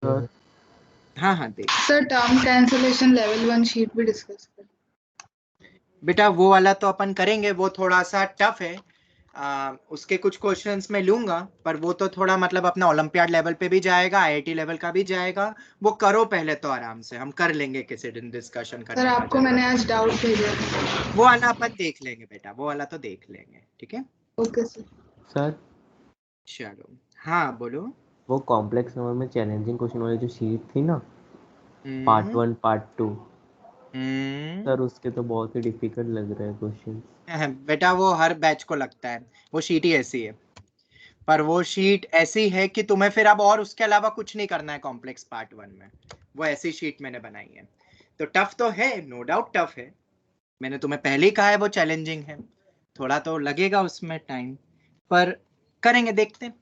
Sir हाँ हाँ देख sir term cancellation level 1 sheet भी डिस्कस कर। बेटा वो वाला तो अपन करेंगे, वो थोड़ा सा टफ है। उसके कुछ क्वेश्चंस मैं लूंगा, पर वो तो थोड़ा मतलब अपना ओलंपियाड लेवल पे भी जाएगा, आईआईटी लेवल का भी जाएगा। वो करो पहले तो, आराम से हम कर लेंगे किसी दिन डिस्कशन सर करने का आपको जरूरत मैंने है। आज डाउट भेजा। वो वाला अपन देख लेंगे बेटा, वो वाला तो देख लेंगे, ठीक है। Okay sir. सर चलो हाँ बोलो। वो कॉम्प्लेक्स नंबर में चैलेंजिंग क्वेश्चन वाली जो शीट थी ना, पार्ट 1 पार्ट 2, सर उसके तो बहुत ही डिफिकल्ट लग रहे हैं क्वेश्चन। बेटा वो हर बैच को लगता है, वो शीट ही ऐसी है। पर वो शीट ऐसी है कि तुम्हें फिर अब और उसके अलावा कुछ नहीं करना है कॉम्प्लेक्स पार्ट 1 में। वो ऐसी शीट मैंने बनाई है, तो टफ तो है, नो डाउट टफ है। मैंने तुम्हें पहले ही कहा है वो चैलेंजिंग है, थोड़ा तो लगेगा उसमें टाइम, पर करेंगे, देखते हैं।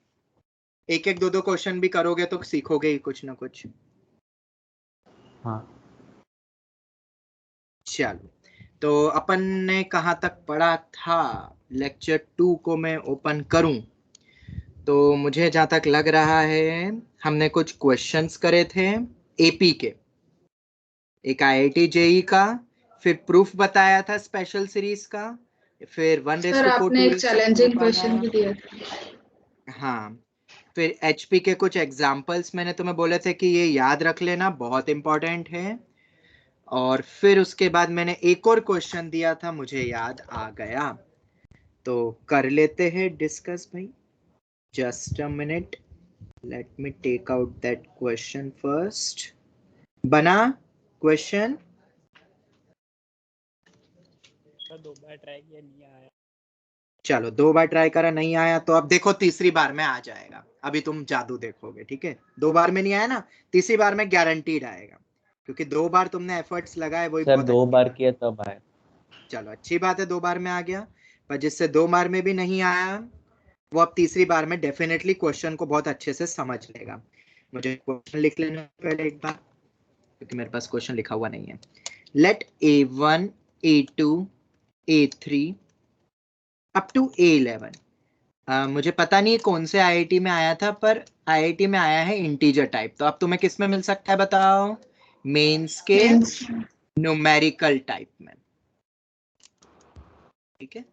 एक एक दो दो क्वेश्चन भी करोगे तो सीखोगे ही कुछ ना कुछ। हाँ चलो, तो अपन ने कहाँ तक पढ़ा था? लेक्चर 2 को मैं ओपन करूं तो मुझे जहां तक लग रहा है हमने कुछ क्वेश्चंस करे थे एपी के, एक आईआईटी जेई का, फिर प्रूफ बताया था स्पेशल सीरीज का, फिर 1 सर रेज़ टू 4 आपने 2 एक रेज़ टू 4 चैलेंजिंग वाला। क्वेश्चन भी दिया था। हाँ, फिर एचपी के कुछ एग्जाम्पल्स मैंने तुम्हें बोले थे कि ये याद रख लेना, बहुत इंपॉर्टेंट है। और फिर उसके बाद मैंने एक और क्वेश्चन दिया था, मुझे याद आ गया, तो कर लेते हैं डिस्कस भाई। Just a minute, let me take out that question first. बना क्वेश्चन? दो बार ट्राई किया, नहीं आया। चलो 2 बार ट्राई करा, नहीं आया, तो अब देखो तीसरी बार में आ जाएगा। अभी तुम जादू देखोगे, ठीक है। 2 बार में नहीं आया ना, तीसरी बार में गारंटीड आएगा, क्योंकि 2 बार तुमने एफर्ट्स लगाए, वही सर, बहुत 2 अच्छी बार बात। किया तब आए। चलो अच्छी बात है, 2 बार में आ गया। पर जिससे 2 बार में भी नहीं आया, वो अब तीसरी बार में डेफिनेटली क्वेश्चन को बहुत अच्छे से समझ लेगा। मुझे क्वेश्चन लिख लेना पहले एक बार, क्योंकि मेरे पास क्वेश्चन लिखा हुआ नहीं है। Let A1 A2 A3 up to A11। मुझे पता नहीं कौन से आईआईटी में आया था, पर आईआईटी में आया है इंटीजर टाइप। तो अब तुम्हें किस में मिल सकता है बताओ? मेंस के न्यूमेरिकल टाइप में, ठीक है।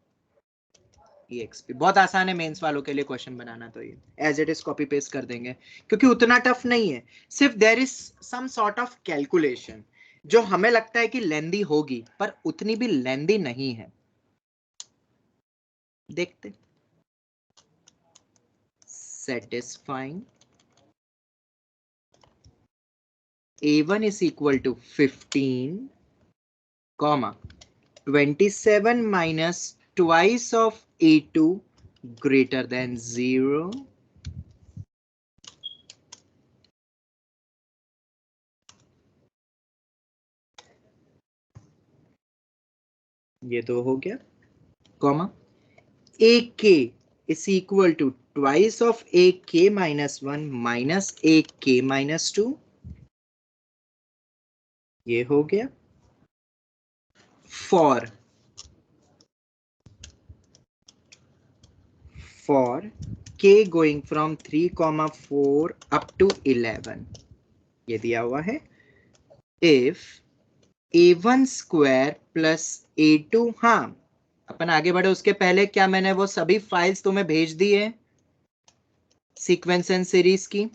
EXP बहुत आसान है मेंस वालों के लिए क्वेश्चन बनाना, तो ये as it is copy paste कर देंगे, क्योंकि उतना टफ नहीं है। सिर्फ there is some sort of calculation जो हमें लगता है कि लेंदी होगी, पर उतनी भी लेंदी नहीं है। देखते। Satisfying A1 is equal to 15, comma 27 minus twice of A2 greater than 0. ये तो हो गया, comma AK is equal to twice of AK minus 1 minus AK minus 2. ये हो गया। For K going from 3, 4 up to 11, ये दिया हुआ है। If A1 square plus A2, हाँ अपन आगे बढ़े उसके पहले, क्या मैंने वो सभी फाइल्स तुम्हें भेज दी है सीक्वेंस एंड सीरीज की?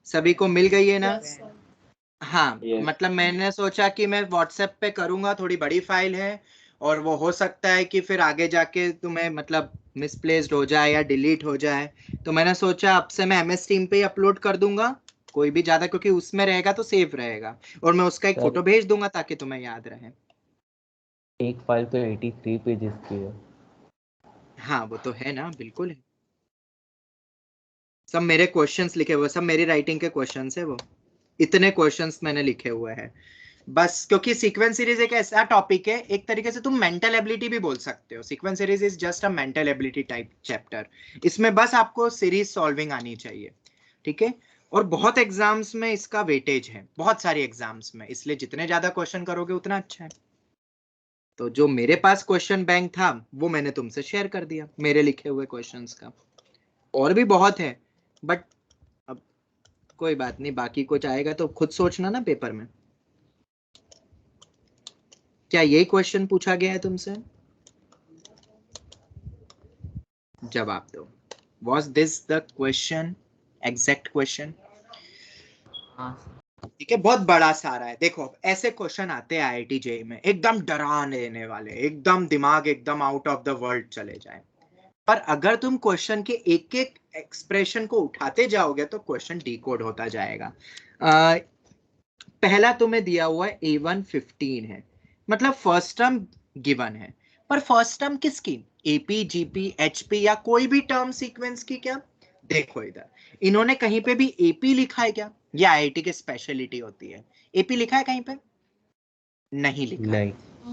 सभी को मिल गई है ना? हाँ, मतलब मैंने सोचा कि मैं व्हाट्सएप पे करूंगा, थोड़ी बड़ी फाइल है, और वो हो सकता है कि फिर आगे जाके तुम्हें मतलब मिसप्लेस्ड हो जाए या डिलीट हो जाए, तो मैंने सोचा अब से मैं MS टीम पे ही अपलोड कर दूंगा, कोई भी ज्यादा, क्योंकि उसमें रहेगा तो सेफ रहेगा, और मैं उसका एक फोटो भेज दूंगा ताकि तुम्हें याद रहे। एक फाइल तो 83 पेजेस की है। हाँ वो तो है ना, बिल्कुल है। सब मेरे क्वेश्चंस लिखे हुए, सब मेरी राइटिंग के क्वेश्चंस है वो, इतने क्वेश्चंस मैंने लिखे हुए हैं। बस क्योंकि सीक्वेंस सीरीज एक ऐसा टॉपिक है, एक तरीके से तुम मेंटल एबिलिटी भी बोल सकते हो। Sequence series is just a mental ability type chapter. इसमें बस आपको सीरीज सॉल्विंग आनी चाहिए, ठीक है। और बहुत एग्जाम्स में इसका वेटेज है, बहुत सारी एग्जाम्स में, इसलिए जितने ज्यादा क्वेश्चन करोगे उतना अच्छा है। तो जो मेरे पास क्वेश्चन बैंक था वो मैंने तुमसे शेयर कर दिया, मेरे लिखे हुए क्वेश्चंस का। और भी बहुत है, बट अब कोई बात नहीं, बाकी कुछ आएगा तो खुद सोचना ना पेपर में। क्या यही क्वेश्चन पूछा गया है तुमसे? जवाब दो। Was this the question? Exact question? ठीक है, बहुत बड़ा सारा है। देखो ऐसे क्वेश्चन आते हैं आईआईटी जेईई में, एकदम डरा देने वाले, एकदम दिमाग एकदम आउट ऑफ द वर्ल्ड चले जाए। पर अगर तुम क्वेश्चन के एक एक एक्सप्रेशन को उठाते जाओगे तो क्वेश्चन डिकोड होता जाएगा। पहला तुम्हें दिया हुआ है A1 15 है, मतलब फर्स्ट टर्म गिवन है, पर फर्स्ट टर्म किसकी? एपी, जीपी, एचपी या कोई भी टर्म सीक्वेंस की क्या? देखो इधर इन्होंने कहीं पे भी एपी लिखा है क्या? ये आईआईटी की स्पेशलिटी होती है। एपी लिखा है कहीं पे? नहीं लिखा है।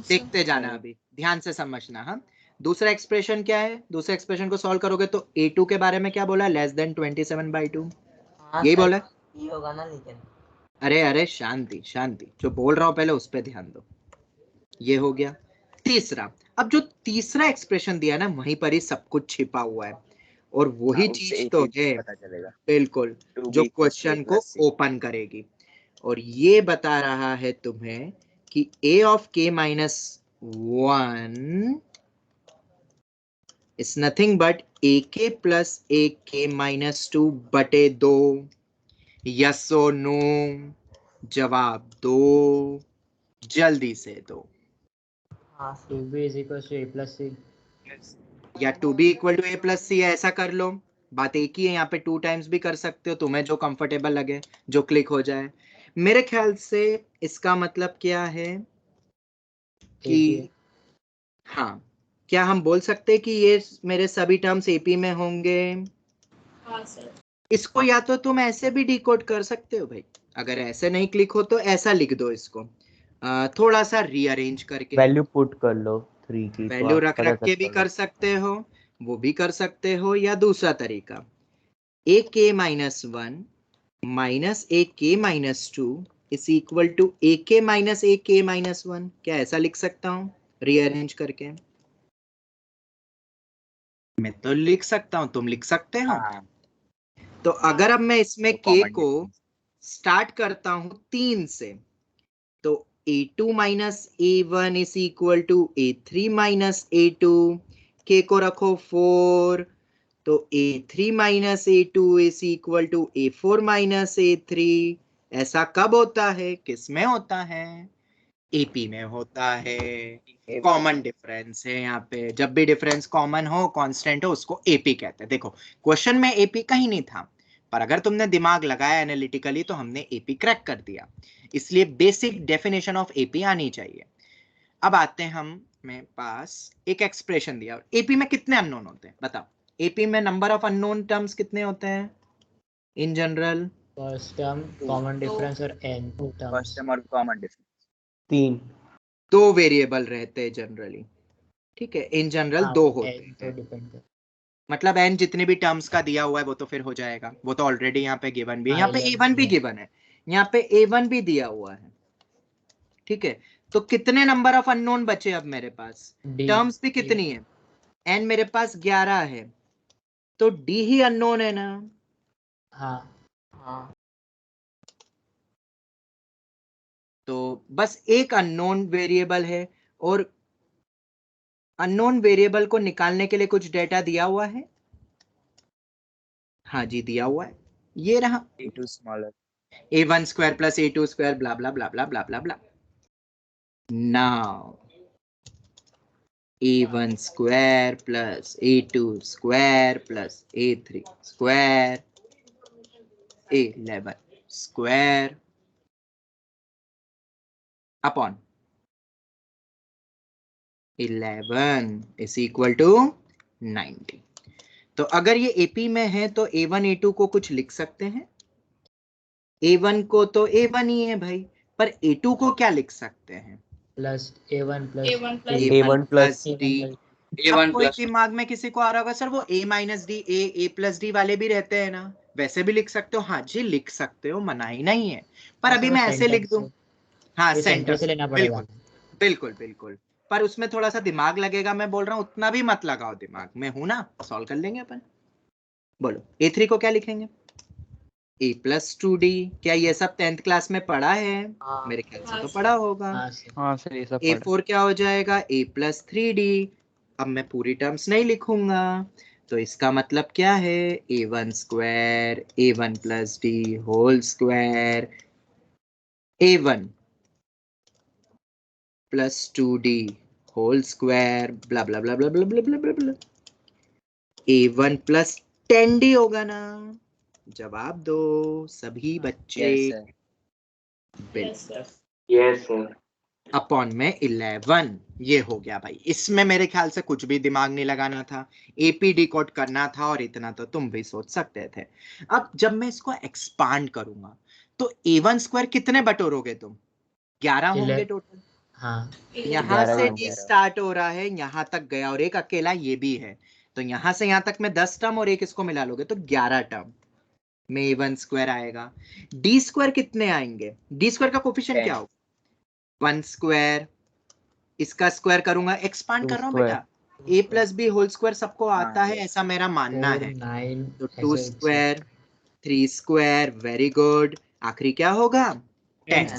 देखते जाना, अभी ध्यान से समझना। हाँ, दूसरा एक्सप्रेशन क्या है? दूसरे एक्सप्रेशन को सॉल्व करोगे तो A2 के बारे में क्या बोला? लेस देन 27/2, यही बोला होगा ना। लेकिन अरे अरे शांति शांति, जो बोल रहा हूं पहले उस पर ध्यान दो। ये हो गया तीसरा। अब जो तीसरा एक्सप्रेशन दिया ना, वहीं पर ही सब कुछ छिपा हुआ है, और वही चीज तो है बिल्कुल जो क्वेश्चन को ओपन करेगी। और ये बता रहा है तुम्हें कि a of k minus 1 is nothing but ak plus ak minus 2 बटे 2। यस और नो? जवाब दो, जल्दी से दो। हाँ, 2b is equal to a plus c या 2b equal to a plus c, ऐसा कर लो। बात एक ही है, यहाँ पे 2 टाइम्स भी कर सकते हो, तुम्हें जो कंफर्टेबल लगे, जो क्लिक हो जाए। मेरे ख्याल से इसका मतलब क्या है कि हाँ, क्या हम बोल सकते हैं कि ये मेरे सभी टर्म्स एपी में होंगे? हाँ सर। इसको या तो तुम ऐसे भी डिकोड कर सकते हो भाई, अगर ऐसे नहीं क्लिक हो तो ऐसा लिख दो इसको, थोड़ा सा रीअरेंज करके वैल्यू पुट कर लो 3 की, वैल्यू रख रख के भी कर सकते हो, वो भी कर सकते हो। या दूसरा तरीका, ak minus 1 minus ak minus 2 is equal to ak minus ak minus 1, क्या ऐसा लिख सकता हूं रीअरेंज करके? मैं तो लिख सकता हूं, तुम लिख सकते हो। तो अगर अब मैं इसमें k को स्टार्ट करता हूं 3 से, तो a2 minus a1 is equal to a3 minus a2, k को रखो 4, तो a3 minus a2 is equal to a4 minus a3। ऐसा कब होता है, किस में होता है? एपी में होता है। कॉमन डिफरेंस है यहाँ पे, जब भी डिफरेंस कॉमन हो, कांस्टेंट हो, उसको एपी कहते हैं। देखो क्वेश्चन में एपी कहीं नहीं था, पर अगर तुमने दिमाग लगाया एनालिटिकली तो हमने एपी क्रैक कर दिया, इसलिए बेसिक डेफिनेशन ऑफ एपी आनी चाहिए। अब आते हैं हम मेरे पास एक एक्सप्रेशन दिया, एपी में कितने अननोन होते हैं बताओ? एपी में नंबर ऑफ अननोन टर्म्स कितने होते हैं in general? First term, common difference और n टर्म्स। फर्स्ट टर्म और कॉमन डिफरेंस 3, 2 वेरिएबल रहते हैं जनरली, ठीक है, इन जनरल 2 होते हैं। डिपेंड कर, मतलब n जितने भी टर्म्स का दिया हुआ है वो तो फिर हो जाएगा, वो तो ऑलरेडी यहाँ पे गिवन भी है, यहाँ पे a1 भी गिवन है, यहाँ पे a1 भी दिया हुआ है, ठीक है। तो कितने नंबर ऑफ अननोन बचे अब मेरे पास? टर्म्स भी कितनी है? n मेरे पास 11 है, तो d ही अननोन है ना? हाँ, तो बस एक अननोन वेरिएबल है, और अननोन वेरिएबल को निकालने के लिए कुछ डेटा दिया हुआ है। हाँ जी दिया हुआ है, ये रहा a2 smaller a1 square plus a2 square blah blah blah blah blah blah blah. Now a1 square plus a2 square plus a3 square a11 square upon 11 is equal to 90। तो अगर ये AP में है तो A1 A2 को कुछ लिख सकते हैं, A1 को तो A1 ही है भाई, पर A2 को क्या लिख सकते हैं? Plus A1 plus A1 plus D। A1 कोई प्लस दिमाग में किसी को आ रहा होगा सर वो A minus D A plus D वाले भी रहते हैं ना, वैसे भी लिख सकते हो। हाँ जी लिख सकते हो, मना ही नहीं है, पर अभी मैं ऐसे लिख दूं। हाँ सेंटर से लेना पड़ेगा, बिल्कुल बिल्कुल, पर उसमें थोड़ा सा दिमाग लगेगा, मैं बोल रहा हूँ उतना भी मत लगाओ दिमाग, मैं हूं ना, सॉल्व कर लेंगे अपन। बोलो A3 को क्या लिखेंगे? a plus 2d। क्या ये सब 10th क्लास में पढ़ा है? मेरे ख्याल से तो पढ़ा होगा। हाँ सर ये सब a4 क्या हो जाएगा? a plus 3d। अब मैं पूरी टर्म्स नहीं लिखूंगा, तो इसका मतलब क्या है? a1 square a1 plus d whole square a1 plus 2d whole square blah blah blah blah blah blah blah blah blah a1 plus 10d होगा ना? जवाब दो सभी बच्चे। Yes, sir. Yes, sir. Yes sir. Upon में 11। ये हो गया भाई। इसमें मेरे ख्याल से कुछ भी दिमाग नहीं लगाना था, एपी डिकोड करना था, और इतना तो तुम भी सोच सकते थे। अब जब मैं इसको एक्सपांड करूंगा तो a1 स्क्वायर कितने बटोरोगे तुम? 11 होंगे टोटल। हाँ यहाँ 11 से हो डी गया। स्टार्ट हो रहा है, यहाँ तक गया, और एक अकेला ये भी है, तो यहाँ से यहाँ तक में 10 टर्म और एक इसको मिला लोगे तो 11 टर्म में a1 स्क्वायर आएगा। डी स्क्वायर कितने आएंगे? डी स्क्वायर का कोफिशिएंट क्या 10. होगा? 1 स्क्वायर। इसका स्क्वायर करूंगा, एक्सपांड 2 कर रहा हूँ स्क्वायर। बेटा। ए प्लस बी होल स्क्वायर सबको आता हाँ. है, ऐसा मेरा मानना 4 है। 9 तो 2 स्क्वायर 3 स्क्वायर, वेरी गुड। आखिरी क्या होगा? 10।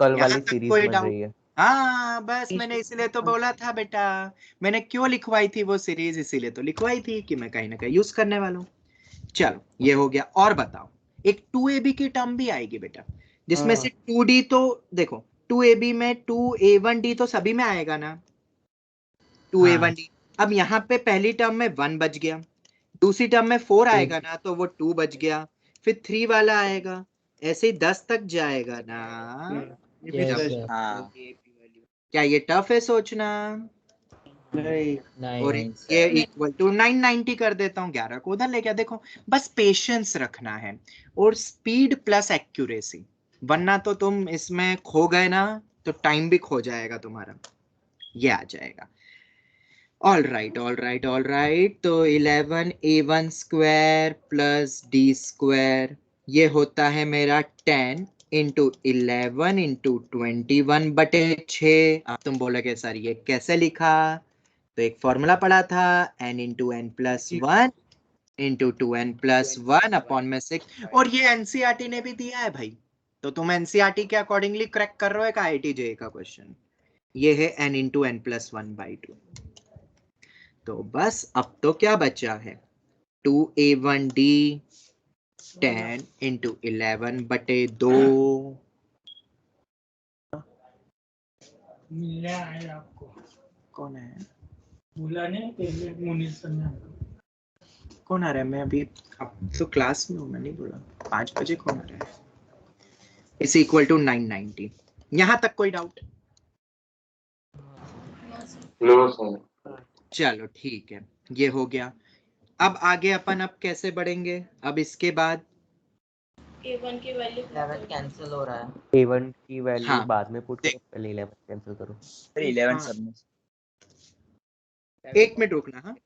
कल यहाँ वाली तक सीरीज कोई बन डाउट? रही है। हाँ बस मैंने इसीलिए तो बोला था बेटा, मैंने क्यों लिखवाई थी वो सीरीज, इसीलिए तो लिखवाई थी कि मैं कहीं ना कहीं यूज करने वाला हूँ। चलो ये हो गया। और बताओ, एक 2ab की टर्म भी आएगी बेटा, जिसमें से 2d तो देखो, 2ab में 2a1d तो सभी में आएगा ना, 2a1d। अब यहाँ पे पहली टर्म में 1 बच गया, दूसरी टर्म में 4 आएगा ना, तो वो 2 बच गया, फिर 3 वाला आएगा, ऐसे ही 10 तक जाएगा ना। हाँ. क्या ये टफ है सोचना? नहीं और नहीं, ये sir. इक्वल टू 990 कर देता हूँ, 11 को उधर ले गया। देखो बस पेशेंस रखना है और स्पीड प्लस एक्यूरेसी, वरना तो तुम इसमें खो गए ना तो टाइम भी खो जाएगा तुम्हारा। ये आ जाएगा। All right all right all right. तो 11 a1 square plus d square, ये होता है मेरा 10 इंटू 11 इंटू 21/6। अब तुम बोलोगे सर ये कैसे लिखा? तो एक फॉर्मूला पढ़ा था, n into n plus 1 into 2n plus 1 upon में 6। और ये एनसीईआरटी ने भी दिया है भाई, तो तुम एनसीईआरटी के अकॉर्डिंगली क्रैक कर रहे हो एक आईआईटी जेईई का क्वेश्चन। ये है n इंटू एन प्लस 1/2। तो बस अब तो क्या बचा है? 2a1d 10 into 11/2। मिलने आए आपको। कौन है? बोला नहीं पहले मुनीर सर ने। कौन आ रहा है? मैं अभी अब तो क्लास में हूँ, मैं नहीं बोला। 5 बजे कौन आ रहा है? Is equal to 990। यहाँ तक कोई डाउट? No sir. चलो ठीक है, ये हो गया। अब आगे अपन अब कैसे बढ़ेंगे? अब इसके बाद A1 की वैल्यू 11 कैंसिल हो रहा है। A1 की वैल्यू हाँ बाद में पुट देख, करो, पहले 11 कैंसिल करो। Sir, 11 हाँ submit. 1 मिनट रुकना। हाँ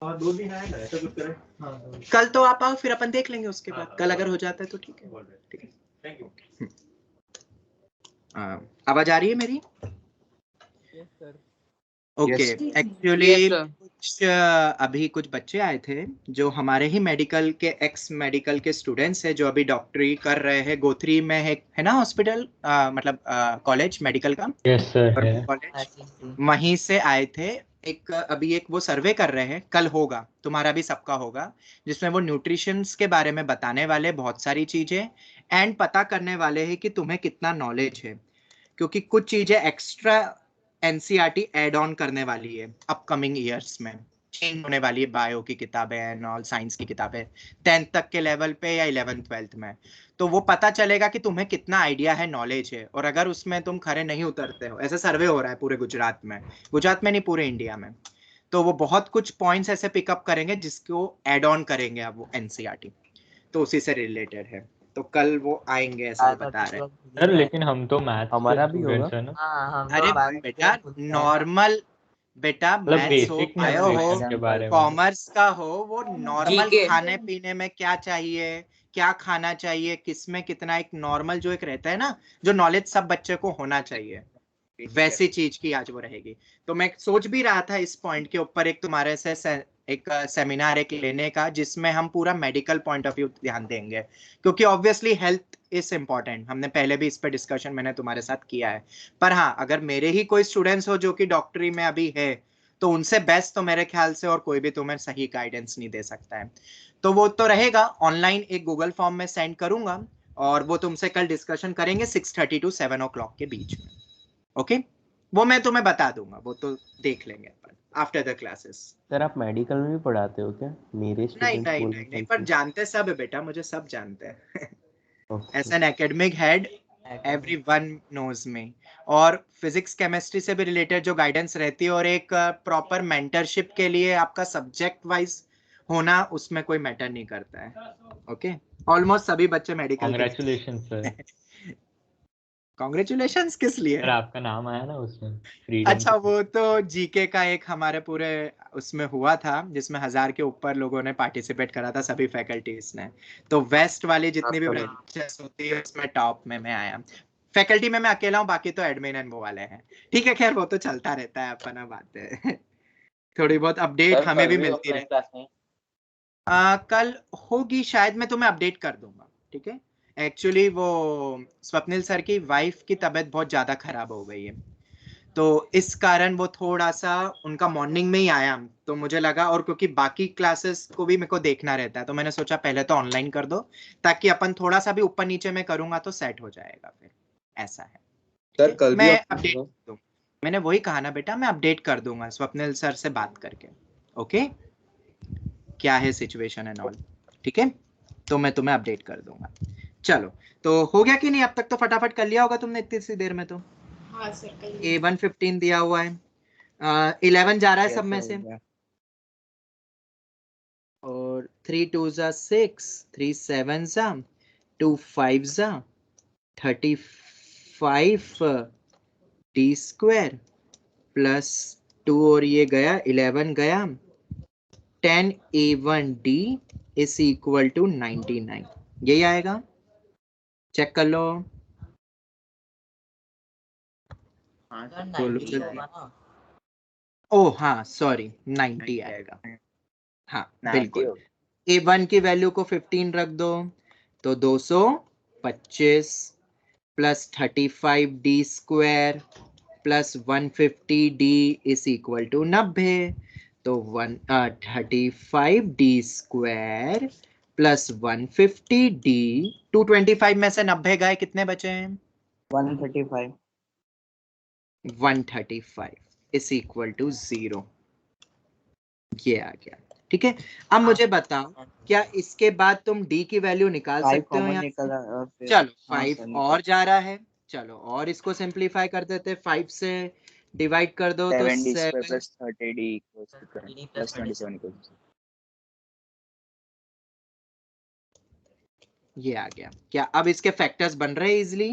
हाँ 2 दिन आएगा ऐसा कुछ करें। हाँ कल तो आप आओ, फिर अपन देख लेंगे उसके बाद। कल अगर हो जाता है तो ठीक है। ठीक है, थैंक यू। आवाज आ रही है मेरी? Yes sir. ओके, एक्चुअली कुछ अभी कुछ बच्चे आए थे जो हमारे ही मेडिकल के एक्स मेडिकल के स्टूडेंट्स हैं, जो अभी डॉक्टरी कर रहे हैं। गोत्री में है ना हॉस्पिटल, मतलब कॉलेज मेडिकल का। यस सर है। कॉलेज वहीं से आए थे। अभी एक वो सर्वे कर रहे हैं, कल होगा, तुम्हारा भी सबका होगा, जिसमें वो न्यूट्रिशंस के बारे में बताने वाले बहुत सारी चीजें, एंड पता करने वाले हैं कि तुम्हें कितना नॉलेज है, क्योंकि कुछ चीजें एक्स्ट्रा एनसीईआरटी ऐड ऑन करने वाली है अपकमिंग ईयर्स में। चेंज होने वाली है बायो की किताबें एंड ऑल, साइंस की किताबें 10th तक के लेवल पे या 11th 12th में। तो वो पता चलेगा कि तुम्हें कितना आइडिया है, नॉलेज है, और अगर उसमें तुम खरे नहीं उतरते हो। ऐसा सर्वे हो रहा है पूरे गुजरात में नहीं, पूरे इंडिया में। तो वो बहुत कुछ पॉइंट्स ऐसे पिकअप करेंगे जिसको ऐड ऑन करेंगे अब वो एनसीईआरटी, तो उसी से रिलेटेड है। तो कल वो आएंगे ऐसा वो बता रहे हैं। सर लेकिन हम तो मैथ्स हमारा के भी होगा। स्टूडेंट्स हैं ना। हाँ हम अरे तो बेटा नॉर्मल, बेटा मतलब मैथ्स हो, बेसिक बायो हो, न्यूट्रिशन के बारे में। कॉमर्स का हो, वो नॉर्मल जीके। खाने पीने में क्या चाहिए, क्या खाना चाहिए, किसमें कितना, एक नॉर्मल जो एक रहता है ना, जो नॉलेज सब बच्चे को होना चाहिए, वैसी चीज की आज वो रहेगी। तो मैं सोच भी रहा था इस पॉइंट के ऊपर एक तुम्हारे से एक सेमिनार एक लेने का, जिसमें हम पूरा मेडिकल पॉइंट ऑफ व्यू ध्यान देंगे, क्योंकि ऑब्वियसली हेल्थ इज इम्पोर्टेंट। हमने पहले भी इस पर डिस्कशन मैंने तुम्हारे साथ किया है। पर हाँ, अगर मेरे ही कोई स्टूडेंट्स हो जो कि डॉक्टरी में अभी है, तो उनसे बेस्ट तो मेरे ख्याल से और कोई भी तुम्हें सही गाइडेंस नहीं दे सकता है। तो वो तो रहेगा ऑनलाइन, एक गूगल फॉर्म में सेंड करूंगा, और वो तुमसे कल डिस्कशन करेंगे 6:30 to 7 o'clock के बीच में। ओके, वो मैं तुम्हें बता दूंगा, वो तो देख लेंगे अपन आफ्टर द क्लासेस। सर आप मेडिकल में भी पढ़ाते हो क्या? मेरे नहीं स्टूडेंट्स नहीं बोल नहीं रहे नहीं, थे पर कि जानते सब है बेटा, मुझे सब जानते हैं। Okay. As an academic head everyone knows me. और फिजिक्स केमिस्ट्री से भी रिलेटेड जो गाइडेंस रहती है, और एक प्रॉपर मेंटरशिप के लिए आपका सब्जेक्ट वाइज होना, उसमें कोई मैटर नहीं करता है। ओके, ऑलमोस्ट सभी बच्चे मेडिकल के कांग्रेचुलेशन सर। कांग्रेचुलेशंस किस लिए? सर आपका नाम आया ना उसमें फ्रीडम। अच्छा, वो तो जीके का एक हमारे पूरे उसमें हुआ था, जिसमें 1000 के ऊपर लोगों ने पार्टिसिपेट करा था, सभी फैकल्टीज ने। तो वेस्ट वाली जितनी भी ब्रांचेस होती है उसमें टॉप में मैं आया। फैकल्टी में मैं अकेला हूँ, बाकी तो एडमिन एंड वो वाले हैं। ठीक है, खैर वो तो चलता रहता है, अपना बात है। थोड़ी बहुत अपडेट हमें भी मिलती रहती है। कल होगी शायद, मैं तुम्हें अपडेट कर दूंगा। ठीक है, एक्चुअली वो स्वप्निल सर की वाइफ की तबीयत बहुत ज्यादा खराब हो गई है, तो इस कारण वो थोड़ा सा उनका मॉर्निंग में ही आया, तो मुझे लगा, और क्योंकि बाकी क्लासेस को भी मेरे को देखना रहता है, तो मैंने सोचा पहले तो ऑनलाइन कर दो, ताकि अपन थोड़ा सा भी ऊपर नीचे में करूंगा तो सेट हो जाएगा फिर। ऐसा है सर कल भी मैं अपडेट दूं, मैंने वही कहा ना बेटा, मैं अपडेट कर दूंगा स्वप्निल सर से बात करके। ओके, क्या है सिचुएशन एंड ऑल, ठीक है, तो मैं तुम्हें अपडेट कर दूंगा। चलो, तो हो गया कि नहीं? अब तक तो फटाफट कर लिया होगा तुमने इतनी सी देर में। तो हाँ सर कल A115 दिया हुआ है, 11 जा रहा है सब में से, और 3 2s 6, 3 7s 2 5s 35 d square plus 2, और ये गया 11 गया, 10 A1D इज इक्वल टू 99। यही आएगा, चेक कर लो। सर बोलो 90 जल्दी। होगा ना? ओ हाँ सॉरी, 90 आएगा। हाँ बिल्कुल। A1 की वैल्यू को 15 रख दो, तो 225 plus 35D square plus 150D is equal to 90। तो 35D स्क्वायर प्लस 150D, 225 में से 90 गए, कितने बचे हैं? 135। 135 इज इक्वल टू 0। ये आ गया, ठीक है। अब मुझे बताओ, क्या इसके बाद तुम D की वैल्यू निकाल सकते हो यहाँ से? चलो 5 और जा रहा है, चलो और इसको सिंप्लीफाई कर देते, 5 से डिवाइड कर दो तो 7 प्लस 30D प्लस 27 ये आ गया। क्या अब इसके फैक्टर्स बन रहे हैं इजिली?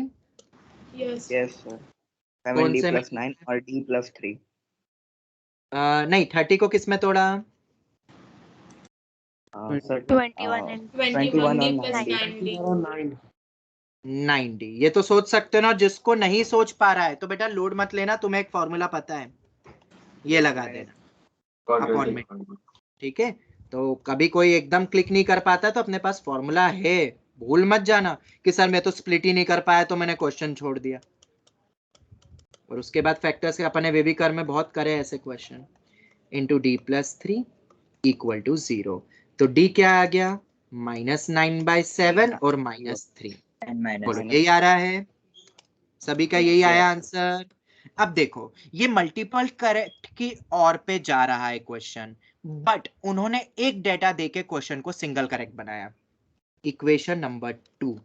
Yes sir. कौन से 7D+9 और D+3। नहीं, 30 को किस में तोड़ा? सर 21 and 21 और plus 90 9D. 90। ये तो सोच सकते हो ना, जिसको नहीं सोच पा रहा है तो बेटा लोड मत लेना, तुम्हें एक फॉर्मूला पता है, ये लगा देना अपॉन में, ठीक है। तो कभी कोई एकदम क्लिक नहीं कर पाता तो अपने पास फॉर्मूला है, भूल मत जाना कि सर मैं तो स्प्लिट ही नहीं कर पाया तो मैंने क्वेश्चन छोड़ दिया। और उसके बाद फैक्टर्स के अपने वेविकर में बहुत करे ऐसे क्वेश्चन। Into D plus 3 equal to 0। तो डी क्या आ गया, -9/7 और -3। बोलो यही आ रहा है, सभी का यही आया आंसर। अब देखो ये मल्टीपल करेक्ट की और पे जा रहा है क्वेश्चन, बट उन्होंने एक डेटा देके क्वेश्चन को सिंगल करेक्ट बनाया, इक्वेशन नंबर 2।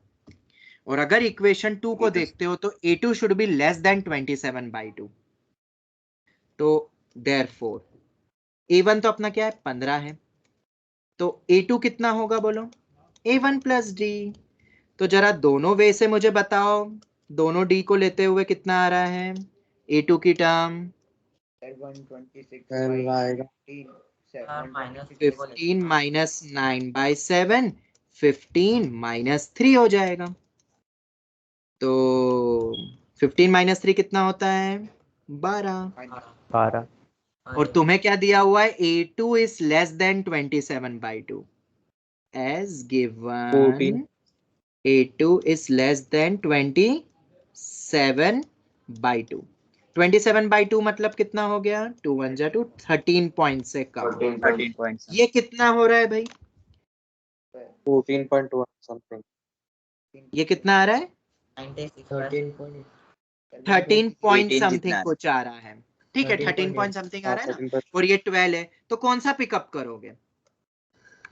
और अगर इक्वेशन 2 को देखते हो तो a2 should be less than 27/2। तो देयरफॉर a1 तो अपना क्या है 15 है, तो a2 कितना होगा बोलो, a1 प्लस d। तो जरा दोनों वे से मुझे बताओ, दोनों d को लेते हुए कितना आ रहा है a2 की टर्म, 15 माइनस 9/7, 15 - 3 हो जाएगा। तो 15 - 3 कितना होता है 12। और तुम्हें क्या दिया हुआ है, a2 is less than 27/2 as given। a2 is less than 27/2। 27/2 मतलब कितना हो गया, 2 1 जा 2, 13 पॉइंट से कम। 13 points. ये कितना हो रहा है भाई, 14.1 समथिंग। ये कितना आ रहा है 13 पॉइंट 18 समथिंग जितना। कुछ आ रहा है, ठीक है 13 पॉइंट समथिंग आ रहा है ना। और ये 12 है, तो कौन सा पिकअप करोगे,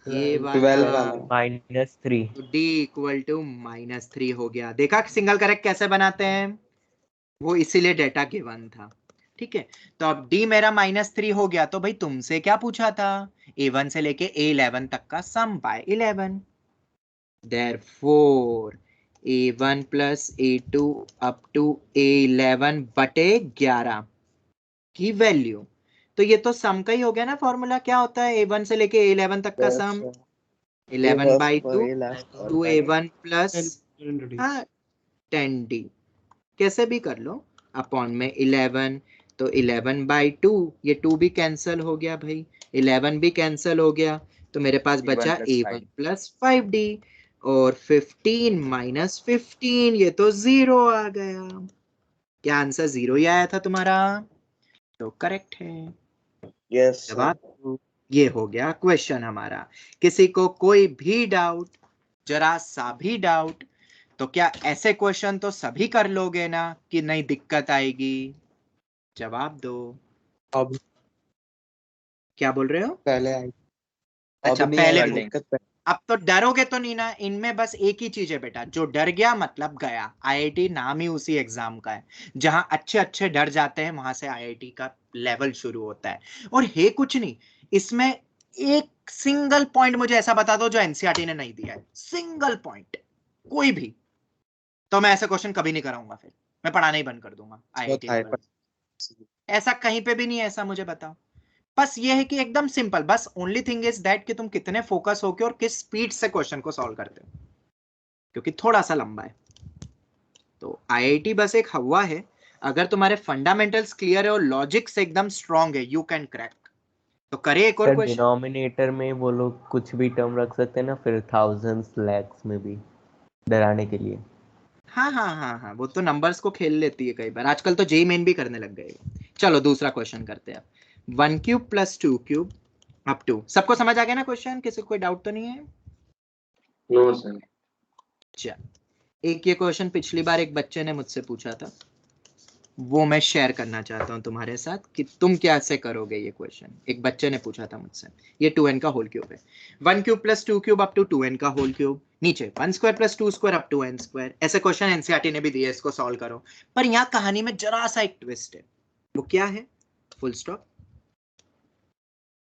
ये वाला -3। d इक्वल टू -3 हो गया। देखा सिंगल करेक्ट कैसे बनाते हैं, वो इसीलिए डेटा गिवन था, ठीक है। तो अब d मेरा -3 हो गया, तो भाई तुमसे क्या पूछा था, a1 से लेके a11 तक का सम bye 11। Therefore a1 plus a2 up to a11 बटे 11 की वैल्यू। तो ये तो सम का ही हो गया ना फॉर्मूला, क्या होता है a1 से लेके a11 तक का सम 11/2 टू a1 प्लस 10d, कैसे भी कर लो, अपॉन में 11। तो 11/2, ये 2 भी कैंसिल हो गया भाई, 11 भी कैंसिल हो गया, तो मेरे पास बचा a1 प्लस 5d। और 15 - 15, ये तो 0 आ गया। क्या आंसर 0 ही आया था तुम्हारा, तो करेक्ट है। यस जवाब ये हो गया क्वेश्चन हमारा। किसी को कोई भी डाउट, जरा सा भी डाउट, तो क्या ऐसे क्वेश्चन तो सभी कर लोगे ना, कि नहीं दिक्कत आएगी, जवाब दो। अब क्या बोल रहे हो, पहले आई, अच्छा अब नहीं पहले आई बोल, दिक्कत। अब तो डरोगे तो नहीं ना, इनमें बस एक ही चीज है बेटा, जो डर गया मतलब गया। आईआईटी नाम ही उसी एग्जाम का है, जहां अच्छे अच्छे डर जाते हैं वहां से आईआईटी का लेवल शुरू होता है। और है कुछ नहीं इसमें, एक सिंगल पॉइंट मुझे ऐसा बता दो जो एनसीईआरटी ने नहीं दिया है, सिंगल पॉइंट कोई भी, तो मैं ऐसे क्वेश्चन कभी नहीं कराऊंगा, फिर मैं पढ़ाना ही बंद कर दूंगा आईआईटी लेवल। ऐसा कहीं पे भी नहीं है, ऐसा मुझे बताओ। बस ये है कि एकदम सिंपल, बस ओनली थिंग इज दैट कि तुम कितने फोकस होके और किस स्पीड से क्वेश्चन को सॉल्व करते हो, क्योंकि थोड़ा सा लंबा है। तो आईआईटी बस एक हवा है, अगर तुम्हारे फंडामेंटल्स क्लियर है और लॉजिक से एकदम स्ट्रांग है, यू कैन क्रैक। तो करे एक और क्वेश्चन। डिनोमिनेटर में वो लोग कुछ भी टर्म रख सकते हैं ना, फिर थाउजेंड्स लैक्स में भी डराने के लिए। हाँ हाँ हाँ हाँ, वो तो नंबर्स को खेल लेती है कई बार, आजकल तो जेई मेन भी करने लग गए। चलो दूसरा क्वेश्चन करते हैं। 1 cube plus 2 cube up to, सबको समझ आ गया ना क्वेश्चन, किसी को कोई डाउट तो नहीं है? No sir. चल, एक ये क्वेश्चन पिछली बार एक बच्चे ने मुझसे पूछा था, वो मैं शेयर करना चाहता हूं तुम्हारे साथ कि तुम कैसे करोगे ये क्वेश्चन। एक बच्चे ने पूछा था मुझसे, ये 2n का होल क्यूब है, 1 cube plus 2 cube up to 2n का होल क्यूब, नीचे 1 square plus 2 square up to n square. ऐसे क्वेश्चन एनसीईआरटी ने भी दिए, इसको सॉल्व करो। पर यहाँ कहानी में जरा सा एक ट्विस्ट है, वो क्या है, फुल स्टॉप,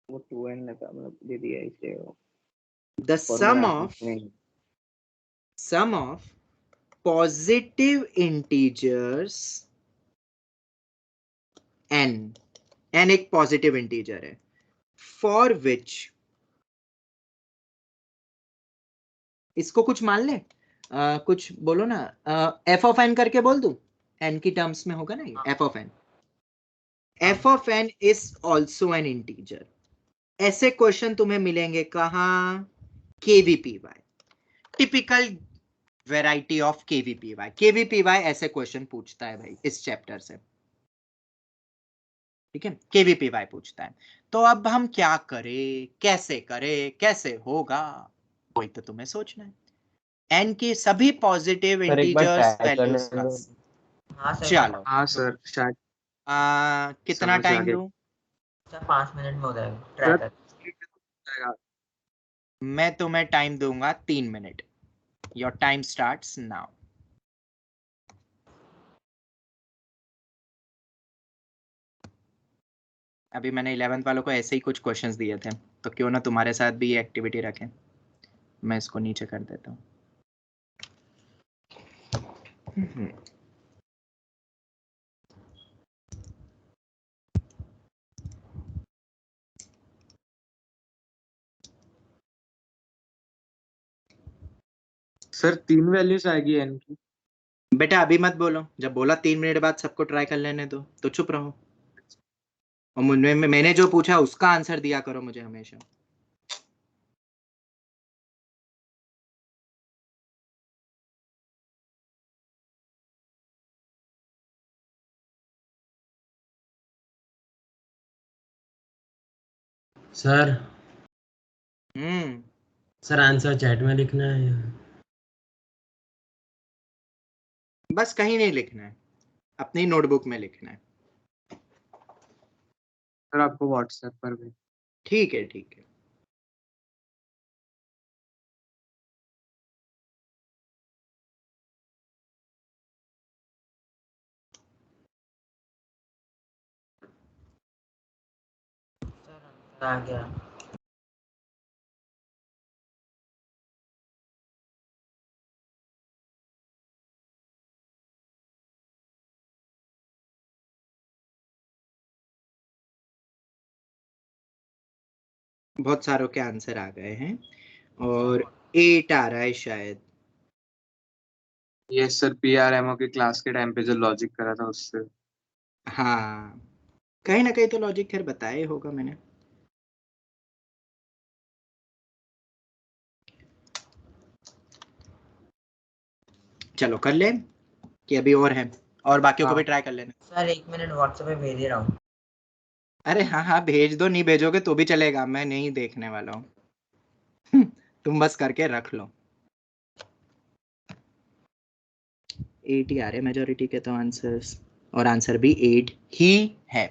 वो 2n लगा मतलब दे दिया इसे। The sum of positive integers n एक पॉजिटिव इंटीजर है, for which इसको कुछ मान ले, कुछ बोलो ना, एफ ऑफ एन करके बोल दूं, एन की टर्म्स में होगा ना ये f of n. F of n is also an integer. ऐसे क्वेश्चन तुम्हें मिलेंगे कहाँ? KVPY, typical variety of KVPY. KVPY ऐसे क्वेश्चन पूछता है भाई इस चैप्टर से, ठीक है, केवीपीवाई पूछता है. तो अब हम क्या करें, कैसे होगा, वही तो तुम्हें सोचना है. एन के सभी पॉजिटिव सर एक बार इंटीजर्स ट्राई करने वैल्यूज का. दो। हाँ सर. चलो हाँ सर शायद कितना समझ आ टाइम गया. दूं? सर 5 मिनट में हो जाएगा. ट्राई कर. जाएगा. मैं तुम्हें टाइम दूंगा 3 minute. Your time starts now. अभी मैंने 11th वालों को ऐसे ही कुछ क्वेश्चंस दिए थे, तो क्यों ना तुम्हारे साथ भी ये एक्टिविटी रखें. मैं इसको नीचे कर देता हूँ. सर 3 वैल्यूज आएगी एन की. बेटा अभी मत बोलो, जब बोला 3 मिनट बाद सबको ट्राई कर लेने दो तो चुप रहो. और मैंने जो पूछा उसका आंसर दिया करो मुझे हमेशा. सर हम्म सर आंसर चैट में लिखना है. बस कहीं नहीं लिखना है, अपनी नोटबुक में लिखना है. सर आपको व्हाट्सएप पर भी. ठीक है ठीक है. सर आ गया. बहुत सारों के आंसर आ गए हैं और 8 आ रहा है शायद. यस सर पीआरएमओ के क्लास के टाइम पे जो लॉजिक करा था उससे. हाँ कहीं ना कहीं तो लॉजिक खैर बताया ही होगा मैंने. चलो कर ले कि अभी और है, और बाकियों को भी ट्राई कर लेना. सर 1 मिनट व्हाट्सएप पे भेज ही रहा हूँ. अरे हाँ हाँ भेज दो, नहीं भेजोगे तो भी चलेगा, मैं नहीं देखने वाला हूँ. तुम बस करके रख लो. 8 ही आ रहे मेजोरिटी के तो आंसर्स, और आंसर भी 8 ही है.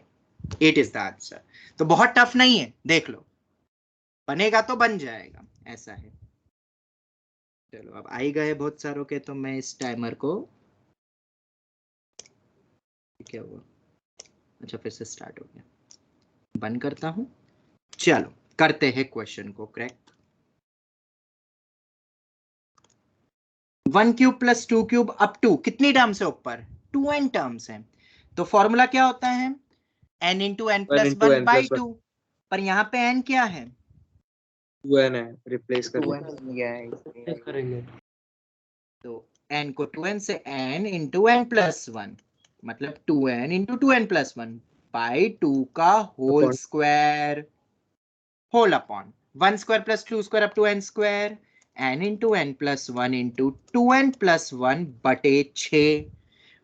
8 इज द आंसर. तो बहुत टफ नहीं है, देख लो, बनेगा तो बन जाएगा, ऐसा है. चलो अब आ ही गए बहुत सारों के, तो मैं इस टाइमर को, क्या हुआ, अच्छा फिर से स्टार्ट हो गया, बंद करता हूं. चलो करते हैं क्वेश्चन को crack. 1 cube plus 2 cube up to कितनी टर्म्स है ऊपर? 2n टर्म्स है. तो फॉर्मूला क्या होता है? n into n plus 1 by 2. पर यहाँ पे n क्या है? 2n है, रिप्लेस कर 2n करेंगे. तो n को 2n से n इंटू एन प्लस 1, मतलब 2n into 2n plus 1 by 2 का whole square, whole upon 1 square plus 2 square up to n square, n into n plus 1 into 2n plus 1 बटे 6.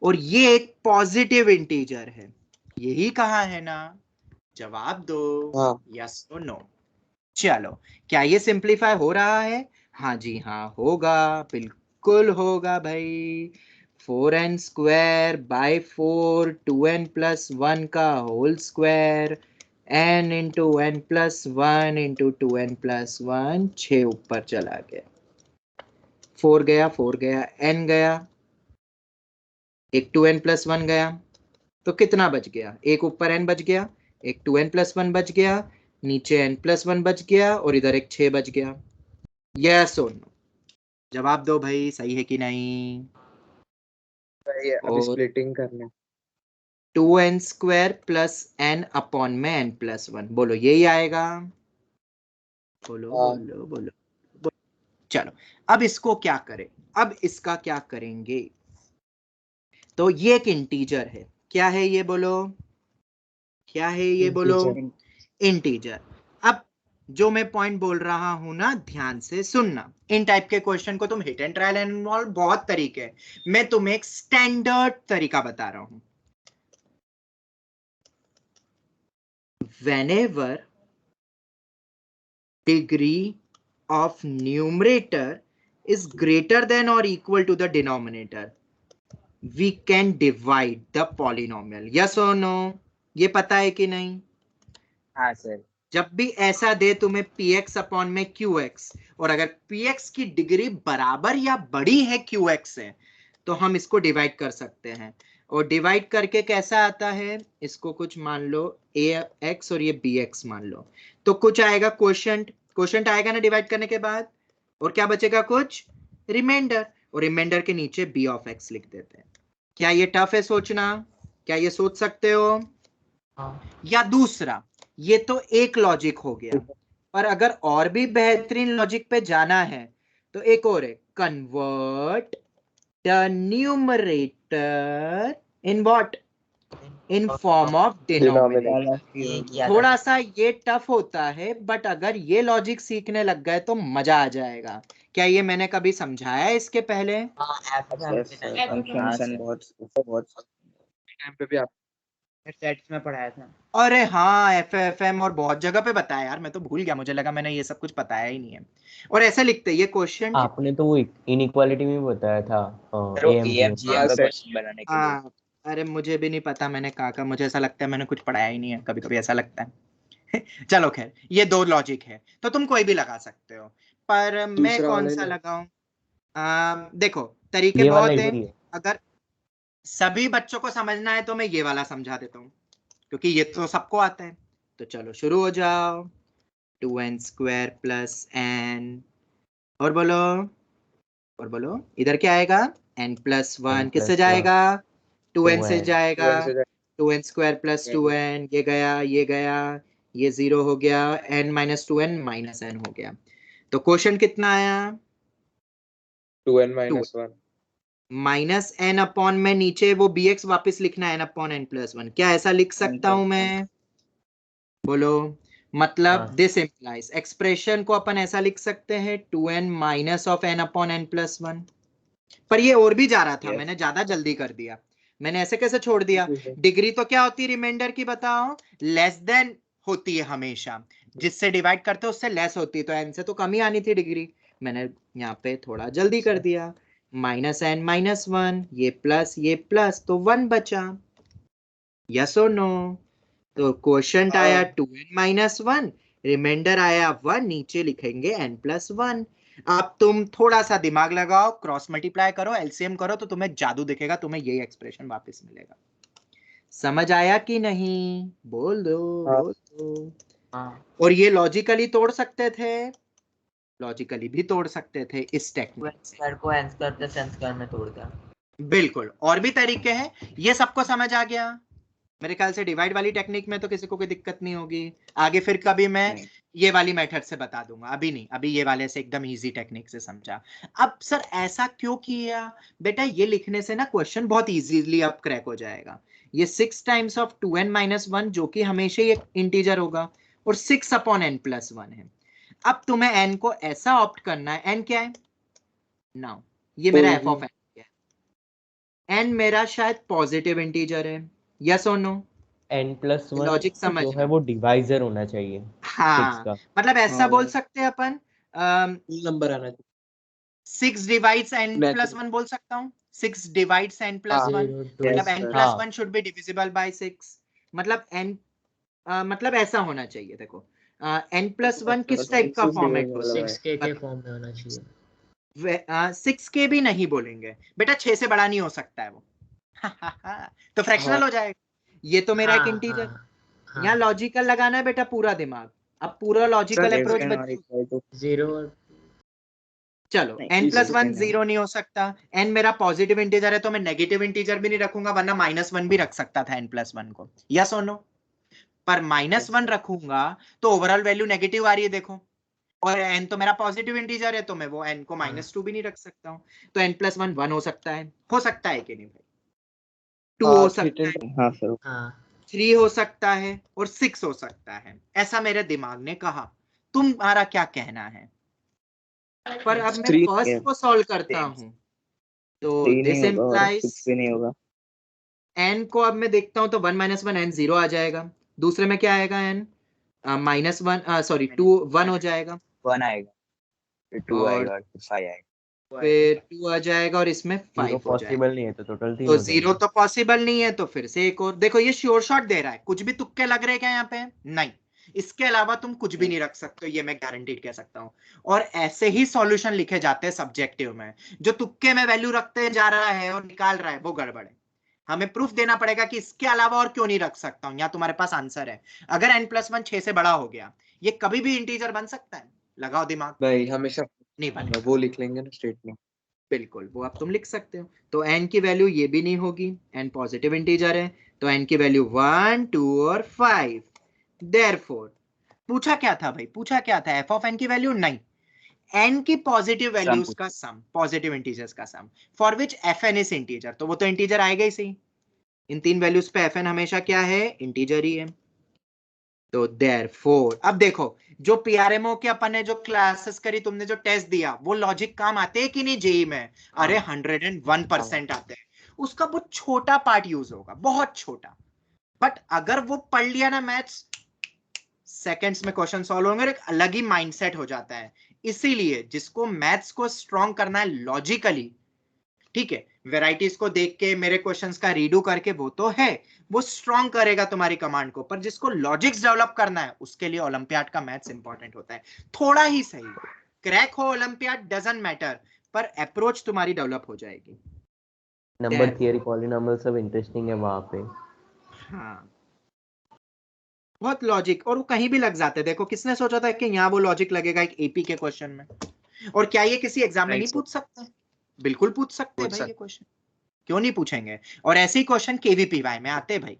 और ये एक पॉजिटिव इंटीजर है, यही कहा है ना? जवाब दो, यस और नो. चलो क्या ये सिंप्लीफाई हो रहा है? हाँ जी हाँ होगा, बिल्कुल होगा भाई. 4n square by 4, 2n plus 1 का whole square, n into n plus 1 into 2n plus 1, 6 ऊपर चला गया, 4 गया, 4 गया, n गया, एक 2n प्लस 1 गया, तो कितना बच गया? एक ऊपर n बच गया, एक 2n प्लस 1 बच गया, नीचे n प्लस 1 बच गया, और इधर एक 6 बच गया. यस और नो? जवाब दो भाई, सही है कि नहीं? अभी स्प्लिटिंग करना. 2n square plus n upon में n प्लस 1, बोलो यही आएगा? बोलो बोलो बोलो. चलो अब इसको क्या करें, अब इसका क्या करेंगे। तो ये एक इंटीजर है, क्या है ये बोलो, क्या है ये बोलो, इंटीजर। अब जो मैं पॉइंट बोल रहा हूं ना, ध्यान से सुनना। इन टाइप के क्वेश्चन को तुम hit and trial and involve बहुत तरीके हैं, मैं तुम्हें एक स्टैंडर्ड तरीका बता रहा हूं। whenever degree of numerator is greater than or equal to the denominator, we can divide the polynomial. yes or no? ये पता है कि नहीं? हाँ सर। जब भी ऐसा दे तुम्हें px अपॉन में qx, और अगर px की डिग्री बराबर या बड़ी है qx से, तो हम इसको डिवाइड कर सकते हैं। और डिवाइड करके कैसा आता है, इसको कुछ मान लो ax और ये bx मान लो, तो कुछ आएगा क्वोशंट, क्वोशंट आएगा ना डिवाइड करने के बाद, और क्या बचेगा, कुछ रिमाइंडर, और रिमाइंडर के नीचे b ऑफ x लिख देते हैं। क्या ये टफ है सोचना? क्या ये सोच सकते हो? या दूसरा, ये तो एक लॉजिक हो गया, पर अगर और भी बेहतरीन लॉजिक पे जाना है तो एक और है, convert the numerator in what, in form of denominator. थोड़ा सा ये टफ होता है, बट अगर ये लॉजिक सीखने लग गए तो मजा आ जाएगा। क्या ये मैंने कभी समझाया है इसके पहले? टाइम पे भी आप सेट्स में पढ़ाया था। अरे हाँ, एफएफएम और बहुत जगह पे बताया यार, मैं तो भूल गया, मुझे लगा मैंने ये सब कुछ बताया ही नहीं है। और ऐसे लिखते ये क्वेश्चन आपने तो वो इनइक्वालिटी में बताया था बनाने के लिए। अरे मुझे भी नहीं पता मैंने कहा, मुझे ऐसा लगता है मैंने कुछ पढ़ाया ही नहीं है, कभी कभी ऐसा लगता है। चलो खैर, ये दो लॉजिक है, तो तुम कोई भी लगा सकते हो, पर मैं कौन सा लगाऊं? देखो तरीके बहुत हैं, अगर सभी बच्चों को समझना है तो मैं ये वाला समझा देता हूँ, क्योंकि ये तो सबको आता है। तो चलो शुरू हो जाओ। 2n स्क्वायर प्लस n, और बोलो इधर क्या आएगा, n प्लस 1 किससे जाएगा, 2n से जाएगा, 2n स्क्वायर प्लस 2n, ये गया ये गया, ये 0 हो गया, n minus 2n minus n हो गया। तो क्वेश्चन कितना आया, 2n minus 1 minus n upon में नीचे वो bx वापस लिखना है n अपॉन n प्लस 1। क्या ऐसा लिख सकता हूं मैं? बोलो, मतलब दिस इम्प्लाइज, एक्सप्रेशन को अपन ऐसा लिख सकते हैं 2n minus of n upon n plus 1। पर ये और भी जा रहा था, मैंने ज्यादा जल्दी कर दिया, मैंने ऐसे कैसे छोड़ दिया? डिग्री तो क्या होती है रिमाइंडर की, बताओ? लेस देन होती है हमेशा, जिससे डिवाइड करते हो उससे लेस होती है, तो n से तो कम ही आनी थी डिग्री, मैंने यहाँ पे थोड़ा जल्दी कर दिया। माइनस n माइनस 1, ये प्लस, तो 1 बचा। यस और नो? तो क्वोशंट आया 2n माइनस 1, रिमाइंडर आया 1, नीचे लिखेंगे n प्लस 1। अब तुम थोड़ा सा दिमाग लगाओ, क्रॉस मल्टीप्लाई करो, एलसीएम करो, तो तुम्हें जादू दिखेगा, तुम्हें यही एक्सप्रेशन वापस मिलेगा। समझ आया कि नहीं? बोल दो, बोल दो। और ये लॉजिकली तोड़ सकते थे, लॉजिकली भी तोड़ सकते थे इस टेक्निक को n square plus n square में तोड़ दिया। बिल्कुल, और भी तरीके हैं। ये सबको समझ आ गया मेरे ख्याल से? डिवाइड वाली टेक्निक में तो किसी को कोई दिक्कत नहीं होगी। आगे फिर कभी मैं ये वाली मेथड से बता दूंगा, अभी नहीं, अभी ये वाले से एकदम इजी टेक्निक से समझा। अब सर ऐसा क्यों किया? बेटा ये लिखने से ना क्वेश्चन बहुत इजीली अब क्रैक हो जाएगा। ये 6 टाइम्स ऑफ 2n माइनस 1, जो कि हमेशा ही एक इंटीजर होगा, और 6 अपॉन n प्लस 1 है। अब तुम्हें n को ऐसा ऑप्ट करना है, n क्या है नाउ, ये मेरा f ऑफ n है, n मेरा शायद पॉजिटिव इंटीजर है, यस और नो? n प्लस 1 लॉजिक समझ जो है वो डिवाइजर होना चाहिए। हाँ, मतलब ऐसा बोल सकते हैं अपन, नंबर आना चाहिए। 6 डिवाइड्स n प्लस 1 बोल सकता हूँ, 6 डिवाइड्स n प्लस 1, मतलब n plus 1 should be divisible by 6, मतलब n मतलब ऐसा होना चाहिए। देखो n प्लस 1 किस टाइप का फॉर्मेट होता है? 6k के फॉर्म में होना चाहिए। 6k भी नहीं बोलेंगे बेटा, 6 से बड़ा नहीं हो सकता है वो। तो फ्रैक्शनल हो जाएगा। ये तो मेरा एक इंटीजर, यहाँ लॉजिकल लगाना है बेटा, पूरा दिमाग। अब पूरा लॉजिकल अप्रोच जीरो, चलो n प्लस 1 0 नहीं हो सकता, n मेरा पॉजिटिव इंटीजर है, तो मैं नेगेटिव इंटीजर भी नहीं रखूंगा, वरना माइनस 1 भी रख सकता था n प्लस 1 को, यस और नो? पर माइनस 1 रखूंगा तो ओवरऑल वैल्यू नेगेटिव आ रही है, देखो और n तो मेरा पॉजिटिव इंटीजर है, तो मैं वो n को -2 भी नहीं रख सकता हूँ। तो n + 1 1 हो सकता है कि नहीं भाई? 2 हो सकता है, हाँ सर। हाँ 3 हो सकता है और 6 हो सकता है, ऐसा मेरे दिमाग ने कहा। तुम्हारा क्या कहना है? पर अब मैं 3 फर्स्ट को सॉल्व करता हूँ, तो 3 दिस नहीं होगा और 6 इम्प्लाइज भी नहीं होगा। n को अब मैं देखता हूँ तो 1 - 1 n 0 आ जाएगा। दूसरे में क्या आएगा? n -1 सॉरी 2 1 हो जाएगा, 1 आएगा, फिर 2 और आएगा, फिर 5 आएगा। फिर 2 आ जाएगा और इसमें 5 0 हो जाएगा। पॉसिबल नहीं है तो टोटल 3 तो हो 0 जाएगा। तो पॉसिबल नहीं है, तो फिर से एक और देखो, ये श्योर शॉट दे रहा है। कुछ भी तुक्के लग रहे हैं क्या यहाँ पे? नहीं, इसके अलावा तुम कुछ भी नहीं रख सकते, ये मैं गारंटीड कह सकता हूँ। और ऐसे ही सॉल्यूशन लिखे जाते हैं सब्जेक्टिव में। जो तुक्के में वैल्यू रखते जा रहा है और निकाल रहा है, वो गड़बड़ है। हमें प्रूफ देना पड़ेगा कि इसके अलावा और क्यों नहीं रख सकता हूं। यहाँ तुम्हारे पास आंसर है। अगर n + 1 6 से बड़ा हो गया, ये कभी भी इंटीजर बन सकता है। लगाओ दिमाग। भाई हमेशा नहीं बनेगा। वो लिख लेंगे ना स्टेटमेंट। बिल्कुल, वो अब तुम लिख सकते हो। तो n की वैल्यू ये भी नहीं होगी, n पॉजिटिव इंटीजर है, तो n की वैल्यू 1 2 और 5। देयरफॉर पूछा क्या था भाई? पूछा क्या था? f ऑफ n की वैल्यू? नहीं, n की पॉजिटिव वैल्यूज का सम, पॉजिटिव इंटीजर्स का sum, for which fn is integer. तो वो तो इंटीजर आएगा ही सही। इन 3 वैल्यूज पे fn हमेशा क्या है? इंटीजर ही है। तो देयरफॉर अब देखो, जो पीआरएमओ के अपन ने जो क्लासेस करी, तुमने जो टेस्ट दिया, वो लॉजिक काम आते हैं कि नहीं जेई में? अरे 101% आते हैं। उसका बहुत छोटा पार्ट यूज होगा, बहुत छोटा, बट अगर वो पढ़ लिया ना मैथ्स, सेकंड्स में क्वेश्चन सॉल्व होंगे और एक अलग ही माइंडसेट हो जाता है। इसीलिए जिसको मैथ्स को स्ट्रॉन्ग करना है लॉजिकली, ठीक है, वेराइटीज को देख के, मेरे क्वेश्चंस का रीडू करके, वो तो है, वो स्ट्रॉन्ग करेगा तुम्हारी कमांड को। पर जिसको लॉजिक्स डेवलप करना है, उसके लिए ओलंपियाड का मैथ्स इंपॉर्टेंट होता है। थोड़ा ही सही, क्रैक हो ओलंपियाड डजंट मैटर, पर अप्रोच तुम्हारी डेवलप हो जाएगी। नंबर थियरी, पॉलिनॉमियल सब इंटरेस्टिंग है वहां पे। हाँ, बहुत लॉजिक, और वो कहीं भी लग जाते हैं। देखो, किसने सोचा था कि यहाँ वो लॉजिक लगेगा एक एपी के क्वेश्चन में? और क्या ये किसी एग्जाम में नहीं पूछ सकते? बिल्कुल पूछ सकते हैं भाई ये क्वेश्चन, क्यों नहीं पूछेंगे? और ऐसे ही क्वेश्चन केवीपीवाई में आते हैं भाई,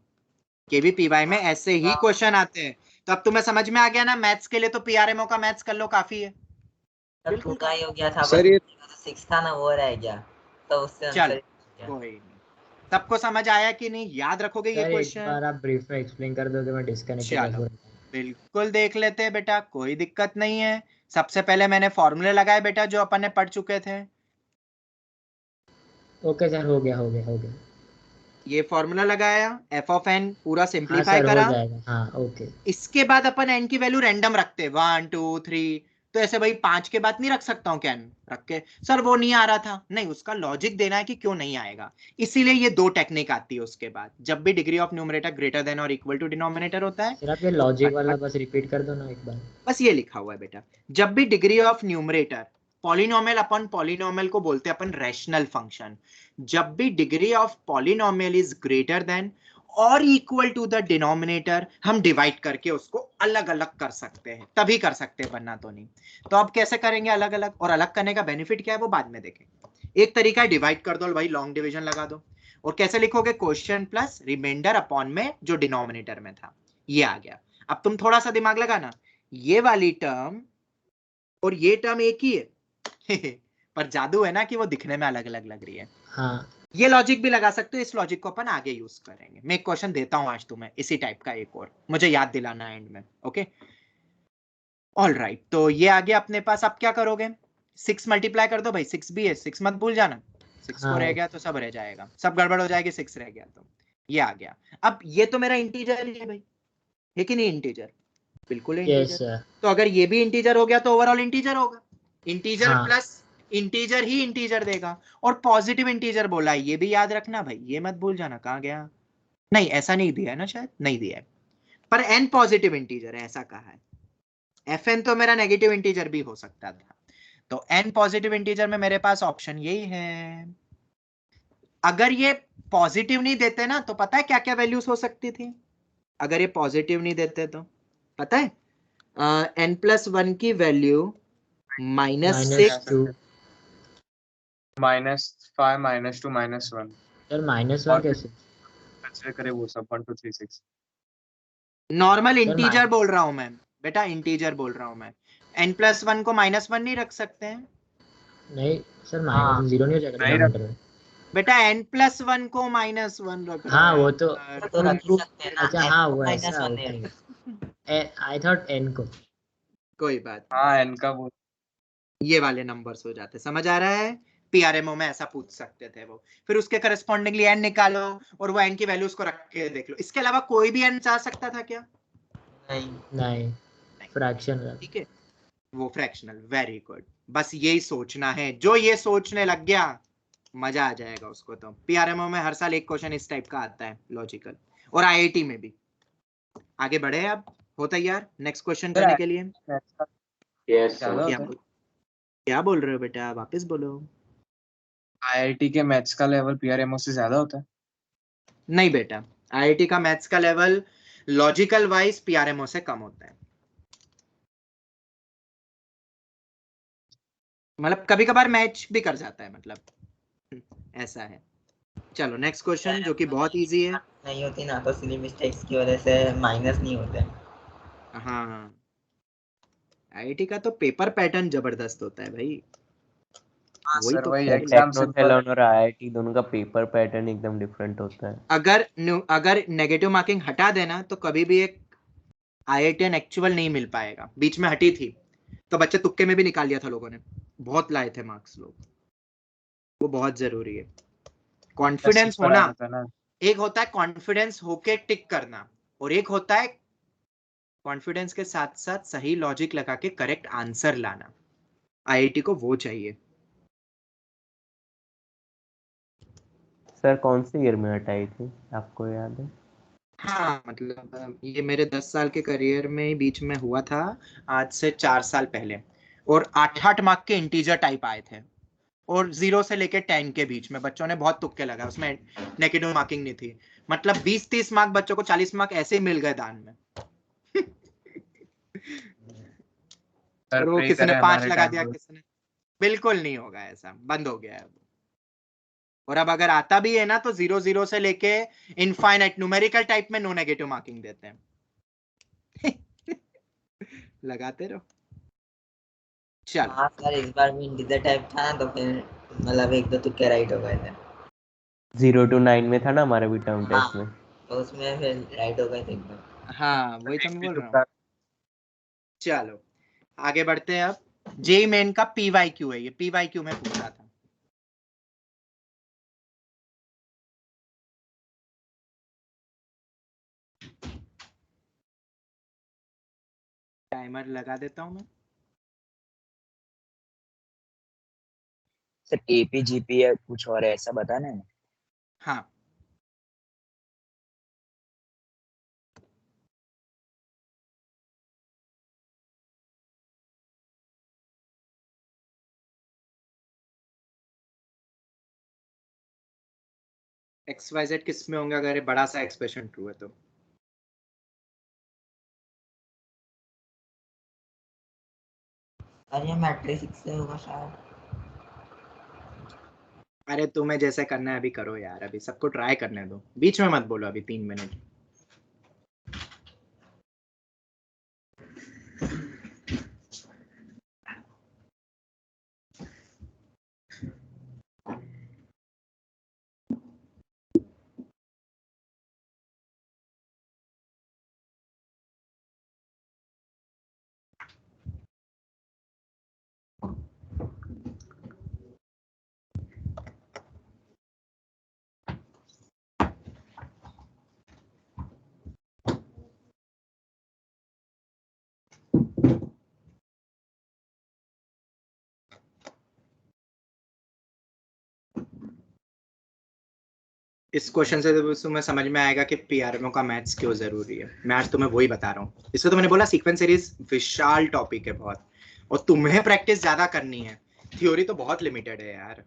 केवीपीवाई में ऐसे ही क्वेश्चन आते हैं। तो अब तुम्हें समझ में आ गया ना, मैथ्स के लिए तो पीआरएमओ का मैथ्स कर लो, काफी है। बिल्कुल का ही हो गया था, सर ये 6 था ना, वो रह गया, तो उससे चल आंसर कोई नहीं। सबको समझ आया कि नहीं? याद रखोगे ये सर एक क्वेश्चन? बार आप ब्रीफ में एक्सप्लेन कर दोगे, मैं डिस्कनेक्टेड चलो बिल्कुल देख लेते हैं बेटा, कोई दिक्कत नहीं है। सबसे पहले मैंने फॉर्मूले लगाए बेटा, जो अपन ने पढ़ चुके थे। ओके सर, हो गया हो गया हो गया। ये फॉर्मूला लगाया, एफ ऑफ एन पूरा हाँ सिंप्लीफाई सर, हो करा। जाएगा। हाँ ओके। इसके बाद अपन एन की वैल्यू रैंडम रखते, 1 2 3। तो ऐसे भाई 5 के बाद नहीं रख सकता हूँ क्या एन रख के? सर वो नहीं आ रहा था, नहीं, उसका लॉजिक देना है कि क्यों नहीं आएगा। इसीलिए ये 2 टेक्निक आती है। उसके बाद जब भी degree of numerator greater than और इक्वल टू डिनोमिनेटर होता है, सर आप ये लॉजिक वाला बस रिपीट कर दो ना एक बार। बस ये लिखा हुआ है बेटा, जब भी degree of numerator, polynomial upon polynomial को बोलते हैं अपन रैशनल फंक्शन, जब भी degree of polynomial is greater than और इक्वल टू द डिनोमिनेटर, हम डिवाइड करके उसको अलग अलग कर सकते हैं, तभी कर सकते हैं, वरना तो नहीं। तो अब कैसे करेंगे अलग अलग? और अलग करने का बेनिफिट क्या है वो बाद में देखेंगे। एक तरीका है डिवाइड कर दो भाई, लॉन्ग डिवीजन लगा दो। और कैसे लिखोगे? क्वेश्चन प्लस रिमाइंडर अपॉन में जो डिनोमिनेटर में था, ये आ गया। अब तुम थोड़ा सा दिमाग लगाना, ये वाली टर्म और ये टर्म एक ही है पर जादू है ना कि वो दिखने में अलग अलग लग रही है। हाँ ये लॉजिक भी लगा सकते हो, इस लॉजिक को अपन आगे यूज करेंगे। मैं एक क्वेश्चन देता हूं आज तुम्हें इसी टाइप का, एक और मुझे याद दिलाना एंड में। ओके ऑल राइट, तो ये आ गया अपने पास। अब क्या करोगे? 6 मल्टीप्लाई कर दो भाई, 6 भी है, 6 मत भूल जाना। 6 को रह गया तो सब रह जाएगा, सब गड़बड़ हो जाएगी, 6 रह गया तो ये आ गया। अब ये तो मेरा इंटीजर ही है भाई, है कि नहीं? इंटीजर बिल्कुल इंटीजर। तो अगर ये भी इंटीजर हो गया तो ओवरऑल इंटीजर होगा। इंटीजर प्लस इंटीजर ही इंटीजर देगा। और पॉजिटिव इंटीजर बोला है, ये भी याद रखना भाई, ये मत भूल जाना। कहाँ गया? नहीं, ऐसा नहीं दिया है ना, शायद नहीं दिया है, पर n पॉजिटिव इंटीजर है ऐसा कहा है। fn तो मेरा नेगेटिव इंटीजर भी हो सकता था। तो n पॉजिटिव इंटीजर में मेरे पास ऑप्शन यही है। अगर ये पॉजिटिव नहीं देते ना, तो पता है क्या क्या वैल्यूज हो सकती थी? अगर ये पॉजिटिव नहीं देते तो पता है, n+1 की वैल्यू -6 -5 -2 -1 सर -1 कैसे? कंसीडर करें वो सब 1 2 3 6। नॉर्मल इंटीजर बोल रहा हूं मैं बेटा, इंटीजर बोल रहा हूं मैं। n+1 को -1 नहीं रख सकते हैं? नहीं सर, हाँ। -0 नहीं हो जाएगा नहीं डिनोमिनेटर में? बेटा n+1 को -1 रख रहा हाँ है वो तो यार। तो रख ही सकते हैं ना। अच्छा n हाँ को वो -1 ऐसा नहीं ओके। रख आई थॉट n को। कोई बात हाँ n का वो नहीं, ये वाले नंबर्स हो जाते, समझ आ रहा है? पीआरएमओ में ऐसा पूछ सकते थे वो, फिर उसके करस्पॉन्डिंगली n निकालो और वो n की वैल्यूज को रख के देख लो। इसके अलावा कोई भी n जा सकता था क्या? नहीं, फ्रैक्शन। ठीक है, वो फ्रैक्शनल। वेरी गुड, बस यही सोचना है। जो ये सोचने लग गया मजा आ जाएगा उसको। तो पीआरएमओ में हर साल एक क्वेश्चन इस टाइप का आता है, लॉजिकल, और आईआईटी में भी। आगे बढ़े, अब हो तैयार नेक्स्ट क्वेश्चन करने के लिए? यस क्या बोल रहे हो बेटा, वापस बोलो। आईआईटी के मैथ्स का लेवल पीआरएमओ से ज्यादा होता है? नहीं बेटा, आईआईटी का मैथ्स का लेवल लॉजिकल वाइज पीआरएमओ से कम होता है। मतलब कभी कभार मैच भी कर जाता है, मतलब ऐसा है। चलो नेक्स्ट क्वेश्चन, जो कि बहुत इजी है। नहीं होती ना तो सिली मिस्टेक्स की वजह से माइनस नहीं होते। हाँ, आईआईटी का तो पेपर पैटर्न जबरदस्त होता है भाई। हाँ वही सर तो वही खेल। Exam simple. टेक्नोथैलॉन और आईआईटी दोनों का पेपर पैटर्न एकदम डिफरेंट होता है। अगर नेगेटिव मार्किंग हटा देना तो कभी भी एक आईआईटीएन एक्चुअल नहीं मिल पाएगा। बीच में हटी थी तो बच्चे तुक्के में भी निकाल लिया था लोगों ने, बहुत लाए थे मार्क्स लोग। वो बहुत जरूरी है। कॉन्फिडेंस होना, एक होता है कॉन्फिडेंस होके टिक करना, और एक होता है कॉन्फिडेंस के साथ साथ सही लॉजिक लगा के करेक्ट आंसर लाना। आईआईटी को वो चाहिए। सर कौन से ईयर में हटाई थी, आपको याद है? हाँ, मतलब ये मेरे 10 साल के करियर में ही बीच में हुआ था, आज से 4 साल पहले। और 8-8 मार्क के इंटीजर टाइप आए थे, और 0 से लेके 10 के बीच में बच्चों ने बहुत तुक्के लगाए, उसमें नेगेटिव मार्किंग नहीं थी। मतलब 20-30 मार्क बच्चों को 40 मार्क ऐसे ही मिल गए दान में। और वो किसी ने 5 लगा दिया, किसी ने। बिल्कुल नहीं होगा ऐसा, बंद हो गया है। और अब अगर आता भी है ना तो 0-0 से लेके इनफाइनाइट न्यूमेरिकल टाइप में नो नेगेटिव मार्किंग देते हैं। लगाते रहो। चल हाँ सर, इस बार भी इंटीजर टाइप था ना तो फिर मतलब 1-2 तुक्के राइट हो गए थे। 0 to 9 में था ना हमारा भी टर्म हाँ, टेस्ट में। तो उसमें फिर राइट हो गए थे एकदम। हाँ, वही तो मैं बोल रहा हूँ। चलो आगे बढ़ते हैं। अब जेई मेन का पीवाईक्यू है, ये पीवाईक्यू में पूछा था। टाइमर लगा देता हूं मैं। सर एपी जीपी या कुछ और ऐसा बताना है? हाँ, XYZ किस में होंगे अगर बड़ा सा एक्सप्रेशन ट्रू है तो? अरे मैट्रिक्स से होगा शायद। अरे तुम्हें जैसे करना है अभी करो यार, अभी सबको ट्राई करने दो, बीच में मत बोलो अभी 3 मिनट। इस क्वेश्चन से तो तुम्हें समझ में आएगा कि पीआरएमओ का मैथ्स क्यों जरूरी है। मैं आज तुम्हें वही बता रहा हूँ। इसको तो मैंने बोला सीक्वेंस सीरीज विशाल टॉपिक है बहुत, और तुम्हें प्रैक्टिस ज्यादा करनी है। थ्योरी तो बहुत लिमिटेड है यार।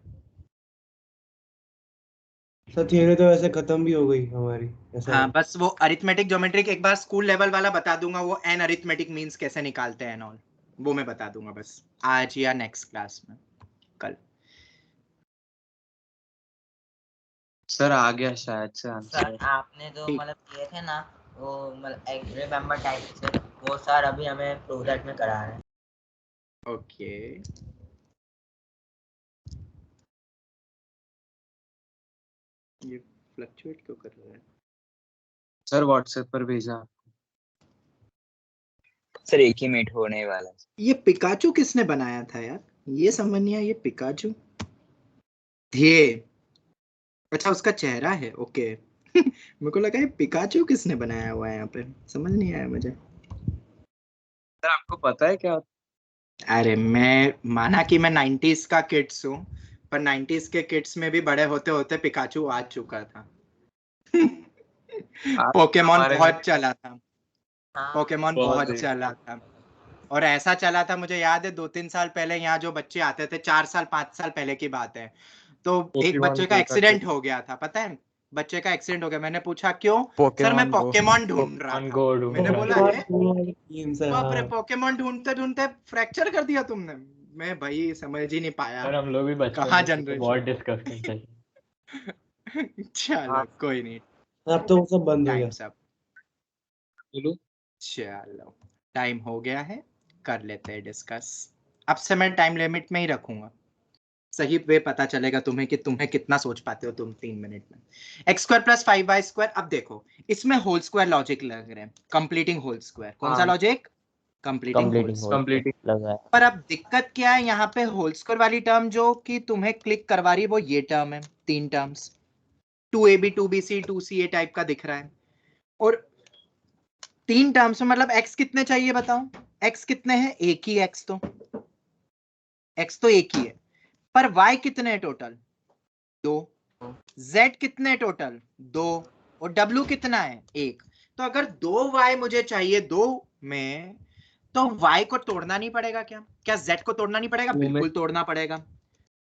सर थियरी तो वैसे खत्म भी हो गई हमारी, ऐसा हाँ, है। बस वो अरिथमेटिक ज्योमेट्रिक एक बार स्कूल लेवल वाला बता दूंगा, वो एन अरिथमेटिक मींस कैसे निकालते हैं ऑल, वो मैं बता दूंगा बस आज या नेक्स्ट क्लास में, कल। सर आ गया शायद से आंसर। सर आपने जो मतलब किए थे ना वो मतलब रिमेम्बर टाइप से, वो सर अभी हमें प्रोजेक्ट में करा रहे हैं। ओके ये फ्लक्चुएट क्यों कर रहा है? सर व्हाट्सएप पर भेजा। सर एक ही मिनट होने वाला है। ये पिकाचू किसने बनाया था यार? ये समझ नहीं आया, ये पिकाचू ये अच्छा उसका चेहरा है, ओके मेरे को लगा ये पिकाचू किसने बनाया हुआ है यहाँ पे, समझ नहीं आया मुझे। सर आपको पता है क्या? अरे मैं माना कि मैं 90s का किड्स हूँ, पर 90s के किड्स में भी बड़े होते होते पिकाचू आ चुका था पोकेमोन हमारे बहुत में- चला था, पोकेमोन बहुत चला था। और ऐसा चला था, मुझे याद है 2-3 साल पहले यहाँ जो बच्चे आते थे, 4 साल 5 साल पहले की बात है, तो एक बच्चे का एक्सीडेंट हो गया था, पता है? बच्चे का एक्सीडेंट हो गया। मैंने पूछा क्यों? सर मैं पोकेमोन ढूंढ रहा था। मैंने बोला है बाप रे, पोकेमोन ढूंढते ढूंढते फ्रैक्चर कर दिया तुमने। मैं भाई समझ ही नहीं पाया सर हम लोग भी बचपन कहाँ में तो जनरेशन बहुत डिस्कस करते थे। चलो कोई नहीं, अब तो वो सब बंद हो टाइम गया। सब बोलो। चलो टाइम हो गया है, कर लेते हैं डिस्कस। अब से मैं टाइम लिमिट में ही रखूंगा, सही वे पता चलेगा तुम्हें कि तुम्हें कितना सोच पाते हो तुम 3 मिनट में। X square plus 5y square, अब देखो इसमें होल स्क्वायर लॉजिक लग रहे हैं, कंप्लीटिंग होल स्क्वायर। कौन सा लॉजिक? Completing whole square. लगा है। पर अब दिक्कत क्या है यहाँ पे, होल स्क्वायर वाली टर्म जो कि तुम्हें क्लिक करवा रही है वो ये टर्म है, 3 terms 2ab 2bc 2ca type का दिख रहा है, और 3 टर्म्स में मतलब x कितने चाहिए बताओ? x कितने हैं? एक ही x तो एक ही है, पर y कितने टोटल? 2। z कितने टोटल? 2। और w कितना है? 1। तो अगर 2y मुझे चाहिए 2 में, तो y को तोड़ना नहीं पड़ेगा क्या? क्या z को तोड़ना नहीं पड़ेगा? बिल्कुल तोड़ना पड़ेगा।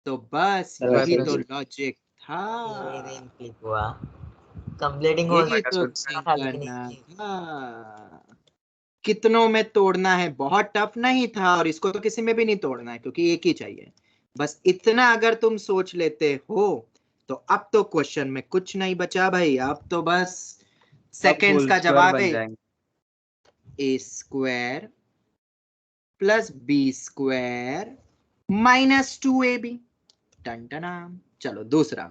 तो बस यही तो लॉजिक था, क्लिक हुआ कंप्लीटिंग होल यही तो करना था। कितनों में तोड़ना है, बहुत टफ नहीं था, और इसको तो किसी में भी नहीं तोड़ना है क्योंकि एक ही चाहिए। बस इतना अगर तुम सोच लेते हो तो अब तो क्वेश्चन में कुछ नहीं बचा भाई, अब तो बस सेकेंड्स का जवाब है a square plus b square minus 2ab। टन टना। चलो दूसरा,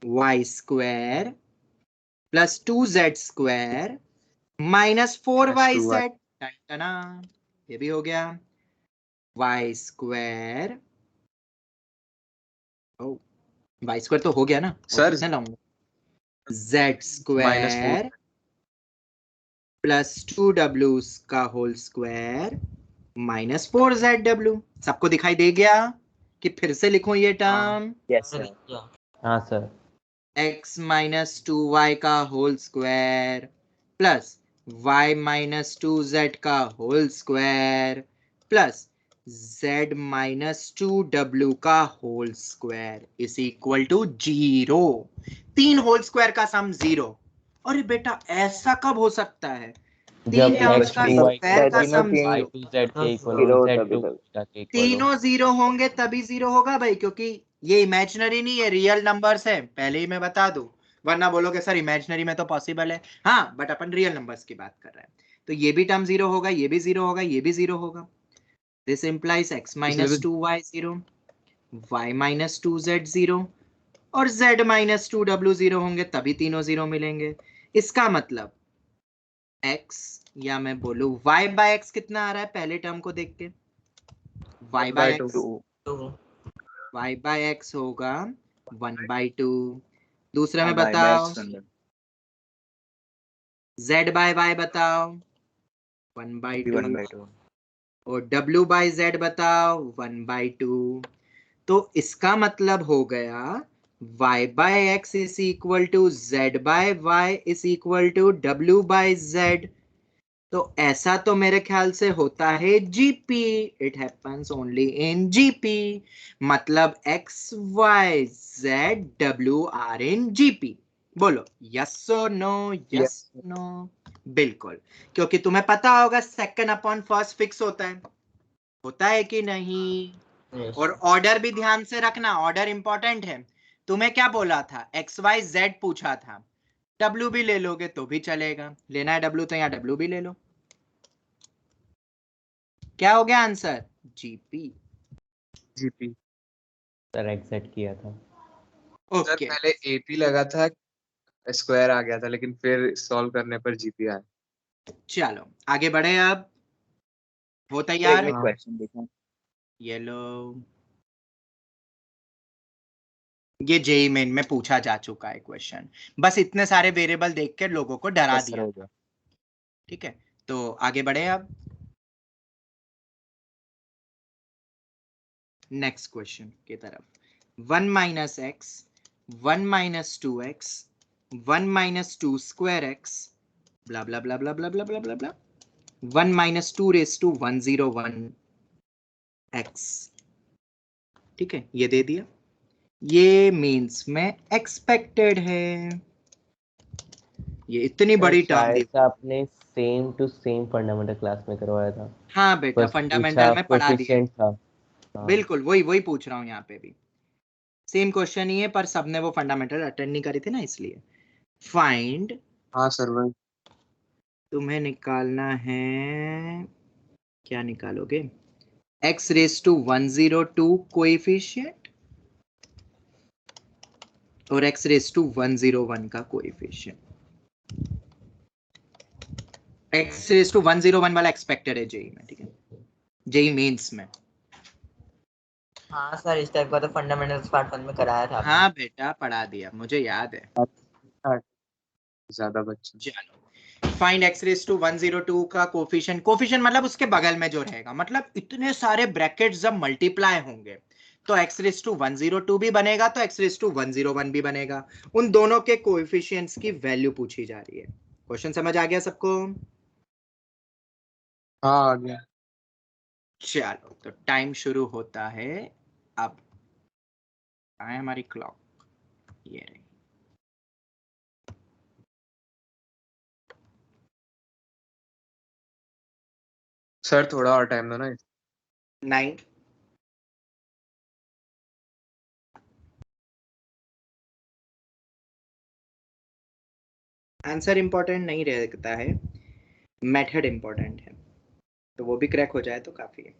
y square plus 2z square minus 4yz। टना, ये भी हो गया। वाई स्क्वायर, वाई स्क्वायर तो हो गया ना सर, कितने लाऊंगा? z स्क्वायर प्लस 2w का होल स्क्वायर माइनस 4zw। सबको दिखाई दे गया कि फिर से लिखूं ये टर्म? Yes sir. हाँ सर। x माइनस 2y का whole square plus y minus 2z का whole square plus z minus 2w का whole square is equal to 0। 3 whole square का सम 0। अरे बेटा ऐसा कब हो सकता है? 3 टर्म्स का स्क्वायर का सम 0। तीनों 0 होंगे तभी 0 होगा भाई, क्योंकि ये इमेजिनरी नहीं है, रियल नंबर्स है, पहले ही मैं बता दूं, वरना बोलोगे सर इमेजिनरी में तो पॉसिबल है। हाँ बट अपन रियल नंबर्स की बात कर रहे हैं, तो ये भी टर्म 0 होगा, ये भी 0 होगा, ये भी 0 होगा। This implies x minus 2y 0, y minus 2z 0 और z माइनस 2w 0 होंगे, तभी तीनों 0 मिलेंगे। इसका मतलब x, या मैं बोलूं y बाय x कितना आ रहा है पहले टर्म को देख के? y बाय x होगा 1/2। दूसरे में बताओ z बाय y बताओ 1/2 और w बाय z बताओ 1/2। तो इसका मतलब हो गया y by x is equal to z by y is equal to w by z। तो ऐसा तो मेरे ख्याल से होता है GP, it happens only in GP, मतलब x y z w are in GP. बोलो यस और नो? यस नो बिल्कुल, क्योंकि तुम्हें पता होगा सेकंड अपॉन फर्स्ट फिक्स होता है कि नहीं? और ऑर्डर भी ध्यान से रखना, ऑर्डर इंपॉर्टेंट है। तुम्हें क्या बोला था? एक्स वाई जेड पूछा था, W भी ले लोगे तो भी चलेगा, लेना है W तो यहाँ W भी ले लो। क्या हो गया answer? GP GP. Sir exact किया था। सर ओके पहले एपी लगा था, स्क्वायर आ गया था, लेकिन फिर सॉल्व करने पर जीपी आया। चलो आगे बढ़े अब। हो एक तैयार? मिनट क्वेश्चन देखो। ये लो, ये जेई मेन में पूछा जा चुका है क्वेश्चन, बस इतने सारे वेरिएबल देख के लोगों को डरा यस सर, दिया हो था। गया। ठीक है, तो आगे बढ़े अब। नेक्स्ट क्वेश्चन की तरफ। 1 minus x, 1 minus 2x, 1 minus 2 square x, blah blah blah blah blah blah blah blah blah, 1 minus 2 raise to 101 x। ठीक है, ये दे दिया। ये मीन्स में एक्सपेक्टेड है। ये इतनी बड़ी टर्म शायद दी। से आपने same to same fundamental class में करवाया था। हाँ बेटा, बस फंडामेंटल में पढ़ा दिया। कोफिशिएंट था। हाँ। बिल्कुल वही पूछ रहा हूँ, यहाँ पे भी सेम क्वेश्चन ही है, पर सबने वो फंडामेंटल अटेंड नहीं करी थी ना, इसलिए। फाइंड, हाँ सर वही। तुम्हें निकालना है, क्या निकालोगे? x रेस टू 102 कोएफिशिएंट और x रेस टू 101 का कोएफिशिएंट। x रेस टू 101 वाला एक्सपेक्टेड है जेई में, ठीक है, जेई मेंस में। हाँ सर, इस टाइप का तो फंडामेंटल्स पार्ट 1 में कराया था आपने। हाँ बेटा, पढ़ा दिया, मुझे याद है। ज्यादा बच्चे। चलो, फाइंड x रेस टू 102 का कोफिशिएंट। कोफिशिएंट मतलब उसके बगल में जो रहेगा, मतलब इतने सारे ब्रैकेट्स जब मल्टीप्लाई होंगे तो x रेस टू 102 भी बनेगा, तो x रेस टू 101 भी बनेगा। उन दोनों के कोएफिशिएंट्स की वैल्यू पूछी जा रही है। क्वेश्चन समझ आ गया सबको? हाँ आ गया। चलो, तो टाइम शुरू होता है अब। आए हमारी क्लॉक, ये रही। सर थोड़ा और टाइम दो ना। 9, आंसर इंपॉर्टेंट नहीं रहता है, मेथड इंपॉर्टेंट है, तो वो भी क्रैक हो जाए तो काफी है।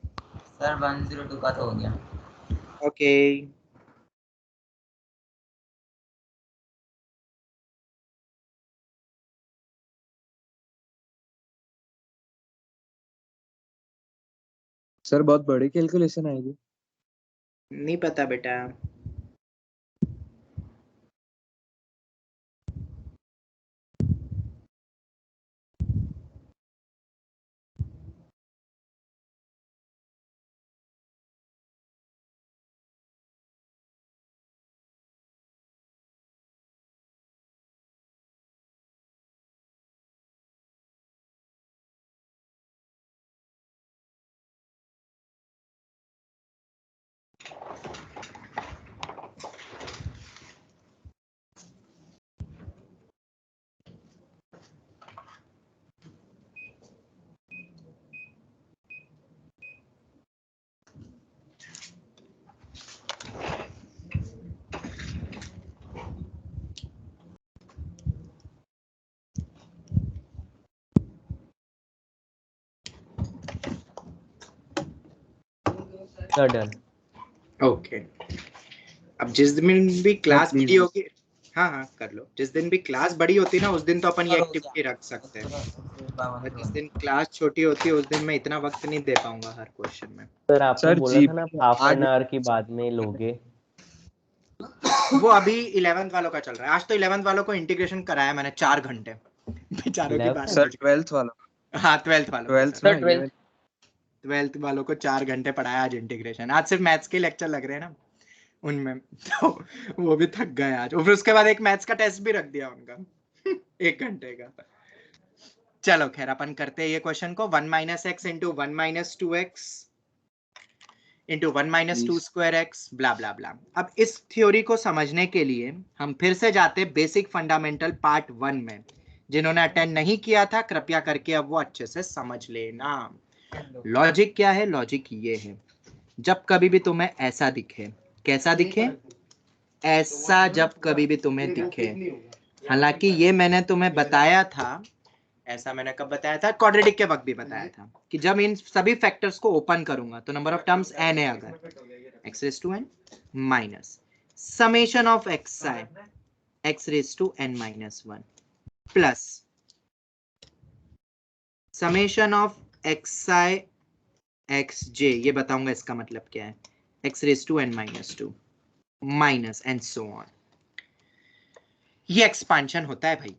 सर 102 का तो हो गया। ओके, सर बहुत बड़ी कैलकुलेशन आएगी। नहीं पता बेटा। डन। ओके, अब जिस दिन भी क्लास please. बड़ी होगी, हाँ हाँ कर लो, जिस दिन भी क्लास बड़ी होती है ना, उस दिन तो अपन ये एक्टिविटी रख सकते हैं। और जिस दिन क्लास छोटी होती है उस दिन मैं इतना वक्त नहीं दे पाऊंगा हर क्वेश्चन में। सर आपने सर, बोला था ना हाफ एन आवर की बाद में लोगे। वो अभी 11th वालों का चल रहा है। आज तो 11th वालों को इंटीग्रेशन कराया मैंने 4 घंटे, बेचारों की बात। सर 12th वाला। हाँ 12th वालों को, 12th सर, में 12th वालों को 4 घंटे पढ़ाया आज इंटीग्रेशन। आज सिर्फ मैथ्स के लेक्चर लग रहे हैं ना उनमें, तो वो भी थक गए आज। और फिर उसके बाद एक मैथ्स का टेस्ट भी रख दिया उनका 1 घंटे का। चलो खैर, अपन करते हैं ये क्वेश्चन को। 1 minus x into 1 minus 2x into 1 minus 2 square x, blah blah blah. अब इस थ्योरी को समझने के लिए हम फिर से जाते बेसिक फंडामेंटल पार्ट 1 में। जिन्होंने अटेंड नहीं किया था, कृपया करके अब वो अच्छे से समझ लेना। लॉजिक क्या है? लॉजिक ये है, जब कभी भी तुम्हें ऐसा दिखे, कैसा दिखे? ऐसा जब कभी भी तुम्हें दिखे। हालांकि ये मैंने तुम्हें बताया था ऐसा मैंने कब बताया था? क्वाड्रेटिक के वक्त भी बताया था कि जब इन सभी फैक्टर्स को ओपन करूंगा तो नंबर ऑफ टर्म्स n है, अगर x raise to n minus summation of xi x raise to n minus 1 plus summation of xi xj, ये बताऊंगा इसका मतलब क्या है, x raise to n minus 2 minus and so on. ये expansion होता है भाई।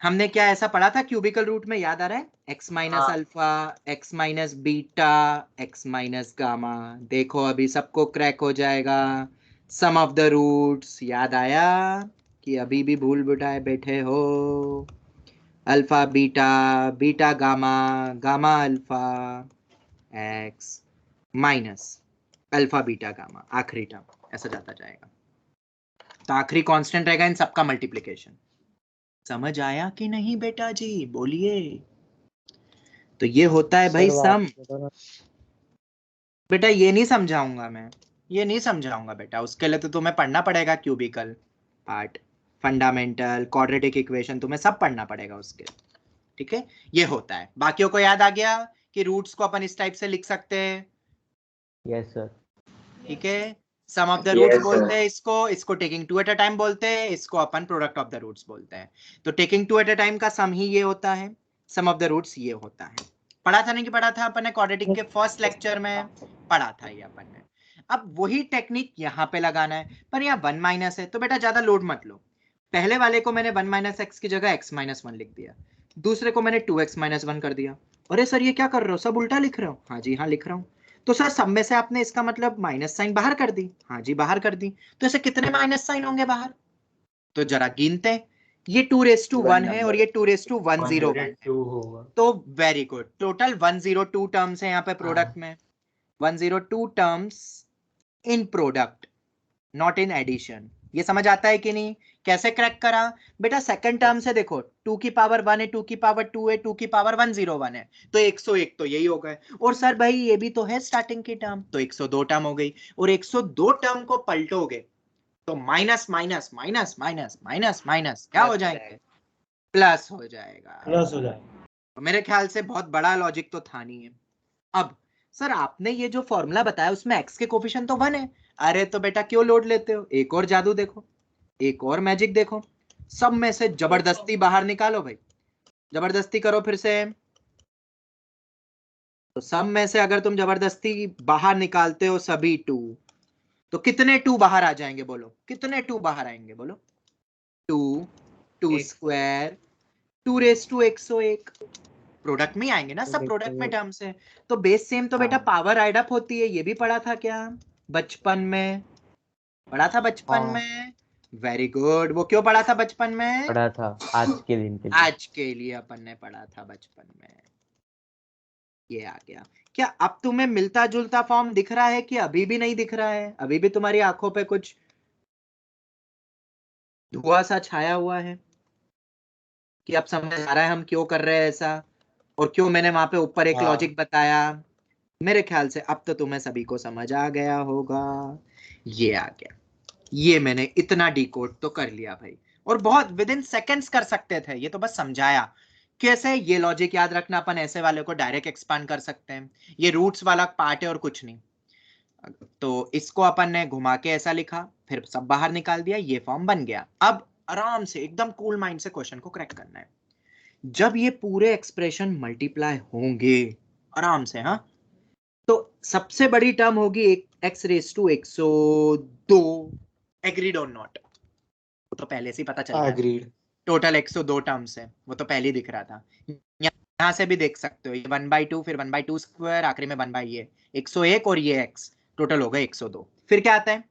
हमने क्या ऐसा पढ़ा था क्यूबिकल रूट में, याद आ रहा है? x minus alpha, x minus beta, x minus gamma. देखो अभी सबको क्रैक हो जाएगा। सम ऑफ द रूट्स याद आया कि अभी भी भूल बुटाए बैठे हो? Alpha beta, beta gamma, gamma alpha, x minus alpha beta gamma, आखिरी टर्म ऐसा जाता जाएगा। तो आखिरी कांस्टेंट रहेगा इन सबका मल्टीप्लिकेशन। समझ आया कि नहीं बेटा जी? बोलिए। तो ये होता है भाई सम। बेटा ये नहीं समझाऊंगा मैं, ये नहीं समझाऊंगा बेटा। उसके लिए तो तुम्हें पढ़ना पड़ेगा cubical part, fundamental, quadratic equation, तुम्हें सब पढ़ना पड़ेगा उसके। ठीक है, ये होता है। बाकियों को याद आ गया कि रूट्स को अपन इस टाइप से लिख सकते हैं? Yes sir. ठीक है, सम ऑफ द रूट्स बोलते हैं इसको taking two at a time बोलते हैं, इसको अपन प्रोडक्ट ऑफ द रूट्स बोलते हैं। तो taking two at a time का सम ही ये होता है, सम ऑफ द रूट्स ये होता है। पढ़ा था नहीं कि पढ़ा था अपन ने? क्वाड्रेटिक के फर्स्ट लेक्चर में पढ़ा था ये अपन ने। अब वही टेक्निक यहाँ पे लगाना है, पर यहाँ 1 माइनस है तो बेटा ज्यादा लोड मत लो। पहले वाले को मैंने 1 माइनस एक्स की जगह x माइनस 1 लिख दिया, दूसरे को मैंने 2x माइनस 1 कर दिया। अरे सर ये क्या कर रहे हो, सब उल्टा लिख रहे हो? हाँ जी हाँ लिख रहा हूँ। तो सर सब में से आपने इसका मतलब माइनस साइन बाहर कर दी? हाँ जी बाहर कर दी। तो ऐसे कितने माइनस साइन होंगे बाहर? तो जरा गिनते हैं। ये 2⁻1 है और ये 2⁻101 है। तो वेरी गुड, टोटल 102 टर्म्स है यहाँ पे प्रोडक्ट में। 102 terms in product, not in addition. ये समझ आता है कि नहीं? कैसे क्रैक करा बेटा? सेकंड टर्म से देखो, 2 की पावर 1 है, 2 की पावर 2 है, 2 की पावर 101 है, तो 101 तो यही हो गए। और सर भाई ये भी तो है स्टार्टिंग की टर्म, तो 102 टर्म हो गई। और 102 टर्म को पलटोगे तो minus minus minus minus minus minus क्या हो जाएंगे? प्लस हो जाएगा। प्लस हो जाएगा। मेरे ख्याल से बहुत बड़ा लॉजिक तो था नहीं है। अब सर आपने ये जो फॉर्मूला बताया उसमें x के कोफिशिएंट तो 1 है। अरे तो बेटा क्यों लोड लेते हो? एक और जादू देखो, एक और मैजिक देखो। सब में से जबरदस्ती बाहर निकालो भाई, जबरदस्ती करो फिर से। तो सब में से अगर तुम जबरदस्ती बाहर निकालते हो सभी 2, तो कितने 2 बाहर आ जाएंगे? बोलो कितने 2 बाहर आएंगे? बोलो 2, 2 स्क्वायर, 2⁻101। प्रोडक्ट में आएंगे ना सब, प्रोडक्ट में टर्म्स है। तो बेस सेम तो बेटा पावर एड अप होती है, ये भी पढ़ा था क्या बचपन में? पढ़ा था बचपन में? Very good. वो क्यों पढ़ा था बचपन में? पढ़ा था आज के दिन के लिए। आज के लिए अपन ने पढ़ा था बचपन में। ये आ गया। क्या अब तुम्हें मिलता जुलता फॉर्म दिख रहा है कि अभी भी नहीं दिख रहा है? अभी भी तुम्हारी आंखों पे कुछ धुआं सा छाया हुआ है कि अब समझ आ रहा है हम क्यों कर रहे हैं ऐसा, और क्यों मैंने वहां पे ऊपर एक लॉजिक बताया? मेरे ख्याल से अब तो तुम्हें सभी को समझ आ गया होगा। ये आ गया, ये मैंने इतना डिकोड तो कर लिया भाई, और बहुत विद इन सेकेंड्स कर सकते थे। ये तो बस समझाया कैसे। ये लॉजिक याद रखना, अपन ऐसे वाले को डायरेक्ट एक्सपांड कर सकते हैं। ये रूट्स वाला पार्ट है और कुछ नहीं। तो इसको अपन ने घुमा के ऐसा लिखा, फिर सब बाहर निकाल दिया, ये फॉर्म बन गया। अब आराम से एकदम कूल माइंड से क्वेश्चन को क्रैक करना है। जब ये पूरे एक्सप्रेशन मल्टीप्लाई होंगे आराम से, हाँ, तो सबसे बड़ी टर्म होगी x⁻102। एग्रीड और नॉट? वो तो पहले से ही पता चल गया। एग्रीड। टोटल 102 टर्म्स है, वो तो पहले ही दिख रहा था। यहाँ से भी देख सकते हो, ये 1/2 फिर 1/2 स्क्वायर, आखिरी में 1 बाई ये 101 और ये x, टोटल हो गए 102। फिर क्या आता है?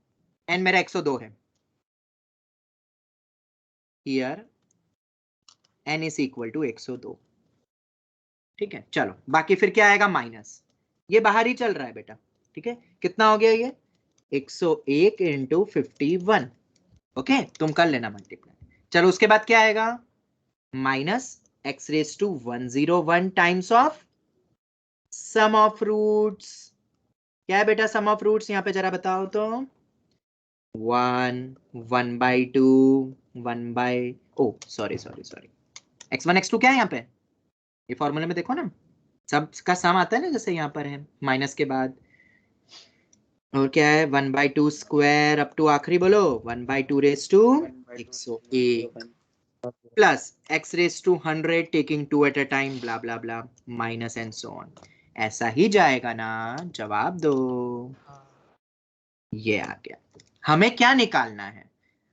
n मेरा 102 है। Here n is equal to 102। ठीक है, चलो बाकी फिर क्या आएगा? माइनस, ये बाहर ही चल रहा है बेटा। ठीक है, कितना हो गया ये? 101 इंटू 51। ओके, तुम कर लेना मल्टीप्लाई। चलो उसके बाद क्या आएगा? Minus x⁻101 times of sum of roots. क्या है बेटा सम ऑफ रूट्स? यहाँ पे जरा बताओ तो। 1, 1/2, 1 by, O sorry x1 x2 क्या है यहाँ पे? ये फॉर्मूले में देखो ना, सब का सम आता है ना, जैसे यहाँ पर है माइनस के बाद। और क्या है 1/2 स्क्वायर अप टू आखिरी बोलो 1/2 raise to 101 plus x raise to 100 taking 2 at a time blah blah blah minus and so on. ऐसा ही जाएगा ना, जवाब दो। ये आ गया। हमें क्या निकालना है?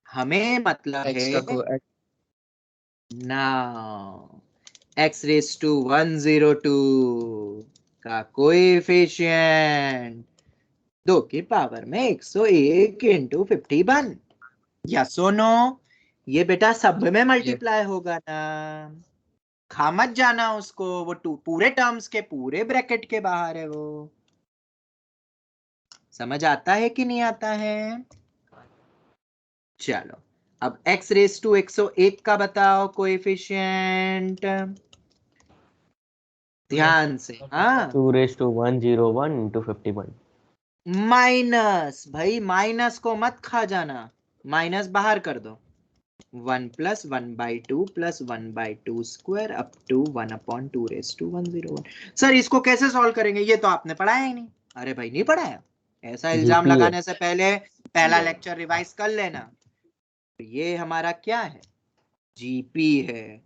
हमें मतलब है नाउ x रेज टू 102 का कोएफिशिएंट 2 की पावर में 101 इंटू 51। यस और नो? ये बेटा सब में मल्टीप्लाई होगा ना, खा मत जाना उसको, वो पूरे टर्म्स के पूरे ब्रैकेट के बाहर है वो। समझ आता है कि नहीं आता है? चलो अब x रेज टू 101 का बताओ कोएफिशिएंट, ध्यान से। हाँ 2 raised to 101 into 51. माइनस, भाई माइनस को मत खा जाना, माइनस बाहर कर दो। 1 + 1/2 + 1/2 square up to 1/2 raise to 101। Sir इसको कैसे सॉल्व करेंगे? ये तो आपने पढ़ाया ही नहीं। अरे भाई नहीं पढ़ाया? ऐसा इल्जाम GP लगाने से पहले पहला लेक्चर रिवाइज कर लेना। तो ये हमारा क्या है? जीपी है।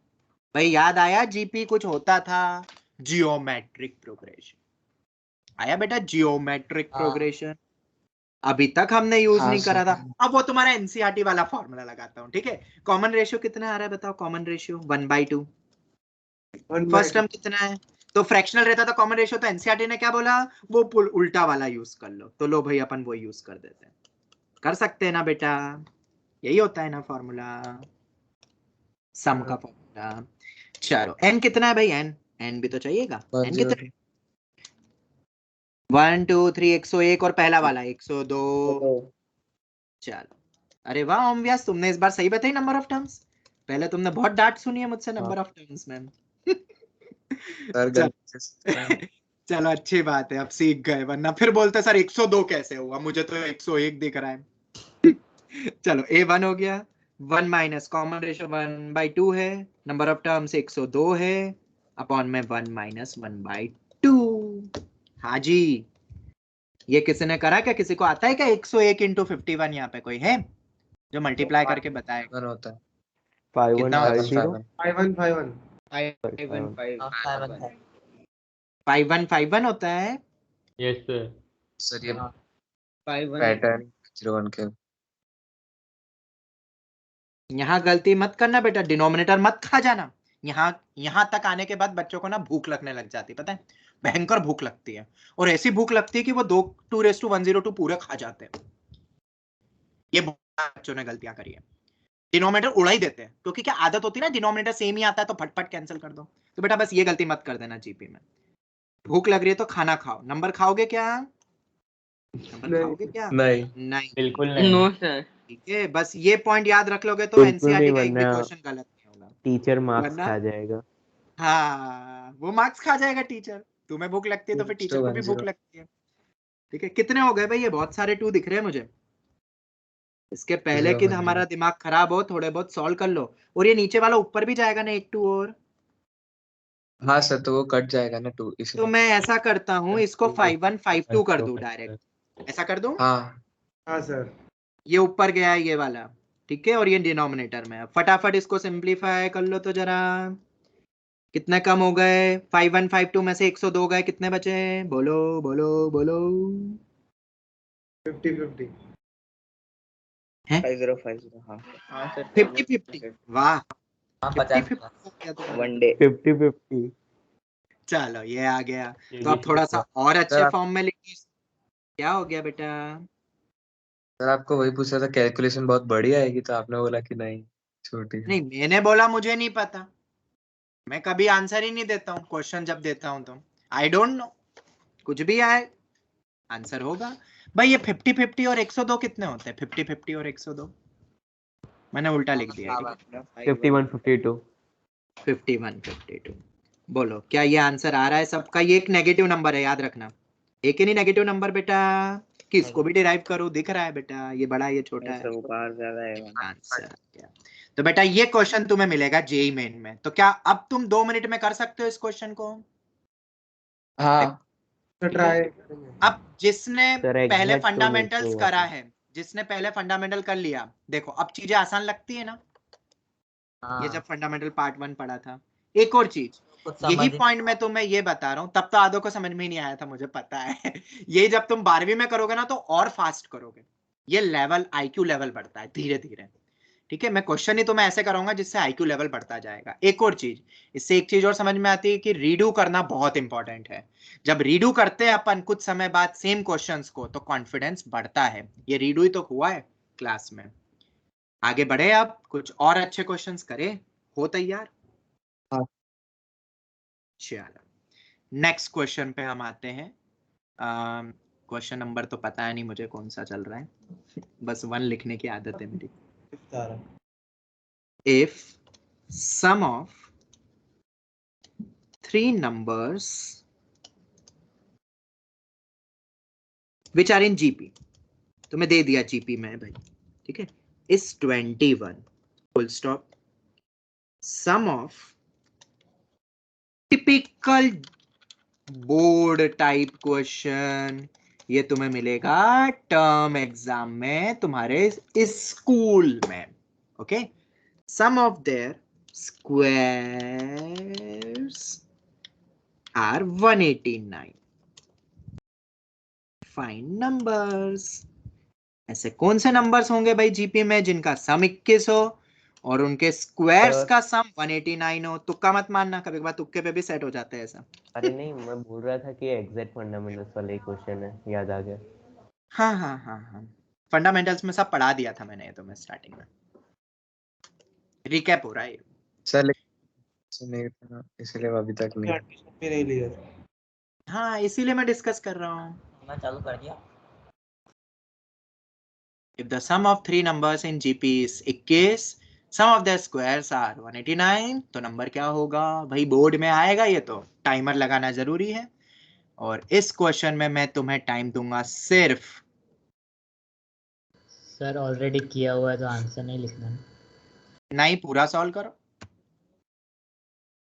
भाई याद आया जीपी कुछ होता था? Geometric progression. आया बेटा जियोमेट्रिक प्रोग्रेशन? अभी तक हमने यूज नहीं करा था। अब वो तुम्हारा एनसीईआरटी वाला फॉर्मूला लगाता हूँ, ठीक है? कॉमन रेशियो कितना आ रहा है बताओ? Common ratio 1/2। फर्स्ट टर्म कितना है? तो फ्रैक्शनल रहता था कॉमन रेशियो, तो एनसीईआरटी ने क्या बोला? वो उल्टा वाला यूज कर लो। तो लो भाई अपन वो यूज कर देते हैं। कर सकते हैं ना बेटा? यही होता है ना फॉर्मूला, सम का फॉर्मूला। चलो एन कितना है भाई? एन भी तो चाहिएगा। एन कितना है? 1 2 3 101 और पहला वाला 102। चलो अरे वाह ओम व्यास, तुमने इस बार सही बताई नंबर ऑफ टर्म्स। पहले तुमने बहुत डांट सुनी है मुझसे नंबर ऑफ टर्म्स में। चलो अच्छी बात है, अब सीख गए, वरना फिर बोलते सर 102 कैसे हुआ, मुझे तो 101 दिख रहा है। चलो A1 हो गया। 1 माइनस कॉमन रेशियो 1/2 है, नंबर ऑफ टर्म्स 102 है, अपॉन में 1 माइनस 1/2। हाँ जी, ये किसी ने करा क्या? किसी को आता है क्या 101 इंटू 51? यहाँ पे कोई है जो मल्टीप्लाई करके बताएगा? होता है 5150 5151 होता है। yes sir सर ये पैटर्न 01 के। यहाँ गलती मत करना बेटा, डिनोमिनेटर मत खा जाना। यहाँ तक आने के बाद बच्चों को ना भूख लगने लग जाती, पता है? भयंकर भूख लगती है, और ऐसी भूख लगती है कि वो 2 पूरे खा जाते हैं। ये बच्चों ने गलतियां करी है, डिनोमिनेटर उड़ा ही देते हैं, क्योंकि क्या आदत होती है ना, डिनोमिनेटर सेम ही आता है तो फटफट कैंसिल कर दो। तो बेटा बस ये गलती मत कर देना जीपी में। भूख लग रही है तो खाना खाओ। नंबर खाओगे क्या? नंबर खाओगे क्या? नहीं बिल्कुल नहीं। No sir. ठीक है, बस ये पॉइंट याद रख लोगे तो एनसीईआरटी का एक भी क्वेश्चन गलत नहीं होगा। टीचर मार्क्स वरना खा जाएगा। हाँ वो मार्क्स खा जाएगा टीचर। तुम्हें भूख लगती है तो फिर टीचर को भी भूख लगती है। ठीक है, कितने हो गए भाई? ये बहुत सारे 2 दिख रहे हैं मुझे। इसके पहले कि हमारा दिमाग खराब हो, थोड़े बहुत सॉल्व कर लो। और ये नीचे वाला ऊपर भी जाएगा ना, 1 2 और। हाँ सर, तो वो कट जाएगा ना 2 तो मैं ऐसा करता हूँ, इसको 5152 कर दूं डायरेक्ट। ऐसा कर दूं? हाँ सर। ये ऊपर गया है ये वाला, ठीक है, और ये डिनोमिनेटर में। फटाफट इसको सिंप्लीफाई कर लो तो जरा। कितने कम हो गए? 5152 में से 102 गए, कितने बचे? बोलो बोलो बोलो। 50-50 हैं? 5050 हाँ सर 50-50 वाह, 50-50 चलो ये आ गया। तो अब थोड़ा सा और अच्छे फॉर्म में लिखिए। क्या हो गया बेटा? सर आपको वही पूछा था, कैलकुलेशन बहुत बड़ी आएगी, तो आपने बोला कि नहीं छोटी। नहीं, मैंने बोला मुझे नहीं पता, मैं कभी आंसर ही नहीं देता हूँ क्वेश्चन जब देता हूँ तो। आई डोंट नो, कुछ भी आए आंसर होगा। भाई ये 50-50 और 102 कितने होते हैं? 50-50 और 102 मैंने उल्टा लिख दिया है। 51-52 51-52 बोलो, क्या ये आंसर आ रहा है सबका? ये एक नेगेटिव नंबर है, याद रखना। एक ही नहीं नेगेटिव नंबर बेटा, किसको भी डिराइव करो, दिख रहा है बेटा, ये बड़ा ये छोटा है, सब बाहर ज्यादा है। आंसर आ गया। तो बेटा ये क्वेश्चन तुम्हें मिलेगा जेई मेन में, तो क्या अब तुम 2 मिनट में कर सकते हो इस क्वेश्चन को? हाँ ट्राई अब जिसने सर पहले एग्जैक्ट तो मेरे फंडामेंटल्स को करा है, जिसने पहले फंडामेंटल कर लिया, देखो अब चीजें आसान लगती है ना। ये जब फंडामेंटल पार्ट 1 पढ़ा था। एक और चीज, यही पॉइंट मैं तुम्हें ये बता रहा हूं, तब तो आधो को समझ में ही नहीं आया था, मुझे पता है। ये जब तुम 12वीं में करोगे ना तो और फास्ट करोगे, ये लेवल आईक्यू लेवल बढ़ता है धीरे धीरे, ठीक है। मैं क्वेश्चन ही तुम्हें ऐसे कराऊंगा जिससे आईक्यू लेवल बढ़ता जाएगा। एक और चीज, इससे एक चीज और समझ में आती है कि रीडू करना बहुत इंपॉर्टेंट है। जब रीडू करते हैं अपन कुछ समय बाद सेम क्वेश्चंस को, तो कॉन्फिडेंस बढ़ता है। ये रीडू ही तो हुआ है क्लास में। आगे बढ़े, आप कुछ और अच्छे क्वेश्चंस करें, हो तैयार? हाँ। चलो नेक्स्ट क्वेश्चन पे हम आते हैं। क्वेश्चन नंबर तो पता है नहीं मुझे कौन सा चल रहा है, बस 1 लिखने की आदत है मेरी। If sum of 3 numbers which are in GP, तो मैं दे दिया GP में भाई, ठीक है, is 21 full stop, sum of typical board type question, ये तुम्हें मिलेगा टर्म एग्जाम में तुम्हारे स्कूल में, okay. Sum of their squares are 189. Find numbers. ऐसे कौन से नंबर्स होंगे भाई जीपी में जिनका सम 21 हो और उनके स्क्वायर्स का सम 189 हो? तुक्का मत मानना, कभी कभार तुक्के पे भी सेट हो जाता है ऐसा। अरे नहीं, मैं बोल रहा था कि एग्जैक्ट फंडामेंटल्स वाला ही क्वेश्चन है, याद आ गया। हाँ हाँ हाँ हाँ, फंडामेंटल्स में सब पढ़ा दिया था मैंने ये तो, मैं स्टार्टिंग में रिकैप हो रहा है सर नहीं था इसलिए अभी तक नहीं लिया। हाँ, इसीलिए मैं डिस्कस कर रहा हूँ। मैं चालू कर दिया। If the sum of 3 numbers in GP is 21, sum of their squares are 189, तो नंबर क्या होगा भाई? बोर्ड में आएगा ये तो, टाइमर लगाना जरूरी है। और इस क्वेश्चन में मैं तुम्हें टाइम दूंगा सिर्फ, सर ऑलरेडी किया हुआ है तो आंसर नहीं लिखना। नहीं, पूरा सॉल्व करो।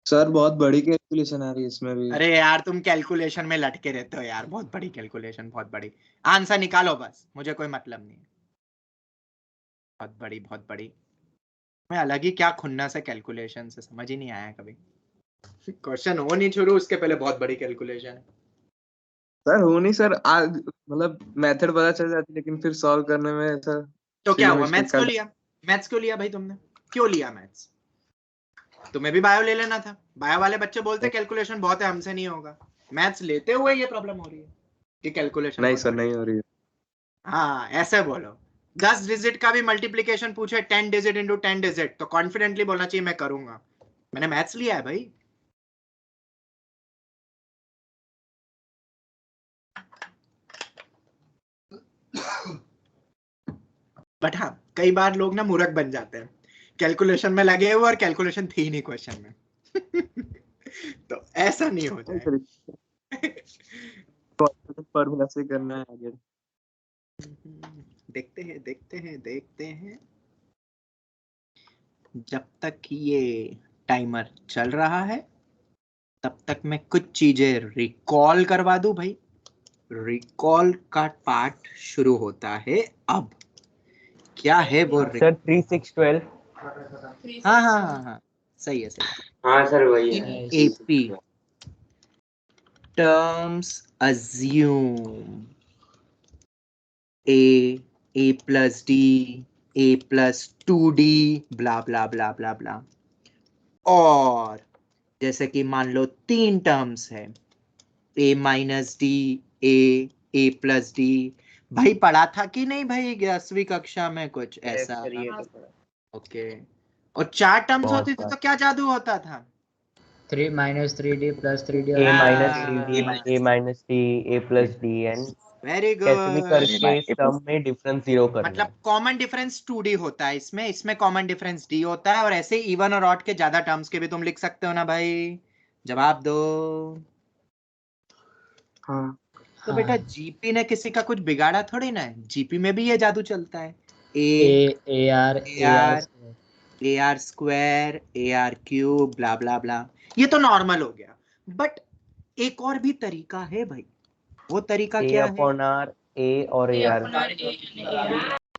सर बहुत बड़ी कैलकुलेशन आ रही है इसमें भी। अरे यार तुम कैलकुलेशन में लटके रहते हो यार, बहुत बड़ी कैलकुलेशन, बहुत बड़ी। आंसर निकालो बस, मुझे कोई मतलब नहीं। बहुत बड़ी, बहुत बड़ी। मैं अलग ही क्या खुन्नस है कैलकुलेशन से, समझ ही नहीं आया कभी। क्वेश्चन हो नहीं शुरू उसके पहले बहुत बड़ी कैलकुलेशन है। सर हो नहीं सर, आज मतलब मेथड पता चल जाती लेकिन फिर सॉल्व करने में ऐसा। तो क्या हुआ, मैथ्स क्यों लिया? मैथ्स क्यों लिया भाई तुमने? क्यों लिया मैथ्स? तुम्हें भी बायो ले लेना था। बायो वाले बच्चे बोलते कैलकुलेशन बहुत है, हमसे नहीं होगा। मैथ्स लेते हुए ये प्रॉब्लम हो रही है कि कैलकुलेशन नहीं सर, नहीं हो रही है। हाँ ऐसे बोलो। 10 डिजिट का भी मल्टीप्लीकेशन पूछे 10 डिजिट इंटू 10 डिजिट, तो कॉन्फिडेंटली बोलना चाहिए मैं करूंगा, मैंने मैथ्स लिया है भाई। बट हाँ, कई बार लोग ना मूर्ख बन जाते हैं, कैलकुलेशन में लगे हुए और कैलकुलेशन थी नहीं क्वेश्चन में। तो ऐसा नहीं हो जाए। फॉर्मूला से करना है आगे। देखते हैं देखते हैं देखते हैं। जब तक ये टाइमर चल रहा है तब तक मैं कुछ चीजें रिकॉल करवा दूं भाई। रिकॉल का पार्ट शुरू होता है अब। क्या है वो? सर 3 6 12। हाँ हाँ हाँ हाँ, सही है सही है। हाँ सर वही है। AP terms assume A plus D, A plus 2D, blah blah blah blah blah। और जैसे कि मान लो 3 टर्म्स है, A minus D, A plus D। भाई पढ़ा था कि नहीं भाई 10वीं कक्षा में कुछ ऐसा? ओके। और 4 टर्म्स होती थी तो क्या जादू होता था? 3 minus 3D plus 3D A minus 3D, A minus D, A plus D and very कैसे भी गुड। करके सम में डिफरेंस 0 करना। मतलब कॉमन डिफरेंस 2D होता है इसमें कॉमन डिफरेंस D होता है। और ऐसे इवन और ऑड के ज्यादा टर्म्स के भी तुम लिख सकते हो ना भाई? जवाब दो। हाँ तो बेटा जीपी ने किसी का कुछ बिगाड़ा थोड़ी ना है, जीपी में भी ये जादू चलता है। A r square, a r cube, blah blah blah, ये तो नॉर्मल हो गया। बट एक और भी तरीका है भाई, वो तरीका क्या है? A/R A और AR।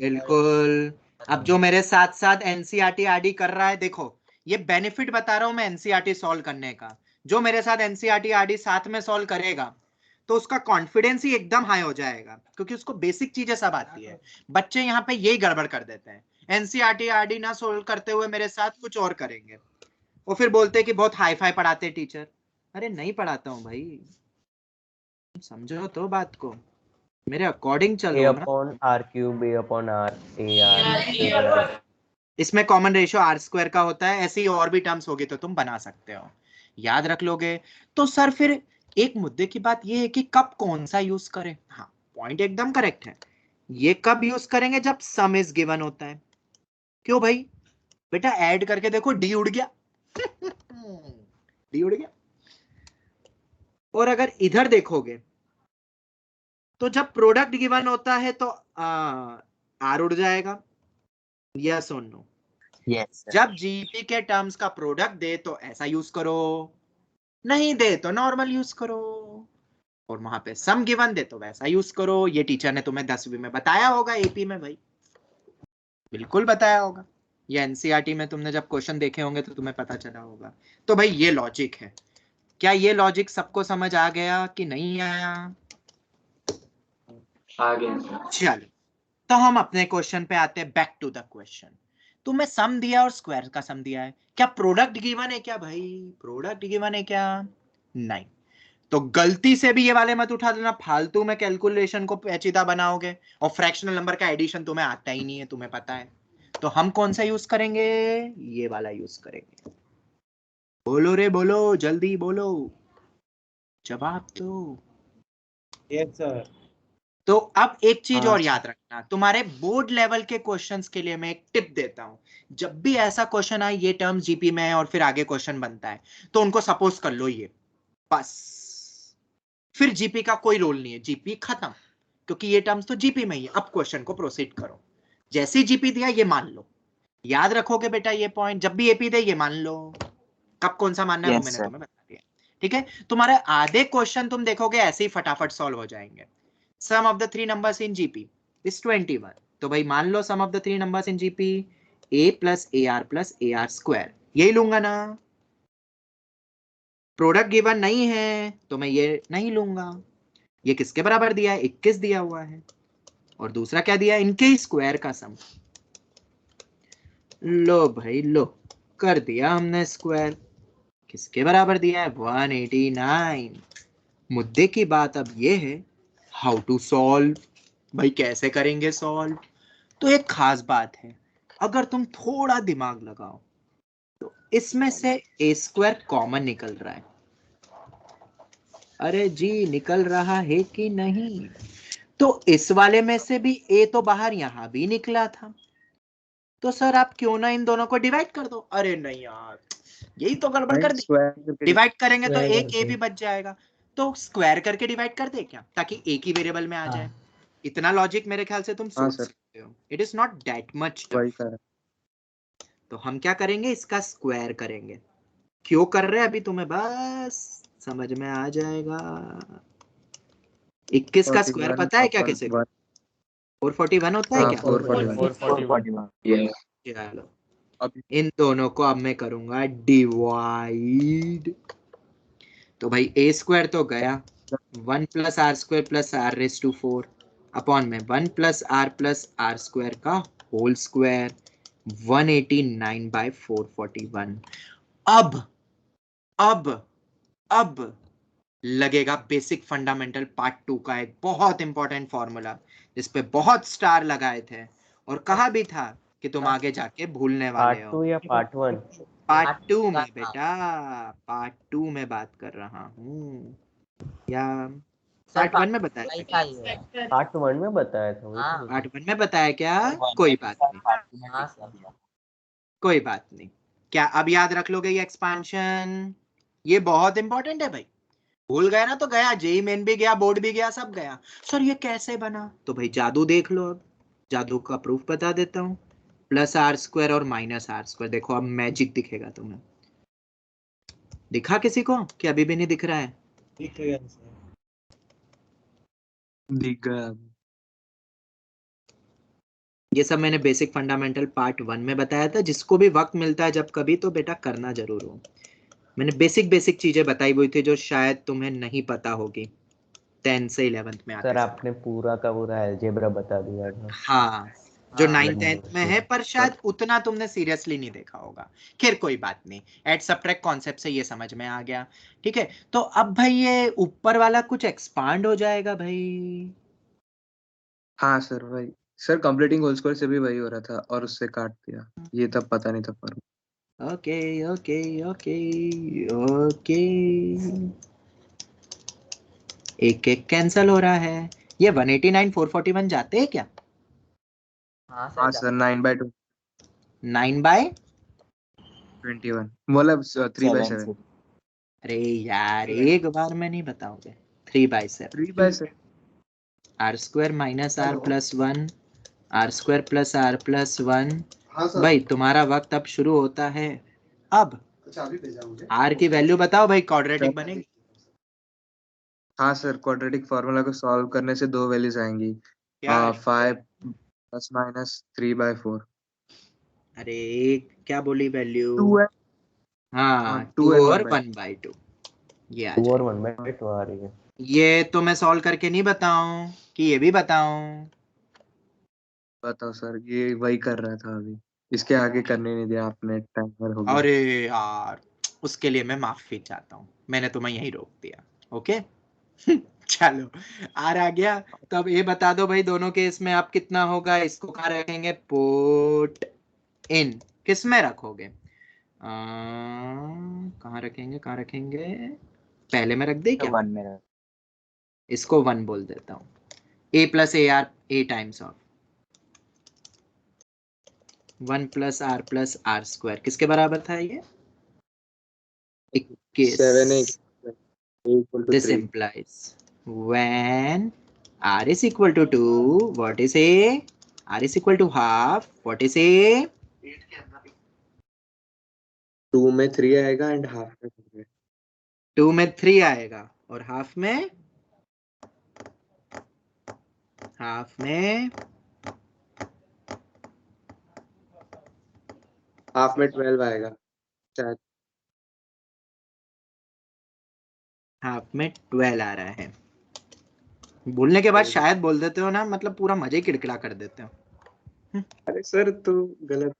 बिल्कुल। अब जो मेरे साथ साथ एनसीईआरटी आरडी कर रहा है, देखो ये बेनिफिट बता रहा हूं मैं एनसीईआरटी सॉल्व करने का। जो मेरे साथ एनसीईआरटी आरडी साथ में सॉल्व करेगा तो उसका कॉन्फिडेंस ही एकदम हाई हो जाएगा, क्योंकि उसको बेसिक चीजें सब आती है। बच्चे यहाँ पे यही गड़बड़ कर देते हैं, एनसीईआरटी आरडी ना सोल्व करते हुए मेरे साथ कुछ और करेंगे, और फिर बोलते हैं कि बहुत हाई फाई पढ़ाते टीचर। अरे नहीं पढ़ाता हूँ भाई, समझो तो बात को, मेरे अकॉर्डिंग चलो ना। A/R³ A/R AR। इसमें कॉमन रेशियो आर स्क्वायर का होता है, ऐसी और भी टर्म्स होगी तो तुम बना सकते हो, याद रख लोगे। तो सर फिर एक मुद्दे की बात ये है कि कब कौन सा यूज करें। हाँ, पॉइंट एकदम करेक्ट है, ये कब यूज करेंगे जब सम इज गिवन होता है। क्यों भाई? बेटा ऐड करके देखो, डी उड़ गया डी उड़ गया। और अगर इधर देखोगे तो जब प्रोडक्ट गिवन होता है तो आर उड़ जाएगा, यस और नो? यस जब जीपी के टर्म्स का प्रोडक्ट दे तो ऐसा यूज करो, नहीं दे तो नॉर्मल यूज करो, और वहां पे सम गिवन दे तो वैसा यूज करो। ये टीचर ने तुम्हें 10वीं में बताया होगा, एपी में भाई बिल्कुल बताया होगा, या एनसीईआरटी में तुमने जब क्वेश्चन देखे होंगे तो तुम्हें पता चला होगा। तो भाई ये लॉजिक है। क्या ये लॉजिक सबको समझ आ गया कि नहीं आया? आ गया। चलो तो हम अपने क्वेश्चन पे आते हैं, बैक टू द क्वेश्चन। तुम्हें सम दिया और स्क्वायर का सम दिया है, क्या प्रोडक्ट गिवन है क्या भाई? प्रोडक्ट गिवन है क्या? नहीं। तो गलती से भी ये वाले मत उठा देना, फालतू में कैलकुलेशन को पेचीदा बनाओगे, और फ्रैक्शनल नंबर का एडिशन तुम्हें आता ही नहीं है, तुम्हें पता है। तो हम कौन सा यूज करेंगे? ये वाला यूज करेंगे। बोलो रे बोलो, जल्दी बोलो, जवाब दो। Yes sir. तो अब एक चीज हाँ। और याद रखना, तुम्हारे बोर्ड लेवल के क्वेश्चंस के लिए मैं एक टिप देता हूं। जब भी ऐसा क्वेश्चन आए, ये टर्म्स जीपी में है और फिर आगे क्वेश्चन बनता है, तो उनको सपोज कर लो ये, बस फिर जीपी का कोई रोल नहीं है, जीपी खत्म, क्योंकि ये टर्म्स तो जीपी में ही है। अब क्वेश्चन को प्रोसीड करो, जैसे जीपी दिया ये मान लो, याद रखोगे बेटा ये पॉइंट, जब भी एपी दे ये मान लो। कब कौन सा मानना है वो मैंने तुम्हें बता दिया, ठीक है? तुम्हारे आधे क्वेश्चन तुम देखोगे ऐसे ही फटाफट सॉल्व हो जाएंगे। Sum of the three numbers in GP is 21. तो भाई मान लो sum of the three numbers in GP A plus AR square, यही लूंगा ना। प्रोडक्ट गिवन नहीं है तो मैं ये नहीं लूंगा। ये किसके बराबर दिया है? 21 दिया हुआ है, और दूसरा क्या दिया है? इनके स्क्वायर का सम। लो भाई लो, कर दिया हमने स्क्वायर। किसके बराबर दिया है? 189। मुद्दे की बात अब ये है, हाउ टू सॉल्व। भाई कैसे करेंगे सॉल्व? तो एक खास बात है, अगर तुम थोड़ा दिमाग लगाओ तो इसमें से ए स्क्वायर कॉमन निकल रहा है। अरे जी निकल रहा है कि नहीं? तो इस वाले में से भी ए तो बाहर यहां भी निकला था, तो सर आप क्यों ना इन दोनों को डिवाइड कर दो। अरे नहीं यार, यही तो गड़बड़ कर दी। डिवाइड करेंगे तो एक ए भी बच जाएगा, तो स्क्वायर करके डिवाइड कर दे क्या, ताकि एक ही वेरिएबल में आ जाए। इतना लॉजिक मेरे ख्याल से तुम सोच सकते हो, it is not that much tough. तो हम क्या करेंगे? इसका स्क्वायर करेंगे। क्यों कर रहे हैं अभी तुम्हें बस समझ में आ जाएगा। 21 का स्क्वायर पता है क्या किसी को? 441 होता है क्या? 441। चलो इन दोनों को अब मैं करूंगा डिवाइड। तो भाई ए स्क्वायर तो गया, 1 plus r square plus r raise to 4 upon में 1 प्लस आर स्क्वायर का होल स्क्वायर, 189 बाय 441। अब लगेगा बेसिक फंडामेंटल पार्ट 2 का एक बहुत इंपॉर्टेंट फॉर्मूला, जिसपे बहुत स्टार लगाए थे और कहा भी था कि तुम आगे जाके भूलने वाले हो। पार्ट 2 या पार्ट 1? पार्ट 2 में बेटा, पार्ट 2 में बात कर रहा हूँ, या पार्ट 1 में बताया था? पार्ट 1 में बताया था। पार्ट 1 में बताया क्या? कोई बात नहीं, कोई बात नहीं। क्या अब याद रख लोगे ये एक्सपेंशन? ये बहुत इंपॉर्टेंट है भाई, भूल गए ना तो गया, जेई मेन भी गया, बोर्ड भी गया, सब गया। सर ये कैसे बना? तो भाई जादू देख लो, अब जादू का प्रूफ बता देता हूँ। प्लस आर स्क्वायर और माइनस आर स्क्वायर, देखो अब मैजिक दिखेगा तुम्हें। दिखा किसी को कि अभी भी नहीं दिख रहा है? दिख गया सर। दिख गया। ये सब मैंने बेसिक फंडामेंटल पार्ट 1 में बताया था। जिसको भी वक्त मिलता है जब कभी, तो बेटा करना जरूर हो। मैंने बेसिक बेसिक चीजें बताई हुई थी जो शायद तुम्हें नहीं पता होगी 10 से 11th में आते सर समय। आपने पूरा का पूरा अलजेब्रा बता दिया था। हाँ, जो हाँ 9th 10th में है, पर शायद उतना तुमने सीरियसली नहीं देखा होगा। खैर कोई बात नहीं, एड सब्ट्रैक्ट कॉन्सेप्ट से ये समझ में आ गया। ठीक है, तो अब भाई ये ऊपर वाला कुछ एक्सपांड हो जाएगा भाई। हाँ सर वही। सर कंप्लीटिंग होल स्क्वायर से भी वही हो रहा था और उससे काट दिया, ये तब पता नहीं था पर। ओके ओके ओके ओके, एक एक कैंसिल हो रहा है। ये 189 441 जाते हैं क्या? हाँ हाँ सर सर 9/2 21 मतलब 3/7 अरे यार एक बार में नहीं बताओगे। 3/7 3/7 r square minus r plus 1 r square plus r plus 1। भाई तुम्हारा वक्त अब शुरू होता है। अब आर की वैल्यू बताओ भाई, क्वाड्रेटिक बनेगी। हाँ सर क्वाड्रेटिक फॉर्मूला को सॉल्व करने से दो वैल्यूज आएंगी, क्या? 5 ± 3/4। अरे क्या बोली वैल्यू? 2 हाँ 2 2 and और 1/2। 1/2 ये आ 2 जाए। और 1/2 आ रही है। ये तो मैं सॉल्व करके नहीं बताऊं कि ये भी बताऊं? बताओ सर, ये वही कर रहा था अभी, इसके आगे करने नहीं दिया आपने, टाइमर हो गया। अरे यार उसके लिए मैं माफी चाहता हूँ, मैंने तुम्हें यही रोक दिया। ओके चलो आर आ गया। तो अब ये बता दो भाई, दोनों केस में आप कितना होगा? इसको कहाँ रखेंगे? Put in. किस में रखोगे? कहाँ रखेंगे, कहाँ रखेंगे? पहले में रख दे क्या? 1 में रख। इसको 1 बोल देता हूँ। a plus a r, a times of 1 plus r square किसके बराबर था ये? 21। 7 = This 3। implies when r is equal to 2, what is a? r is equal to half, what is a? 2 में 3 आएगा एंड हाफ में 4 है। 2 में 3 आएगा और हाफ में 12 आएगा शायद। हाफ में 12 आ रहा है। बोलने के बाद शायद बोल देते हो ना, मतलब पूरा मजे ही किड़किड़ा कर देते हो। अरे सर तो गलत।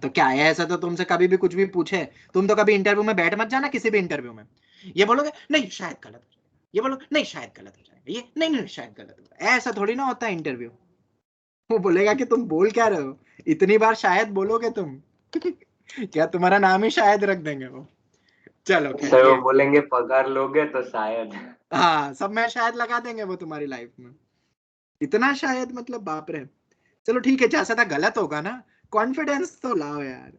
तो क्या है ऐसा? तो तुमसे कभी भी कुछ भी पूछे, तुम तो कभी इंटरव्यू में बैठ मत जाना, किसी भी इंटरव्यू में ये बोलोगे नहीं शायद गलत हो जाएगा, ये बोलोगे नहीं शायद गलत हो जाएगा, ये नहीं नहीं शायद गलत हो जाएगा। ऐसा थोड़ी ना होता है इंटरव्यू। वो बोलेगा कि तुम बोल क्या रहे हो, इतनी बार शायद बोलोगे तुम क्या तुम्हारा नाम ही शायद रख देंगे वो? चलो सर वो बोलेंगे पगार लोगे तो शायद। हाँ सब में शायद लगा देंगे वो तुम्हारी लाइफ में। इतना शायद मतलब बाप रे। चलो ठीक है, जैसा था गलत होगा ना, कॉन्फिडेंस तो लाओ यार।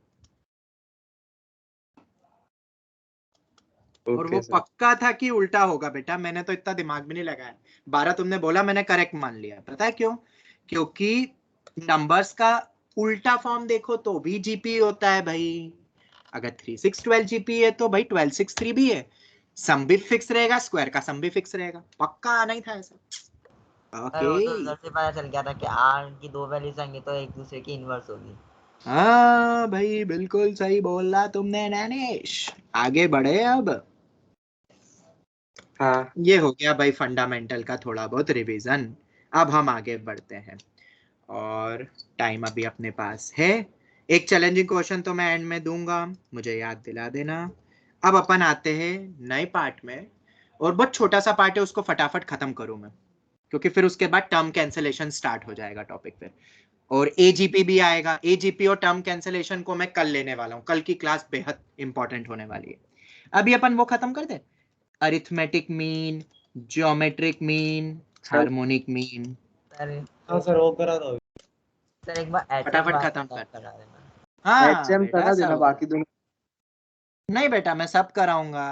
और वो पक्का था कि उल्टा होगा बेटा, मैंने तो इतना दिमाग भी नहीं लगाया। 12 तुमने बोला, मैंने करेक्ट मान लिया। पता है क्यों? क्योंकि नंबर्स का उल्टा फॉर्म देखो तो भी जीपी होता है भाई। अगर 3 6 12 जीपी है तो भाई 12 6 3 भी है। सम भी फिक्स रहेगा, स्क्वायर का सम भी फिक्स रहेगा। पक्का आना ही था ऐसा। सर वो तो उधर से पता चल गया था कि आर की दो वैल्यूज आएंगी तो एक दूसरे की इनवर्स होगी। हाँ भाई बिल्कुल सही बोला तुमने नैनेश। आगे बढ़े अब। हाँ ये हो गया भाई फंडामेंटल का थोड़ा बहुत रिवीजन। अब हम आगे बढ़ते हैं और टाइम अभी अपने पास है। एक चैलेंजिंग क्वेश्चन तो मैं एंड में दूंगा, मुझे याद दिला देना। अब अपन आते हैं नए पार्ट में, और बहुत छोटा सा पार्ट है, उसको फटाफट खत्म करूं मैं, क्योंकि फिर उसके बाद टर्म कैंसलेशन स्टार्ट हो जाएगा टॉपिक पे, और एजीपी भी आएगा। एजीपी और टर्म कैंसलेशन को मैं कल लेने वाला हूं, कल की क्लास बेहद इंपॉर्टेंट होने वाली है। अभी अपन वो खत्म कर दे, arithmetic mean, geometric mean, harmonic mean. हाँ सर वो करा दो। सर एक बार फटाफट खत्म कर करा देना। हाँ HM बेटा करा देना, सब। बाकी दोनों नहीं बेटा मैं सब कराऊंगा।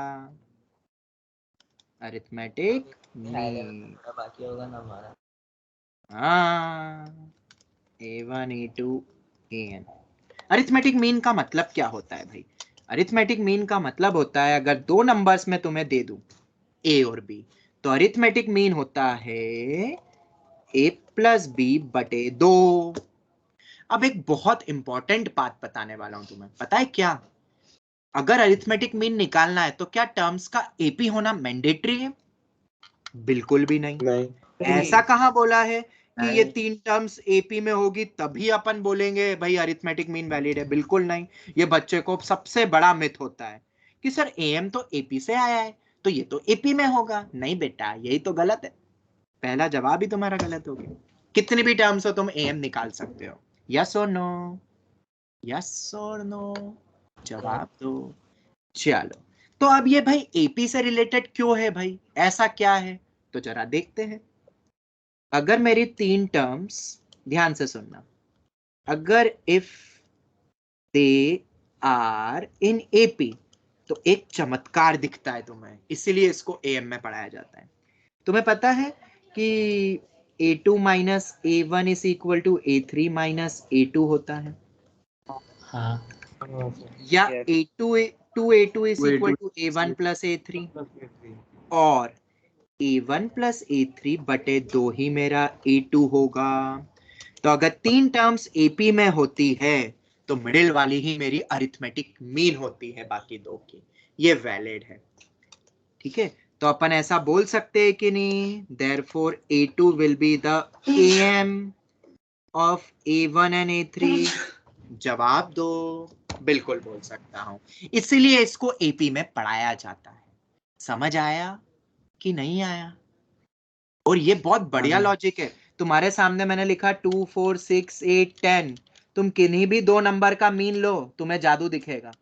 Arithmetic mean. बाकी होगा ना हमारा। हाँ, A1 A2 AN। Arithmetic mean का मतलब क्या होता है भाई? अरिथमेटिक मीन का मतलब होता है अगर दो नंबर्स में तुम्हें दे दूं A और B, तो अरिथमेटिक मीन होता है A प्लस B बटे 2। अब एक बहुत इंपॉर्टेंट बात बताने वाला हूं तुम्हें, पता है क्या? अगर अरिथमेटिक मीन निकालना है तो क्या टर्म्स का एपी होना मैंडेटरी है? बिल्कुल भी नहीं। ऐसा कहाँ बोला है कि ये तीन टर्म्स एपी में होगी तभी अपन बोलेंगे भाई अरिथमेटिक मीन वैलिड है? बिल्कुल नहीं। ये बच्चे को सबसे बड़ा मिथ होता है कि सर एएम तो एपी से आया है तो ये तो एपी में होगा। नहीं बेटा, यही तो गलत है। पहला जवाब ही तुम्हारा गलत हो गया। कितनी भी टर्म्स हो तुम एएम निकाल सकते हो। यस और नो? यस और नो? जवाब दो। चलो, तो अब ये भाई एपी से रिलेटेड क्यों है भाई? ऐसा क्या है? तो जरा देखते हैं। अगर मेरी तीन टर्म्स, ध्यान से सुनना, अगर if they are in AP तो एक चमत्कार दिखता है तुम्हें, इसीलिए इसको एएम में पढ़ाया जाता है। तुम्हें पता है कि A2 minus A1 is equal to A3 minus A2 होता है? हाँ या A2 is equal to A1 plus A3 और A1 प्लस A3 बटे 2 ही मेरा A2 होगा। तो अगर तीन टर्म्स AP में होती है तो मिडिल वाली ही मेरी अरिथमेटिक मीन होती है बाकी दो की। ये वैलिड है, ठीक है? तो अपन ऐसा बोल सकते हैं कि नहीं? Therefore A2 will be the AM of A1 and A3। जवाब दो। बिल्कुल बोल सकता हूं, इसीलिए इसको एपी में पढ़ाया जाता है। समझ आया कि नहीं आया? और ये बहुत बढ़िया लॉजिक है। तुम्हारे सामने मैंने लिखा 2 4 6 8 10, तुम किन्हीं भी दो नंबर का मीन लो, तुम्हें जादू दिखेगा।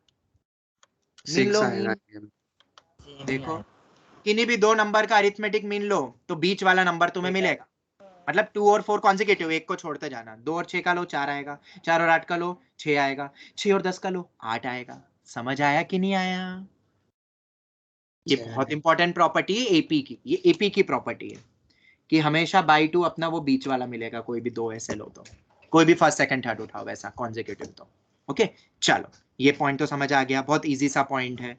मीन लो, मीन देखो, किन्हीं भी दो नंबर का अरिथमेटिक मीन लो तो बीच वाला नंबर तुम्हें मिलेगा। मतलब 2 और 4 कॉन्जिक्यूटिव, एक को छोड़ते जाना। 2 और 6 का लो 4 आएगा, 4 और 8 का लो 6 आएगा, 6 और 10 का लो 8 आएगा। समझ आया कि नहीं आया? ये बहुत इंपॉर्टेंट प्रॉपर्टी है एपी की। ये एपी की प्रॉपर्टी है कि हमेशा बाई 2 अपना वो बीच वाला मिलेगा। कोई भी दो ऐसे लो तो, कोई भी फर्स्ट सेकंड थर्ड उठाओ वैसा कॉन्जिक्यूटिव तो। ओके, चलो ये पॉइंट तो समझ आ गया। बहुत इजी सा पॉइंट है,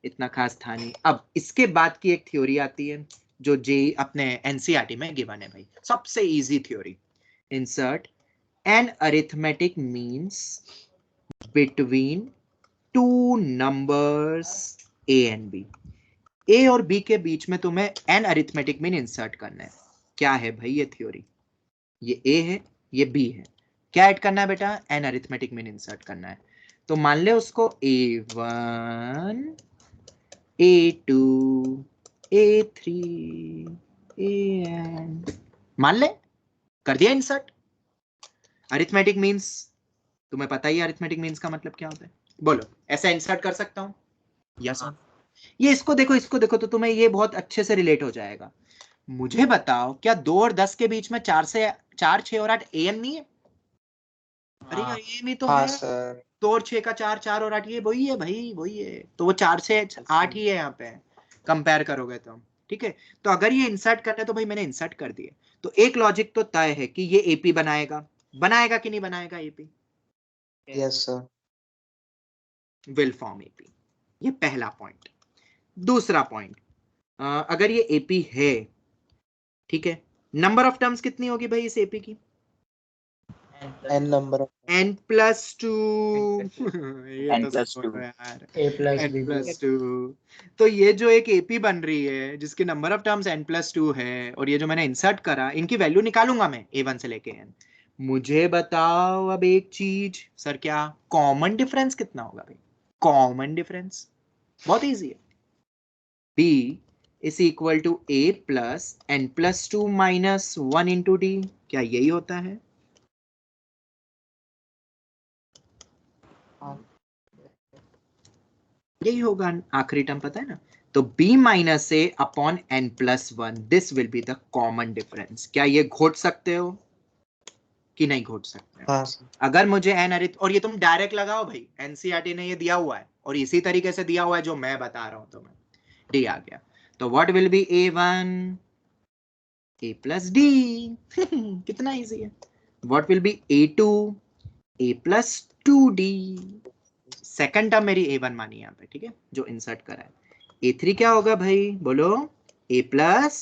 इतना खास था नहीं। अब इसके बाद की एक थ्योरी आती है जो जे अपने एनसीईआरटी में गिवन है भाई, सबसे easy theory. Insert n arithmetic means between two numbers a and b. A और बी के बीच में तुम्हें एन अरिथमेटिक मीन इंसर्ट करना है। क्या है भाई ये थ्योरी? ये ए है, ये बी है, क्या ऐड करना है बेटा? एन अरिथमेटिक मीन इंसर्ट करना है। तो मान ले उसको A1 A2 A3 AN मान ले, कर दिया इंसर्ट। अरिथमेटिक मीन्स तुम्हें पता ही है, अरिथमेटिक मीन्स का मतलब क्या होता है? बोलो, ऐसा इंसर्ट कर सकता हूं? यस। ये इसको देखो तो तुम्हें ये बहुत अच्छे से रिलेट हो जाएगा। मुझे बताओ, क्या 2 और 10 के बीच में 4 6 और 8 AM नहीं है? अरे यार AM ही तो है। सर 2 और 6 का 4, 4 और 8 ये वही है भाई, वही है। तो वो 4 से 8 ही है यहाँ पे, कंपेयर करोगे तो। ठीक है, तो अगर ये इंसर्ट करना है तो भाई मैंने इंसर्ट कर दिया। तो एक लॉजिक तो तय है कि ये एपी बनाएगा। बनाएगा कि नहीं बनाएगा AP? Yes sir. Will form AP. ये पहला पॉइंट। दूसरा पॉइंट, अगर ये एपी है, ठीक है, नंबर ऑफ टर्म्स कितनी होगी भाई इस एपी की? N number n plus 2। N plus 2. यार a plus n b plus 2। तो ये जो एक एपी बन रही है जिसकी number of terms n plus 2 है, और ये जो मैंने इंसर्ट करा, इनकी वैल्यू निकालूंगा मैं A1 से लेके n। मुझे बताओ अब एक चीज, सर क्या कॉमन डिफरेंस कितना होगा भाई? कॉमन डिफरेंस बहुत इजी है। b is equal to a plus n plus 2 minus 1 into d. क्या यही होता है? यही होगा आखिरी टर्म, पता है ना? तो b minus A upon n plus 1, this will be the common difference. क्या ये घोट सकते हो कि नहीं घोट सकते हो? हाँ अगर मुझे n अरिथ, और ये तुम डायरेक्ट लगाओ भाई, एनसीईआरटी ने ये दिया हुआ है और इसी तरीके से दिया हुआ है जो मैं बता रहा हूं तुम्हें। डी आ गया। तो what will be A1? A plus D. कितना इजी है. What will be A2? A plus 2D. Second term मेरी A1 मानी यहाँ पे, ठीक है, जो इंसर्ट करा है. A3 क्या होगा भाई, बोलो. A plus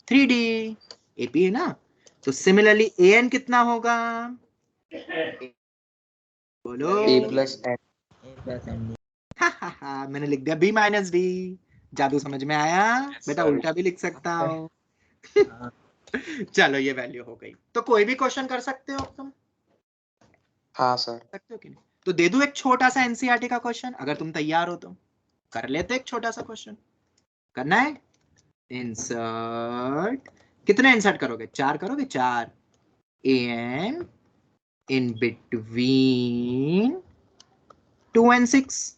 3D. AP है ना. तो सिमिलरली AN कितना होगा, बोलो. A plus N. मैंने लिख दिया B minus D. जादू समझ में आया बेटा, उल्टा भी लिख सकता हो. चलो ये वैल्यू हो गई. तो कोई भी क्वेश्चन कर सकते हो तुम. हाँ सर. सकते हो कि नहीं. तो दे दूं एक छोटा सा एनसीईआरटी का क्वेश्चन, अगर तुम तैयार हो तो कर लेते. एक छोटा सा क्वेश्चन करना है. इंसर्ट, कितने इंसर्ट करोगे, 4 करोगे. 4 AN in between 2 and 6.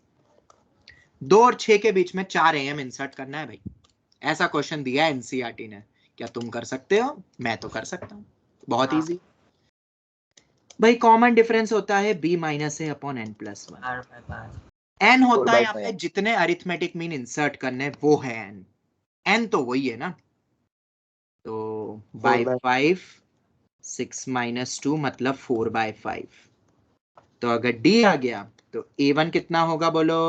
2 और 6 के बीच में 4 AM इंसर्ट करना है भाई. ऐसा क्वेश्चन दिया है एनसीईआरटी ने. क्या तुम कर सकते हो? मैं तो कर सकता हूँ. बहुत इजी भाई. कॉमन डिफरेंस होता है B minus A upon N plus 1. N होता है यहाँ पे जितने अरिथमेटिक मीन इंसर्ट करने, वो है N. N तो वही है ना. तो बाई 5 6 माइनस 2 मतलब 4/5. तो अगर D आ गया तो A1 कितना होगा बोलो,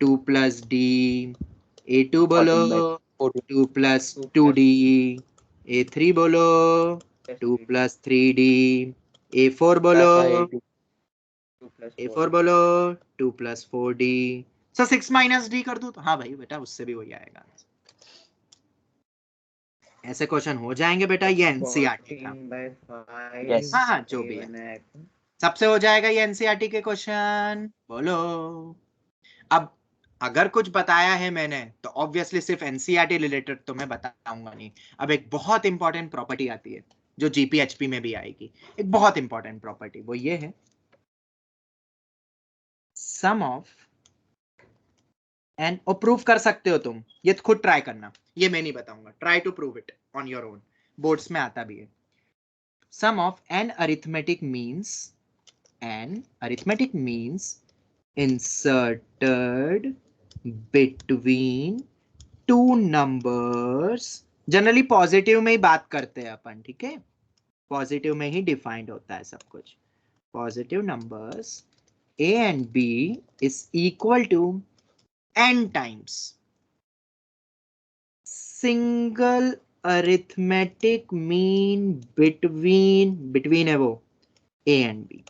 2 प्लस D. A2 बोलो 2 प्लस 2D. A3 बोलो 2 प्लस 3D. A4 बोलो 2 प्लस 4D. सो 6 माइनस D कर दूं तो हाँ भाई बेटा, उससे भी वही आएगा. ऐसे क्वेश्चन हो जाएंगे बेटा. ये एनसीईआरटी का. हाँ हाँ जो भी है सबसे हो जाएगा ये एनसीईआरटी के क्वेश्चन. बोलो. अब अगर कुछ बताया है मैंने तो ऑब्वियसली सिर्फ एनसीईआरटी रिलेटेड तो मैं बताऊंगा नहीं. अब एक बहुत इंपॉर्टेंट प्रॉपर्टी आती है जो जीपीएचपी में भी आएगी. एक बहुत इंपॉर्टेंट प्रॉपर्टी, वो ये है सम ऑफ एन. और प्रूव कर सकते हो तुम, ये खुद ट्राई करना, ये मैं नहीं बताऊंगा. Try to prove it on your own. Boards में आता भी है. Sum of n arithmetic means inserted between 2 numbers. Generally positive में ही बात करते हैं अपन, ठीक है. पॉजिटिव में ही डिफाइंड होता है सब कुछ. Positive numbers A and B is equal to n times single arithmetic mean between है वो A and B.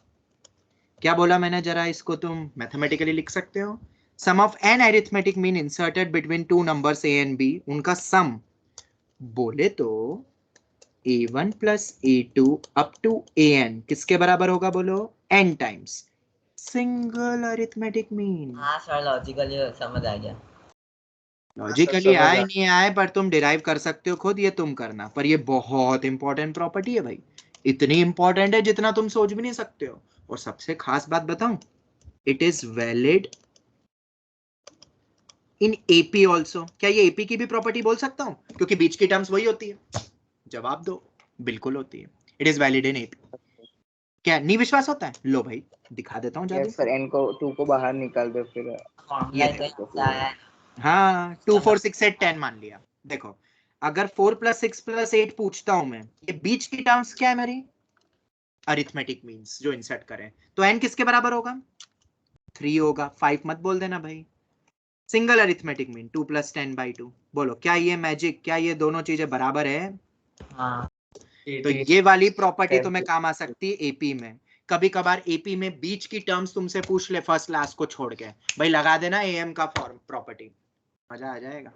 क्या बोला मैंने, जरा इसको तुम मैथमेटिकली लिख सकते हो. Sum of n arithmetic mean inserted between 2 numbers A and B, उनका सम बोले तो A1 plus A2 up to AN किसके बराबर होगा बोलो, n times single arithmetic mean. हाँ सर, लॉजिकली समझ आ गया. लॉजिकली आए नहीं आए पर तुम डिराइव कर सकते हो खुद, ये तुम करना. पर ये बहुत इंपॉर्टेंट प्रॉपर्टी है भाई. इतनी इंपॉर्टेंट है जितना तुम सोच भी नहीं सकते हो. और सबसे खास बात बताऊं, it is valid in AP also. क्या ये एपी की भी प्रॉपर्टी बोल सकता हूं, क्योंकि बीच की टर्म्स वही होती है. जवाब दो. बिल्कुल होती है. It is valid in AP. क्या नहीं विश्वास होता है? लो भाई दिखा देता हूँ. yes, सर n को 2 को बाहर निकाल दो फिर. हाँ 2 4 6 8 10 मान लिया. देखो अगर 4 प्लस 6 प्लस 8 पूछता हूं मैं, ये बीच की टर्म्स क्या है मेरी, अरिथमेटिक मीन्स जो इंसर्ट करें, तो n किसके बराबर होगा, 3 होगा. 5 मत बोल देना भाई. Single arithmetic mean 2 plus 10/2. बोलो क्या ये मैजिक, क्या ये दोनों चीजें बराबर है? हाँ. तो ये वाली प्रॉपर्टी तुम्हें काम आ सकती है एपी में. कभी कभार एपी में बीच की टर्म्स तुमसे पूछ ले फर्स्ट क्लास को छोड़ के, भाई लगा देना एएम का फॉर्म प्रॉपर्टी, मजा आ जाएगा.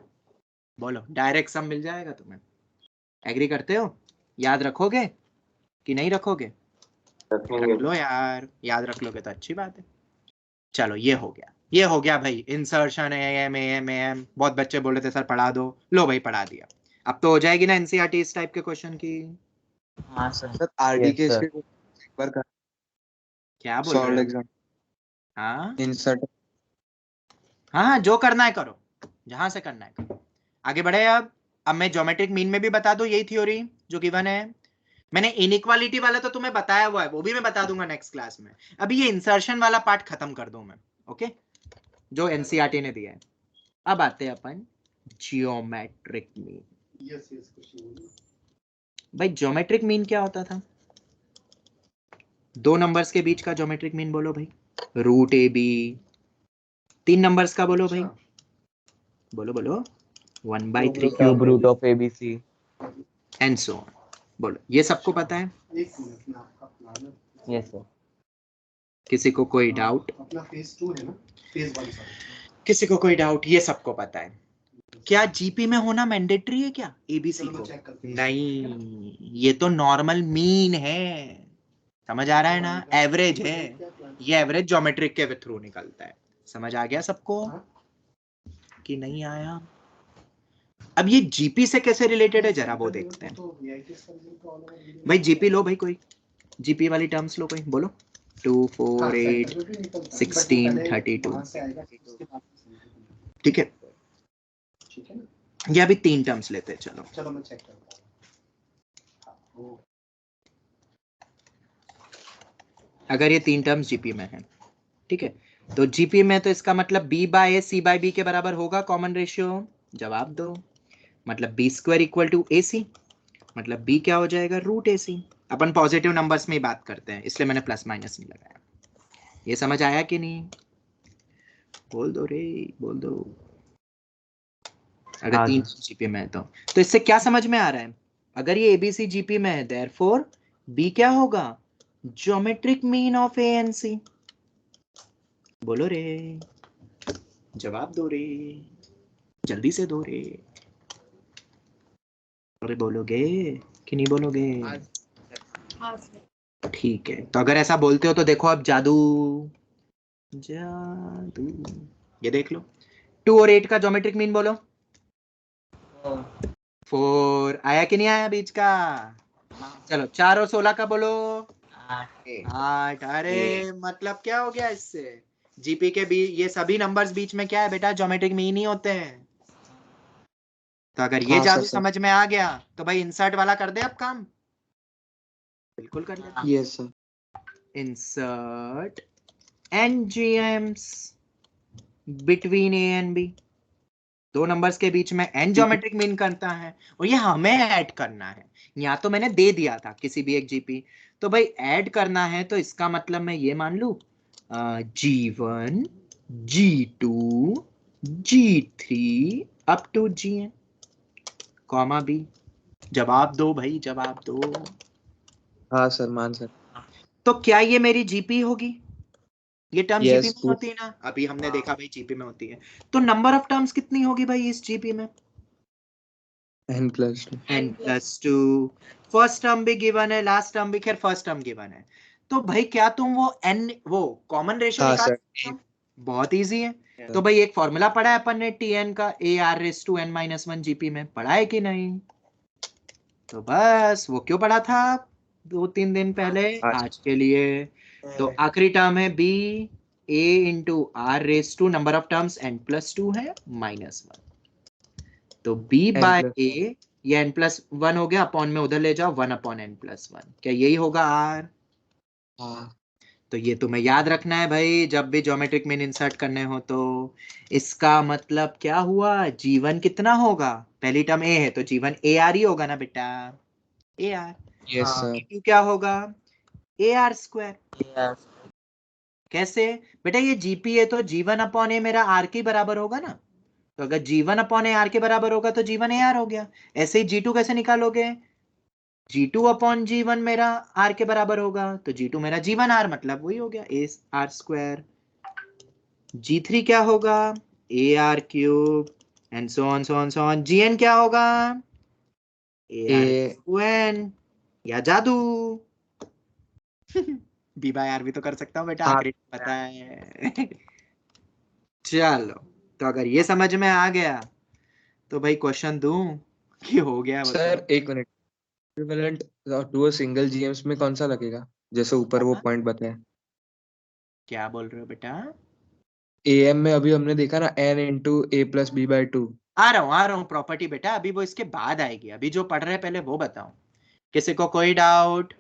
बोलो डायरेक्ट सम मिल जाएगा तुम्हें. एग्री करते हो? याद रखोगे कि नहीं रखोगे? रख लो यार, याद रख लोगे तो अच्छी बात है. चलो ये हो गया भाई इंसर्शन एएम. बहुत बच्चे बोल रहे थे सर पढ़ा दो. लो भाई पढ़ा दिया. अब तो हो जाएगी ना एनसीईआरटी इस टाइप के क्वेश्चन की. हाँ सर. आरडी के इसके एक बार कर. क्या बोल रहे हो? हाँ इंसर्ट. हाँ जो करना है करो, जहां से करना है करो. आगे बढ़े. अब मैं ज्योमेट्रिक मीन में भी बता दूं यही थ्योरी जो गिवन है. मैंने इनइक्वालिटी वाला तो तुम्हें बताया हुआ है, वो भी मैं बता दूंगा नेक्स्ट क्लास में. अभी ये इंसर्शन वाला पार्ट खत्म कर दूं मैं. ओके, जो एनसीईआरटी ने दिया है. अब आते हैं अपन जियोमेट्रिक मीन। भाई ज्योमेट्रिक मीन क्या होता था? दो नंबर्स के बीच का ज्योमेट्रिक मीन बोलो भाई। Root a b. तीन नंबर्स का बोलो भाई। बोलो बोलो। 1/3 cube root of ABC and so on. बोलो, ये सबको पता है? Yes sir. किसी को कोई डाउट? किसी को कोई डाउट? ये सबको पता है। क्या जीपी में होना मैंडेटरी है क्या एबीसी को? नहीं, ये तो नॉर्मल मीन है, समझ आ रहा है ना? एवरेज है, ये एवरेज ज्योमेट्रिक के थ्रू निकलता है। समझ आ गया सबको कि नहीं आया? अब ये जीपी से कैसे रिलेटेड है जरा वो देखते हैं। भाई जीपी लो भाई, कोई जीपी वाली टर्म्स लो कोई, बोलो। 2 4 8 16 32। ठीक है, ये अभी तीन टर्म्स लेते हैं। चलो मैं चेक करता हूं। अगर ये तीन टर्म्स जीपी में है, ठीक है, तो जीपी में तो इसका मतलब b बाय ए सी बाय बी के बराबर होगा कॉमन रेशियो। जवाब दो। मतलब बी स्क्वायर इक्वल टू ए सी, मतलब b क्या हो जाएगा? रूट ए सी। अपन पॉजिटिव नंबर्स में ही बात करते हैं, इसलिए मैंने प्लस माइनस नहीं लगाया। ये समझ आया कि नहीं? बोल दो रे, बोल दो। अगर तीन जीपी में है तो इससे क्या समझ में आ रहा है? अगर ये एबीसी जीपी में है, देयरफॉर बी क्या होगा? Geometric mean of a and c. बोलो रे, जवाब दो रे, जल्दी से दो रे। अरे बोलोगे कि नहीं बोलोगे? हाँ सर। ठीक है, तो अगर ऐसा बोलते हो तो देखो अब जादू। जादू ये देख लो। 2 और 8 का ज्योमेट्रिक मीन बोलो। 4 आया कि नहीं आया बीच का? चलो 4 और 16 का बोलो। 8। अरे मतलब क्या हो गया इससे? जीपी के बीच ये सभी नंबर्स बीच में क्या है बेटा? ज्योमेट्रिक मीन ही होते हैं। तो अगर ये जादू समझ में आ गया तो भाई इंसर्ट वाला कर दे अब काम। बिल्कुल कर ले। Yes sir. Insert NGMs between a and b. दो नंबर्स के बीच में n ज्योमेट्रिक मीन करता है और ये हमें ऐड करना है। यहाँ तो मैंने दे दिया था किसी भी एक जीपी, तो भाई ऐड करना है, तो इसका मतलब मैं ये मान लू G1 G2 G3 up to Gn comma b. जवाब दो भाई, जवाब दो। हाँ सर, मान सर। तो क्या ये मेरी जीपी होगी? ये टर्म Yes, जीपी में होती है ना? अभी हमने देखा भाई जीपी में होती है। तो नंबर ऑफ टर्म्स कितनी होगी भाई इस जीपी में? n+2। फर्स्ट टर्म भी गिवन है, लास्ट टर्म भी, खैर फर्स्ट टर्म गिवन है। तो भाई क्या तुम वो कॉमन रेशियो निकाल सकते हो? बहुत इजी है। तो भाई एक फॉर्मूला पढ़ा है अपन ने tn का, AR⁻n−1 जीपी में पढ़ा है कि नहीं? तो बस वो क्यों पढ़ा था 2-3 दिन पहले, आज के लिए। तो आखिरी टर्म है b a into r⁻, number of terms n+2 है -1। तो b बाय a, ये n+1 हो गया, अपॉन में उधर ले जाओ 1/n+1। क्या यही होगा r? तो ये तुम्हें याद रखना है भाई जब भी ज्योमेट्रिक मीन इंसर्ट करने हो तो। इसका मतलब क्या हुआ? जीवन कितना होगा? पहली टर्म a है तो जीवन AR ही होगा ना बेटा? AR। Yes sir. G2 क्या होगा? AR²। कैसे बेटा? ये जीपी है तो G1/a मेरा r के बराबर होगा ना? तो अगर G1/a r के बराबर होगा तो G1 AR हो गया। ऐसे ही G2 कैसे निकालोगे? G2/G1 मेरा r के बराबर होगा तो G2 मेरा G1 r, मतलब वही हो गया AR²। G3 क्या होगा? AR³ and so on so on so on. Gn क्या होगा? AR²n या जादू। b बाय r भी तो कर सकता हूँ बेटा, आखिरी पता है। चलो, तो अगर ये समझ में आ गया तो भाई क्वेश्चन दूं कि हो गया? सर एक मिनट, इक्विवेलेंट टू सिंगल जीएम्स में कौन सा लगेगा? जैसे ऊपर वो पॉइंट बताया। क्या बोल रहे हो बेटा? एएम में अभी हमने देखा ना n इंटू a+b/2। आ रहा हूँ प्रॉपर्टी बेटा, अभी वो इसके बाद आएगी। अभी जो पढ़ रहे हैं पहले वो बताओ। किसी को कोई डाउट?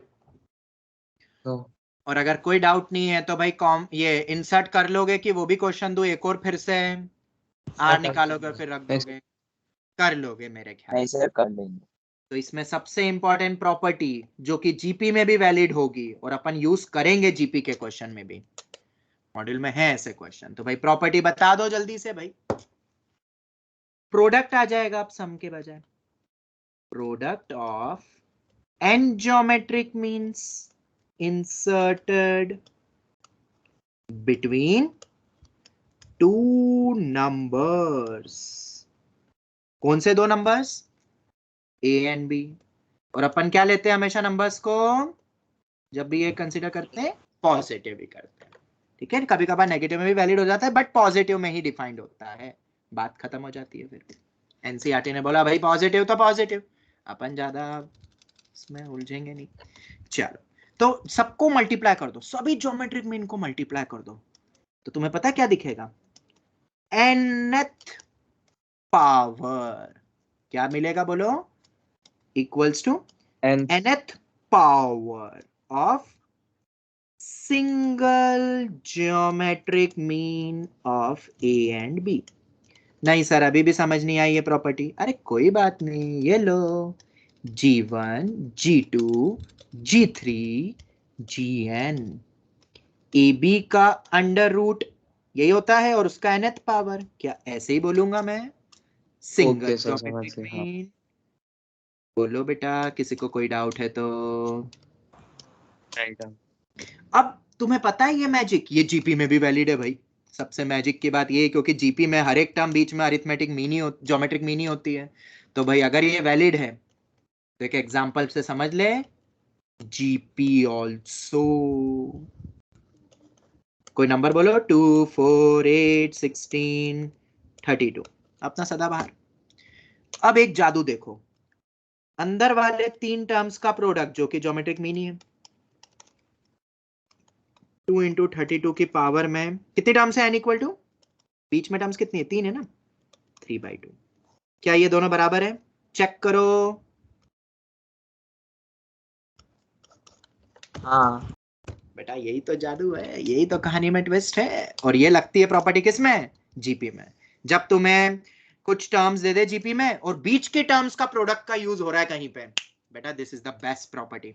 और अगर कोई डाउट नहीं है तो भाई ये इंसर्ट कर लोगे कि वो भी क्वेश्चन दूं एक और फिर से? आर निकालोगे फिर रख दोगे, कर लोगे मेरे ख्याल नहीं से। सर कर लेंगे। तो इसमें सबसे इंपॉर्टेंट प्रॉपर्टी जो कि जीपी में भी वैलिड होगी और अपन यूज करेंगे जीपी के क्वेश्चन में भी, मॉड्यूल में है ऐसे क्वेश्चन, तो भाई प्रॉपर्टी बता दो जल्दी से भाई। प्रोडक्ट आ जाएगा अब सम के बजाय, product of n geometric means inserted between two numbers. कौन से दो नंबर्स? A and B. और अपन क्या लेते हैं हमेशा नंबर्स को, जब भी ये कंसीडर करते हैं पॉजिटिव ही करते हैं, ठीक है। कभी कभार नेगेटिव में भी वैलिड हो जाता है बट पॉजिटिव में ही डिफाइंड होता है, बात खत्म हो जाती है। फिर एनसीईआरटी ने बोला भाई पॉजिटिव तो पॉजिटिव, अपन ज्यादा इसमें उलझेंगे नहीं। चलो तो सबको मल्टीप्लाई कर दो, सभी ज्योमेट्रिक मीन को मल्टीप्लाई कर दो, तो तुम्हें पता है क्या दिखेगा? nth पावर क्या मिलेगा बोलो? Equals to nth power of single geometric mean of a and b. नहीं सर अभी भी समझ नहीं आई ये प्रॉपर्टी। अरे कोई बात नहीं, ये लो G1, G2, G3, Gn। AB का अंडर रूट यही होता है और उसका nth पावर, क्या ऐसे ही बोलूंगा मैं? Single geometric mean. बोलो बेटा, किसी को कोई डाउट है तो? अब तुम्हें पता है ये मैजिक, ये जीपी में भी वैलिड है भाई। सबसे मैजिक की बात ये है क्योंकि जीपी में हर एक टर्म बीच में arithmetic mean he geometric mean he होती है, तो भाई अगर ये वैलिड है तो एक एग्जांपल से समझ ले, जीपी ऑल्सो। कोई नंबर बोलो, 2, 4, 8, 16, 32, अपना सदाबहार। अब एक जादू देखो, अंदर वाले तीन टर्म्स का प्रोडक्ट जो कि ज्योमेट्रिक मीन ही है, 2 इंटू 32 की पावर में कितनी टर्म्स है? n इक्वल टू, बीच में टर्म्स कितनी है? 3 है ना, 3/2। क्या ये दोनों बराबर है? चेक करो। हाँ बेटा यही तो जादू है, यही तो कहानी में ट्विस्ट है। और ये लगती है प्रॉपर्टी किसमें? जीपी में। जब तुम्हें कुछ टर्म्स दे दे जीपी में और बीच के टर्म्स का प्रोडक्ट का यूज हो रहा है कहीं पे, बेटा this is the best property.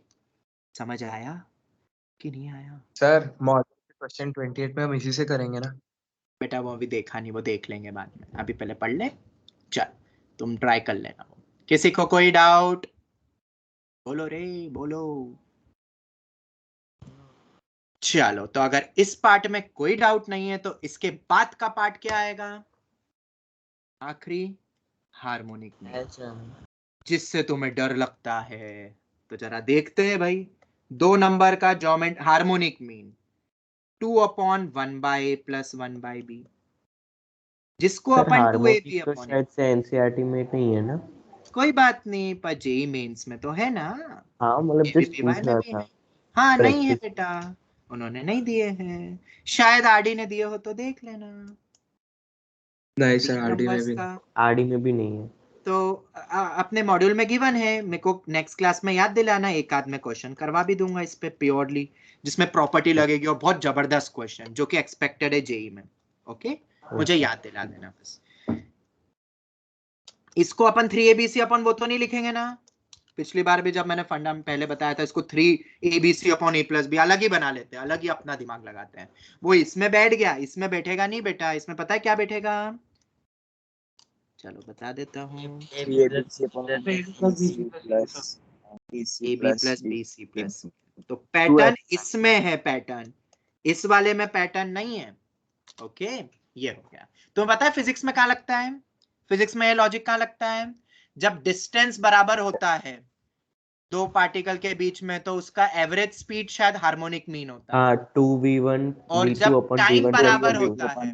समझ आया कि नहीं आया? सर मॉडल क्वेश्चन 28 में हम इसी से करेंगे ना? बेटा वो अभी देखा नहीं, वो देख लेंगे बाद में, अभी पहले पढ़ ले। चल तुम ट्राई कर लेना। किसी को कोई डाउट? बोलो रे बोलो। चलो तो अगर इस पार्ट में कोई डाउट नहीं है तो इसके बाद का पार्ट क्या आएगा? आखिरी हार्मोनिक मीन, जिससे तुम्हें डर लगता है। तो जरा देखते हैं भाई, 2 नंबर का geometric harmonic mean 2/1/a + 1/b, जिसको अपन 2ab तो अपॉन शायद से एनसीईआरटी में नहीं है ना? कोई बात नहीं, पर जेई मेंस में तो है ना। हाँ मतलब जस्ट ABPY पूछ में रहा भी था। है। हाँ नहीं है प्रैक्टिस। बेटा, उन्होंने नहीं दिए हैं, शायद आरडी ने दिए हो तो देख लेना। नहीं सर तीन आरडी में नंबर्स भी का आरडी में भी नहीं है। तो अपने मॉड्यूल में गिवन है, मेरे को नेक्स्ट क्लास में याद दिलाना, एक आध में क्वेश्चन करवा भी दूंगा इस पे प्योरली, जिसमें प्रॉपर्टी लगेगी और बहुत जबरदस्त क्वेश्चन जो कि एक्सपेक्टेड है जेई में। ओके मुझे याद दिला देना बस। इसको अपन 3abc अपन वो तो नहीं लिखेंगे ना, पिछली बार भी जब मैंने फंडा पहले बताया था, इसको 3abc अपॉन a + b अलग ही बना लेते हैं, अलग ही अपना दिमाग लगाते हैं। वो इसमें बैठ गया, इसमें बैठेगा नहीं बेटा, इसमें पता है क्या बैठेगा? चलो बता देता हूँ, ABC upon BC plus BC ab plus + BC bc plus. तो पैटर्न इसमें है, पैटर्न इस वाले में पैटर्न नहीं है। ओके ये हो गया। तो पता है फिजिक्स में कहाँ लगता है? फिजिक्स में ये लॉजिक कहाँ लगता है? जब डिस्टेंस बराबर होता है दो पार्टिकल के बीच में तो उसका एवरेज स्पीड शायद हार्मोनिक मीन होता है। हाँ 2v1 और v2 जब अपॉन टाइम v1 बराबर v2 होता है,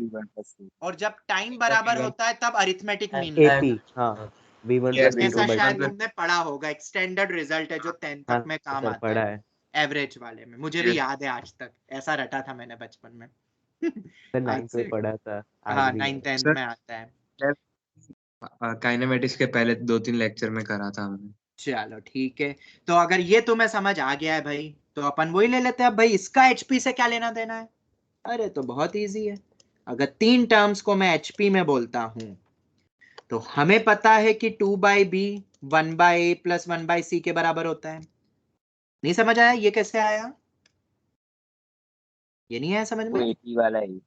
और जब टाइम बराबर होता है तब अरिथमेटिक मीन लगता है। AP। हाँ v1 + ऐसा v2 शायद बटा। तुमने पढ़ा होगा, एक स्टैंडर्ड रिजल्ट है जो 10th हाँ तक में काम सर आता पढ़ा है है। एवरेज वाले में। मुझे भी याद है, आज तक ऐसा रटा था मैंने बचपन में। सर आज 9th से में पढ़ा था, आज हाँ भी है। 9th-10th में आता है। काइनेमेटिक्स के पहले 2-3 लेक्चर में करा था हमने। चलो ठीक है, तो अगर ये तुम्हें समझ आ गया है भाई तो अपन वही ले लेते हैं। अब भाई इसका एचपी से क्या लेना देना है? अरे तो बहुत इजी है, अगर 3 टर्म्स को मैं HP में बोलता हूं तो हमें पता है कि 2/b 1/a प्लस 1/c के बराबर होता है। नहीं समझ आया ये कैसे आया? ये नहीं आया समझ में? AP वाला ही।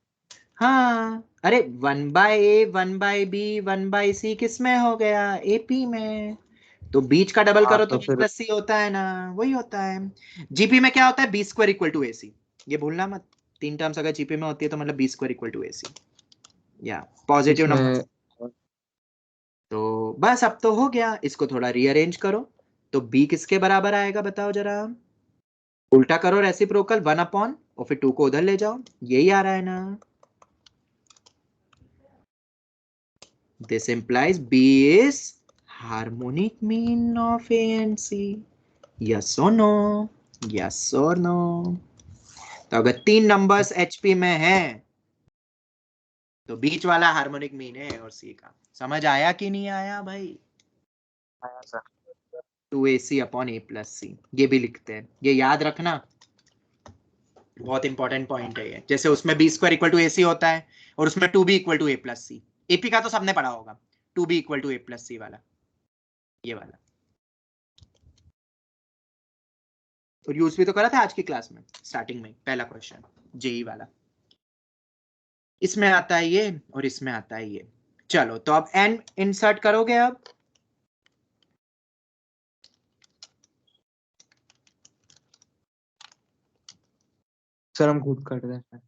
हाँ, अरे 1/a 1/b 1/c किस में हो गया? AP में। तो बीच का डबल करो तो तो फिर प्लस सी होता है ना, वही होता है। जीपी में क्या होता है? B² = AC। ये भूलना मत, 3 टर्म्स अगर जीपी में होती है तो मतलब B² = AC या पॉजिटिव नंबर। इसमें तो बस अब तो हो गया, इसको थोड़ा रीअरेंज करो तो B किसके बराबर आएगा बताओ जरा? उल्टा करो रेसिप्रोकल 1/, और फिर 2 को उधर ले जाओ, यही आ रहा है ना। This implies B is harmonic mean of A and C. Yes or no? Yes or no? तो अगर 3 नंबर्स HP में हैं तो बीच वाला हार्मोनिक मीन है और C का। समझ आया कि नहीं आया भाई? आया सर। 2AC/A + C, ये भी लिखते हैं, ये याद रखना, बहुत इंपॉर्टेंट पॉइंट है ये। जैसे उसमें B² = AC होता है और उसमें 2B = A + C। AP का तो सबने पढ़ा होगा, 2B = A + C वाला, ये वाला। और यूज भी तो करा था आज की क्लास में स्टार्टिंग में, पहला क्वेश्चन जेई वाला। इसमें आता है ये और इसमें आता है ये। चलो तो अब n इंसर्ट करोगे अब? सर हम खुद कर रहे हैं।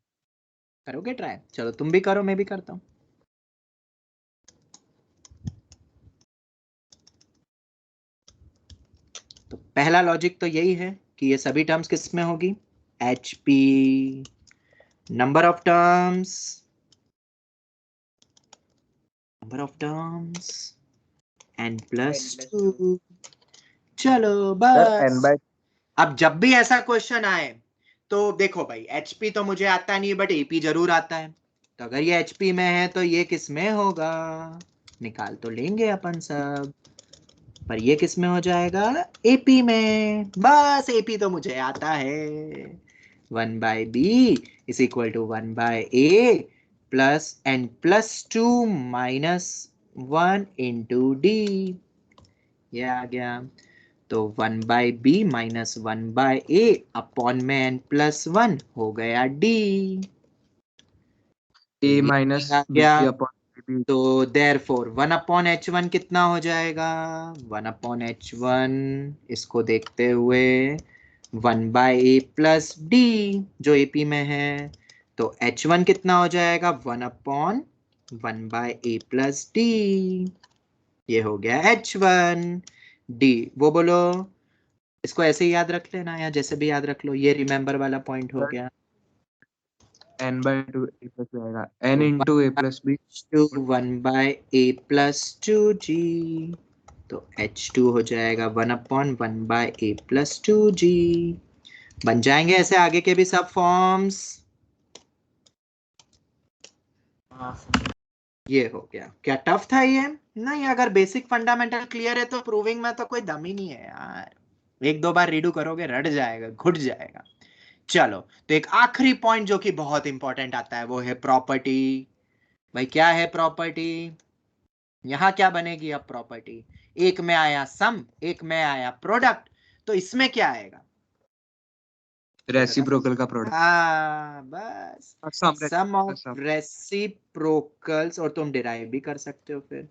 करोगे ट्राई? चलो तुम भी करो, मैं भी करता हूं। तो पहला लॉजिक तो यही है कि ये सभी टर्म्स किस में होगी? HP, number of terms n+2। चलो सर बस। n/, अब जब भी ऐसा क्वेश्चन आए तो देखो भाई, HP तो मुझे आता नहीं बट AP जरूर आता है। तो अगर ये HP में है तो ये किस में होगा? निकाल तो लेंगे अपन सब, पर ये किस में हो जाएगा? AP में। बस AP तो मुझे आता है। 1/b = 1/a plus n+2 - 1 × d। ये आ गया। तो 1/b - 1/a अपॉन में n+1 हो गया d। a ये माइनस आ गया। b upon b। तो therefore 1/h1 कितना हो जाएगा? 1/h1 इसको देखते हुए 1/a + d जो AP में है, तो h1 कितना हो जाएगा? 1/1/a + d। ये हो गया h1 d। वो बोलो, इसको ऐसे ही याद रख लेना या जैसे भी याद रख लो, ये रिमेंबर वाला पॉइंट हो गया। n/2 a प्लस आएगा n × a + b 1/a + 2g। तो h2 हो जाएगा 1/1/a + 2g। बन जाएंगे ऐसे आगे के भी सब फॉर्म्स। ये हो गया। क्या टफ था ये? नहीं, अगर बेसिक फंडामेंटल क्लियर है तो प्रूविंग में तो कोई दम ही नहीं है यार। 1-2 बार रीडू करोगे रट जाएगा, घुट जाएगा। चलो तो एक आखिरी पॉइंट जो कि बहुत इंपॉर्टेंट आता है वो है प्रॉपर्टी। भाई क्या है प्रॉपर्टी? यहां क्या बनेगी अब प्रॉपर्टी? एक में आया सम, एक में आया प्रोडक्ट, तो इसमें क्या आएगा? रेसिप्रोकल का प्रोडक्ट। हाँ बस, सम ऑफ रेसिप्रोकल्स, और तुम डिराइव भी कर सकते हो फिर।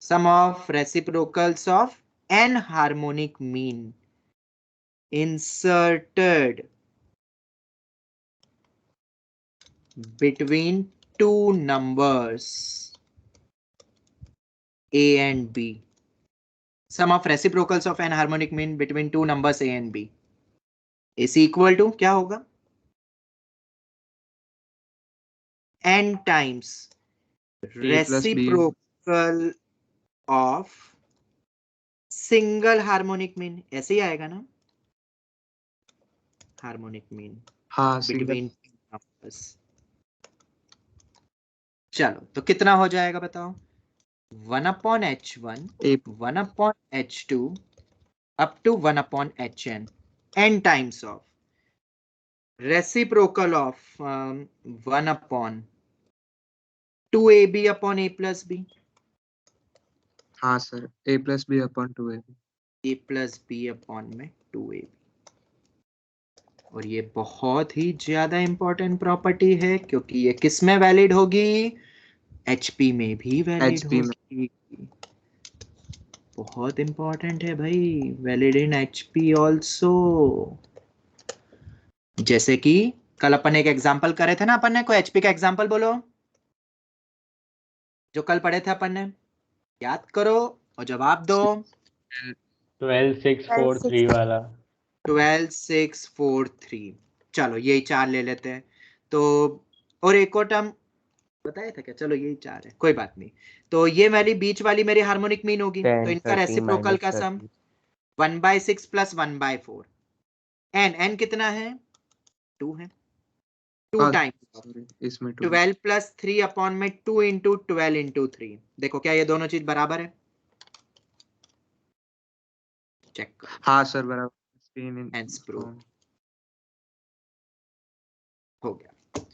Sum of reciprocals of n harmonic mean inserted between two numbers a and b. Sum of reciprocals of an harmonic mean between two numbers a and b is equal to क्या होगा? n times reciprocal of single harmonic mean। ऐसे ही आएगा ना? harmonic mean हाँ between numbers। चलो तो कितना हो जाएगा बताओ? 1/h1 1/h2 up to 1/hn, n times of reciprocal of 1/, 2ab upon a plus b, हाँ sir, a plus b upon 2ab। a plus b upon में 2ab। और ये बहुत ही ज्यादा इंपॉर्टेंट प्रॉपर्टी है क्योंकि ये किस में वैलिड होगी, HP में भी वैलिड HP में। होगी। बहुत इंपॉर्टेंट है भाई, वैलिड इन HP ऑल्सो। जैसे कि कल अपन एक एग्जांपल करे थे ना, अपन ने कोई HP का एग्जांपल बोलो जो कल पढ़े थे अपन ने, याद करो और जवाब दो। 12643 वाला। 12643। चलो यही 4 ले लेते हैं तो, और एक और टर्म बताया था क्या, चलो यही 4 है, कोई बात नहीं। तो ये वाली बीच वाली मेरी हार्मोनिक मीन होगी, तो 10, इनका 30 रेसिप्रोकल का सम 30। 1/6 प्लस 1/4। n कितना है, 2 है, 2 टाइम्स इसमें 2। 12 प्लस 3 अपॉन में 2 इंटू 12 इंटू 3। देखो क्या ये दोनों चीज बराबर है, चेक करो। हाँ सर बराबर। Hence proof। हो गया,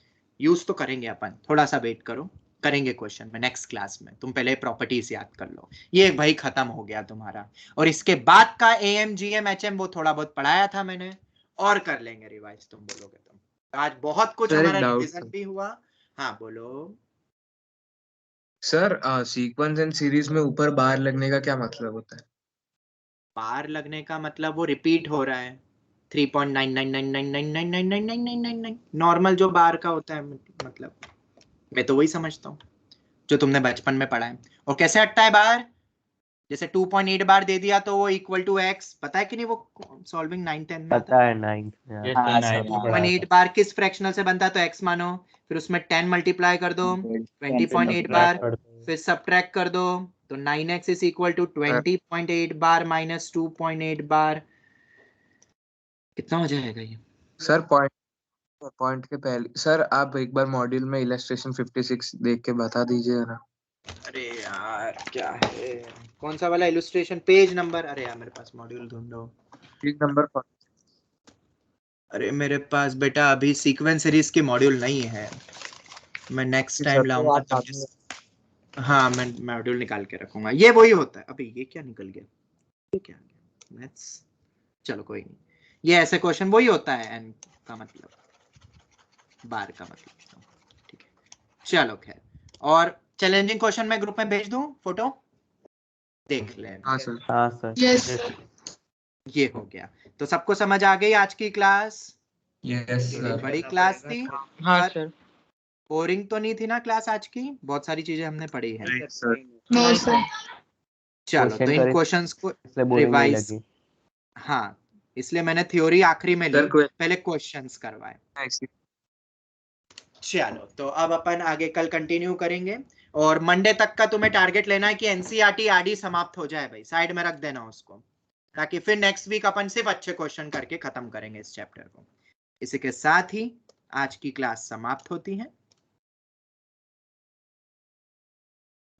यूज तो करेंगे अपन, थोड़ा सा वेट करो, करेंगे क्वेश्चन में नेक्स्ट क्लास में। तुम पहले प्रॉपर्टीज याद कर लो, ये भाई खत्म हो गया तुम्हारा। और इसके बाद का AM GM HM वो थोड़ा बहुत पढ़ाया था मैंने, और कर लेंगे रिवाइज, तुम बोलोगे तो। आज बहुत कुछ सर, एक हमारा डाउट रिवीजन भी हुआ। हाँ बोलो। सर, सीक्वेंस एंड सीरीज में ऊपर बार लगने का क्या मतलब होता है? बार लगने का मतलब वो रिपीट हो रहा है, 3.999999999999 नॉर्मल जो बार का होता है, मतलब मैं तो वही समझता हूँ जो तुमने बचपन में पढ़ा है। और कैसे हटता है बार, जैसे 2.8 बार दे दिया तो वो इक्वल टू x, पता है कि नहीं, वो सॉल्विंग 9th 10th में पता है 9th में ये आता तो 9th में पढ़ा 2.8 बार किस फ्रैक्शनल से बनता है, तो x मानो, फिर उसमें 10 मल्टीप्लाई कर दो 20.8 बार, कर दो। फिर सब्ट्रैक्ट कर दो, तो 9x इज इक्वल टू 20.8 बार माइनस 2.8 बार। कितना हो जाएगा ये? सर पॉइंट के पहले सर आप एक बार मॉड्यूल में इलस्ट्रेशन 56 देख के बता दीजिए ना। अरे यार क्या है, कौन सा वाला इलस्ट्रेशन, पेज नंबर, अरे यार मेरे पास मॉड्यूल ढूंढो। पेज नंबर अरे मेरे पास बेटा अभी सीक्वेंस सीरीज की मॉड्यूल नहीं है, मैं नेक्स्ट टाइम लाऊंगा तब हाँ मैं मॉड्यूल निकाल के रखूंगा। ये वही होता है, अभी ये क्या निकल गया, ये क्या मैथ्स, चलो कोई नहीं, ये ऐसे क्वेश्चन वही होता है, एन का मतलब, बार का मतलब, ठीक है। चलो खैर, और चैलेंजिंग क्वेश्चन मैं ग्रुप में भेज दूं, फोटो देख लेना। हाँ सर। हाँ सर। यस ये हो गया, तो सबको समझ आ गई आज की क्लास? Yes sir. बड़ी क्लास थी, हाँ सर। बोरिंग तो नहीं थी ना क्लास आज की, बहुत सारी चीजें हमने पढ़ी हैं। No sir. चलो तो इन क्वेश्चंस को रिवाइज, हाँ इसलिए मैंने थ्योरी आखिरी में ली, पहले क्वेश्चंस करवाए। चलो तो अब अपन आगे कल कंटिन्यू करेंगे, और मंडे तक का तुम्हें टारगेट लेना है कि NCERT आरडी समाप्त हो जाए भाई, साइड में रख देना उसको, ताकि फिर नेक्स्ट वीक अपन सिर्फ अच्छे क्वेश्चन करके खत्म करेंगे इस चैप्टर को। इसी के साथ ही आज की क्लास समाप्त होती है।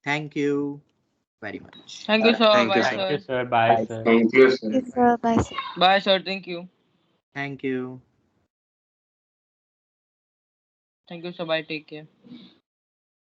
Thank you very much. Thank you sir. Bye thank you sir. Sir. Bye sir. Thank you sir. Bye sir. Thank you. Thank you. Thank you sir. Bye. Take care.